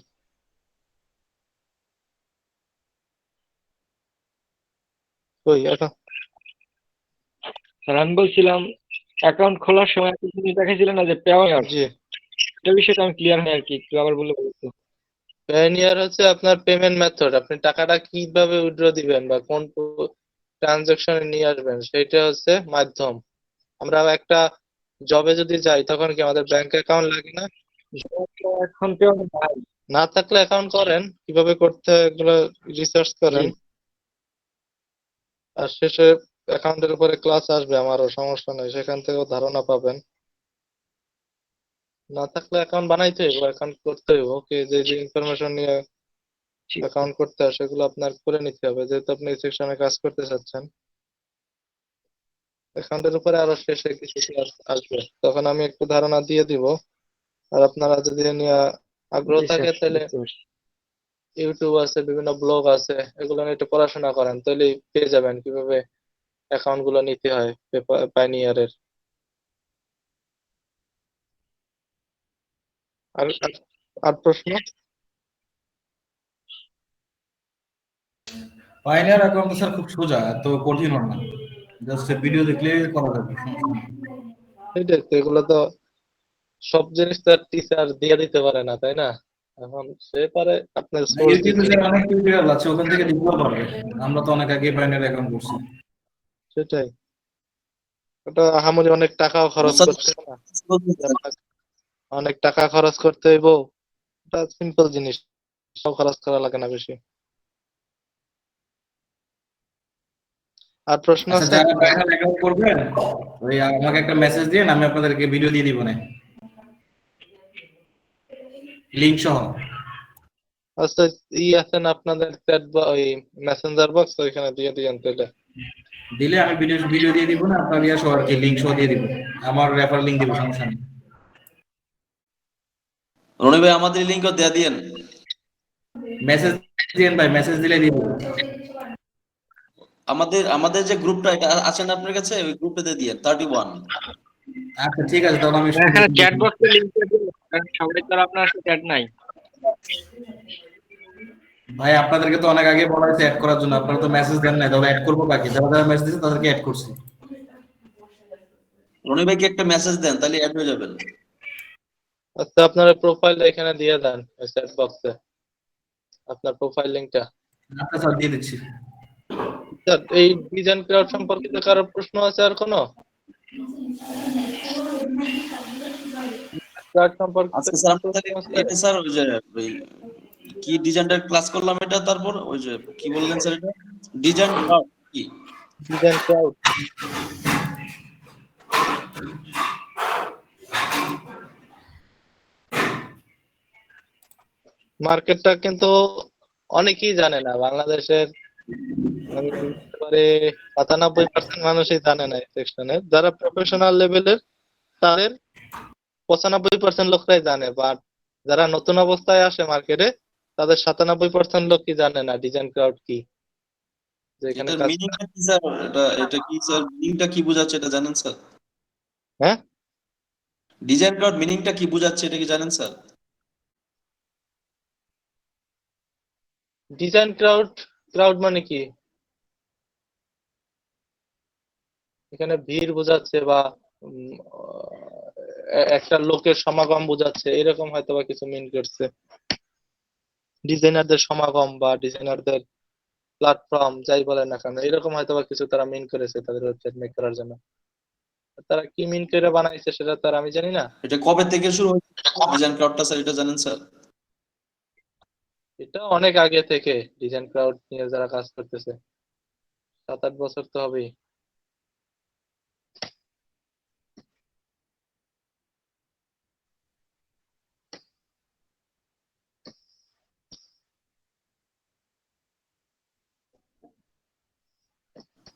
কই এখন? স্যার আমি বলছিলাম অ্যাকাউন্ট খোলার সময় আপনি জিনিস দেখাইছিলেন না যে পেওয়ার, জি, এটা বিষয়টা আমি ক্লিয়ার হয় আর কি, একটু আবার বলে বলতো। প্যানিয়ার হচ্ছে আপনার পেমেন্ট মেথড, আপনি টাকাটা কিভাবে উইথড্র দিবেন বা কোন ট্রানজাকশনে নিয়ে আসবেন, সেটা হচ্ছে মাধ্যম। আমরা একটা জবে যদি যাই তখন কি আমাদের ব্যাংক অ্যাকাউন্ট লাগে না? এখন পেওয়ার নাই। না থাকলে অ্যাকাউন্ট করেন, কিভাবে করতে হয় এগুলো রিসার্চ করেন, আর শেষে অ্যাকাউন্টের উপরে ক্লাস আসবে আমারও, সমস্যা নেই, সেখান থেকেও ধারণা পাবেন। না থাকলে অ্যাকাউন্ট বানাইতে হইব, অ্যাকাউন্ট করতে হইব, ওকে, যে যে ইনফরমেশন নিয়ে অ্যাকাউন্ট করতে হয় সেগুলো আপনার করে নিতে হবে, যেহেতু আপনি এই সেকশনে কাজ করতে চাচ্ছেন। অ্যাকাউন্টের উপরে আরো শেষে কিছু ক্লাস আসবে, তখন আমি একটু ধারণা দিয়ে দিব। আর আপনারা যদি এ নিয়ে আগ্রহ থাকে তাহলে ইউটিউব আছে, বিভিন্ন ব্লগ আছে, এগুলো নিয়ে একটু পড়াশোনা করেন, তাহলেই পেয়ে যাবেন কিভাবে অ্যাকাউন্ট গুলো নিতে হয় পাইনিয়ারের। আর আর প্রশ্ন? পাইনিয়ার অ্যাকাউন্ট স্যার খুব সোজা, এত কঠিন হয় না, জাস্ট ভিডিও দেখলে করা যাবে। সেটাই তো, এগুলো তো সব জিনিস তো টিচার দিয়ে দিতে পারে না, তাই না? এখন সে পারে আপনার সোর্স ইউটিউবে দিতে। যে অনেক টিউটোরিয়াল আছে ওখান থেকে লিখতেও পারবে, আমরা তো অনেক আগে পাইনিয়ার অ্যাকাউন্ট করছি। সেটাই, ওটা আহামরি অনেক টাকাও খরচ মোসাদ্দেক করতে হবে না, অনেক টাকা খরচ করতে হইব, এটা সিম্পল জিনিস, সব খরচ করা লাগে না বেশি। আর প্রশ্ন আচ্ছা, আছে? যারা পাইনিয়ার অ্যাকাউন্ট করবেন ওই আমাকে একটা মেসেজ দিন, আমি আপনাদেরকে ভিডিও দিয়ে দিব না, লিংক সহ। আচ্ছা, আছে না আপনাদের চ্যাট বা ওই মেসেঞ্জার বক্স, ওইখানে দিয়ে দিয়েন তাহলে। দিলে আমি ভিডিও দিয়ে দিব না, আপনার ইয়া সহ আর কি, লিংক সহ দিয়ে দিব, আমার রেফার লিংক দিব, সমস্যা নেই। রনি ভাই আমাদের লিংকও দেয়া দিয়েন। মেসেজ দিয়েন ভাই, মেসেজ দিলে দিব। আমাদের আমাদের যে গ্রুপটা এটা আছে না আপনার কাছে, ওই গ্রুপটাতে দিয়ে 31। আচ্ছা ঠিক আছে, তাহলে আমি এখানে চ্যাট বক্সে লিংক দিয়ে দিন, কারণ সবাই তো আর আপনার সাথে চ্যাট নাই। ভাই আপনাদেরকে তো অনেক আগে বলা হয়েছে অ্যাড করার জন্য, আপনারা তো মেসেজ দেন নাই, তাহলে অ্যাড করবো বাকি যারা যারা মেসেজ দিয়েছে তাদেরকে অ্যাড করছি। রনি ভাইকে একটা মেসেজ দেন, তাহলে অ্যাড হয়ে যাবেন। আচ্ছা, আপনার প্রোফাইলটা এখানে দিয়ে দেন চ্যাট বক্সে, আপনার প্রোফাইল লিংকটা। আচ্ছা স্যার, দিয়ে দিচ্ছি। স্যার, এই ডিজাইন ক্রাউড সম্পর্কিত কারো প্রশ্ন আছে আর কোনো? ক্রাউড সম্পর্কিত আজকে স্যার কোনো আপনাদের প্রশ্ন আছে? এটা স্যার ওই যে ওই কি ডিজাইনটার ক্লাস করলাম এটা, তারপর ওই যে কি বললেন স্যার এটা ডিজাইন কি ডিজাইন ক্রাউড। মার্কেটটা কিন্তু অনেকেই জানে না বাংলাদেশের, আমি একেবারে 97% মানুষই জানে না এই সেকশনে। যারা প্রফেশনাল লেভেলের তাদের 95% লোকরাই জানে, বাট যারা নতুন অবস্থায় আসে মার্কেটে তাদের 97% লোক কি জানে না ডিজাইন ক্রাউড কি, যে এখানে এটার কাজ। মিনিংটা কি স্যার? এটা কি স্যার, মিনিংটা কি বোঝাচ্ছে এটা জানেন স্যার? হ্যাঁ, ডিজাইন ক্রাউড মিনিংটা কি বোঝাচ্ছে এটা কি জানেন স্যার? ডিজাইন ক্রাউড, ক্রাউড মানে কি? এখানে ভিড় বোঝাচ্ছে বা একটা লোকের সমাগম বোঝাচ্ছে, এরকম হয়তো বা কিছু মিন করছে। ডিজাইনারদের সমাগম বা ডিজাইনারদের প্ল্যাটফর্ম যাই বলে না কেন, এরকম হয়তো বা কিছু তারা মিন করেছে তাদের ওয়েবসাইট মেক করার জন্য। তারা কি মিন করে বানাইছে সেটা তো আর আমি জানি না। এটা কবে থেকে শুরু হয়েছে ডিজাইন ক্রাউডটা স্যার, এটা জানেন স্যার? এটা অনেক আগে থেকে ডিজাইন ক্রাউড নিয়ে যারা কাজ করতেছে, 7-8 বছর তো হবেই।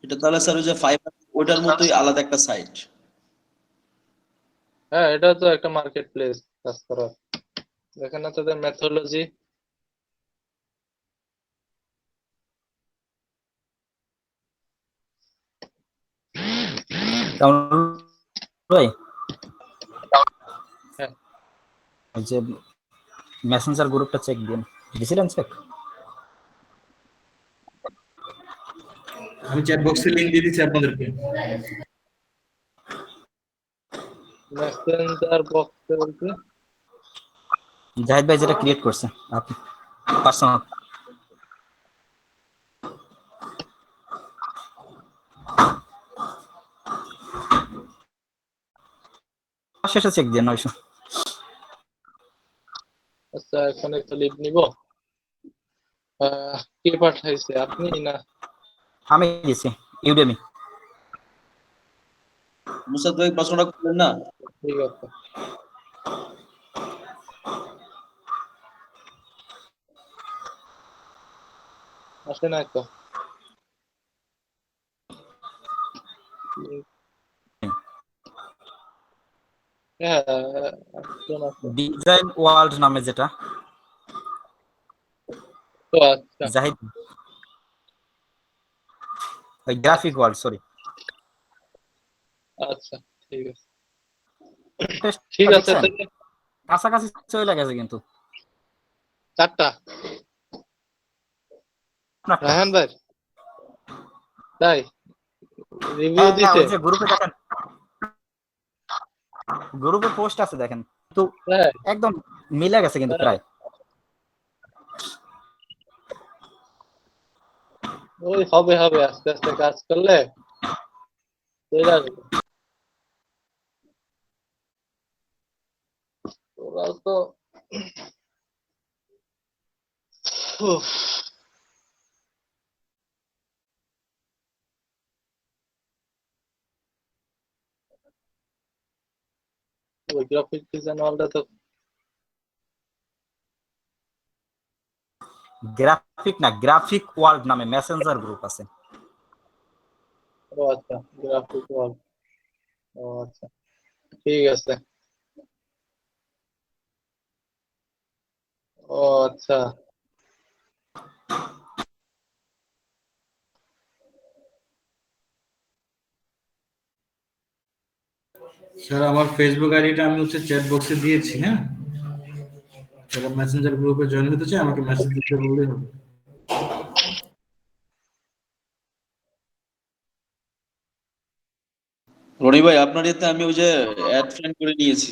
এটা তাহলে স্যার ওই যে ফাইবার ওটার মতোই আলাদা একটা সাইট। হ্যাঁ, এটা তো একটা মার্কেট প্লেস কাজ করার। দেখেন না তাদের মেথোলজি। ভাই হ্যাঁ, ওই যে মেসেঞ্জার গ্রুপটা চেক দিন, দিছিলেন চেক? আমি চ্যাট বক্সে লিংক দিয়ে দিচ্ছি আপনাদেরকে। মেসেঞ্জার বক্সে বলতে জাহিদ ভাই যেটা ক্রিয়েট করছে আপনি পার্সোনাল। শেষে চেক দিয়ে 900। আচ্ছা, এখন একটু লিভ নিব। কে পাঠাইছে, আপনি না? আমি দিছি ইউডেমি। মুসাদ ভাই প্রশ্নটা করলেন না? ঠিক আছে। আসে না তো। হ্যাঁ, একজন আছে। ডিজাইন ওয়ার্ল্ড নামে যেটা, তো আচ্ছা জাহিদ ওই গ্রাফিক ওয়ার্ল্ড, সরি। আচ্ছা, ঠিক আছে। ঠিক আছে, তাহলে কাছাকাছি চলে গেছে কিন্তু 4টা আপনারটা। রায়হান ভাই, তাই রিভিউ হ্যাঁ, দিতে। ওই যে গ্রুপে দেখেন, গ্রুপে পোস্ট আছে দেখেন, তো হ্যাঁ, একদম মিলে গেছে কিন্তু প্রায়। ওই হবে হবে, আস্তে আস্তে কাজ করলে চলে আসবে। ওরাও তো উফ, ওই গ্রাফিক ডিজাইন ওয়ালটা তো গ্রাফিক না, গ্রাফিক ওয়ার্ল্ড নামে মেসেঞ্জার গ্রুপ আছে। ও আচ্ছা, গ্রাফিক ওয়াল। ও আচ্ছা, ঠিক আছে। ও আচ্ছা, স্যার আমার ফেসবুক আইডিটা আমি হচ্ছে চ্যাট বক্সে দিয়েছি, হ্যাঁ? যারা মেসেঞ্জার গ্রুপে জয়েন হতে চায় আমাকে মেসেজ দিতে বললেই হবে। রনি ভাই আপনার এতে আমি ওই যে অ্যাড ফ্রেন্ড করে নিয়েছি।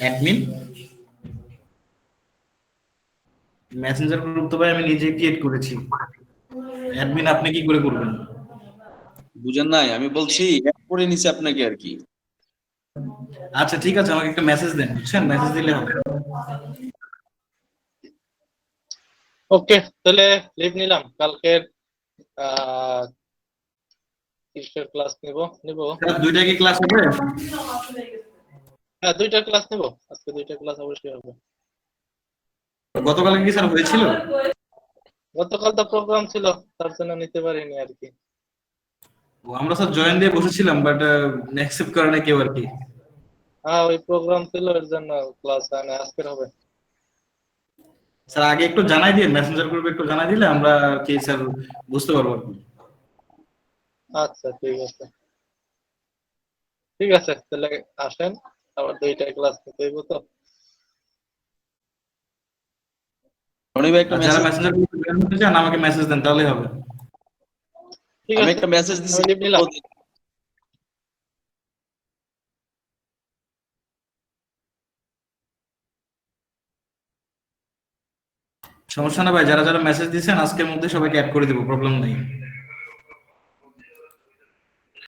অ্যাডমিন মেসেঞ্জার গ্রুপ তো ভাই আমি নিজে ক্রিয়েট করেছি, অ্যাডমিন আপনি কি করে করবেন? বুঝেন নাই, আমি বলছি অ্যাড করে নিছি আপনাকে আর কি। আচ্ছা ঠিক আছে, আমাকে একটা মেসেজ দেন, বুঝছেন? মেসেজ দিলে হবে। ওকে, তাহলে লিভ নিলাম। কালকের আহ কিসের ক্লাস নিব? স্যার 2টা কি ক্লাস হবে? হ্যাঁ, 2টা ক্লাস নিব। আজকে 2টা ক্লাস অবশ্যই হবে। গতকাল কি স্যার হয়েছিল? গতকাল তো প্রোগ্রাম ছিল, তার জন্য নিতে পারিনি আর কি। আমরা স্যার জয়েন দিয়ে বসেছিলাম, বাট অ্যাকসেপ্ট করে না কেউ আর কি। হ্যাঁ, ওই প্রোগ্রাম ছিল, এর জন্য ক্লাস হয় না, আজকের হবে। স্যার আগে একটু জানাই দিন, মেসেঞ্জার গ্রুপে একটু জানাই দিলে আমরা কি স্যার বুঝতে পারবো আর কি। আচ্ছা, ঠিক আছে, ঠিক আছে, তাহলে আসেন, আবার 2টা ক্লাস নিতে হইব তো। রনি ভাই একটা আর যারা মেসেজ, মেসেঞ্জার গ্রুপে জয়েন হতে চান আমাকে মেসেজ দেন, তাহলেই হবে। ঠিক আমি আছে, একটা মেসেজ আমি দিছি। লিভ নিলাম। সমস্যা না ভাই, যারা যারা মেসেজ দিয়েছেন আজকের মধ্যে সবাইকে অ্যাড করে দেবো, প্রবলেম নেই।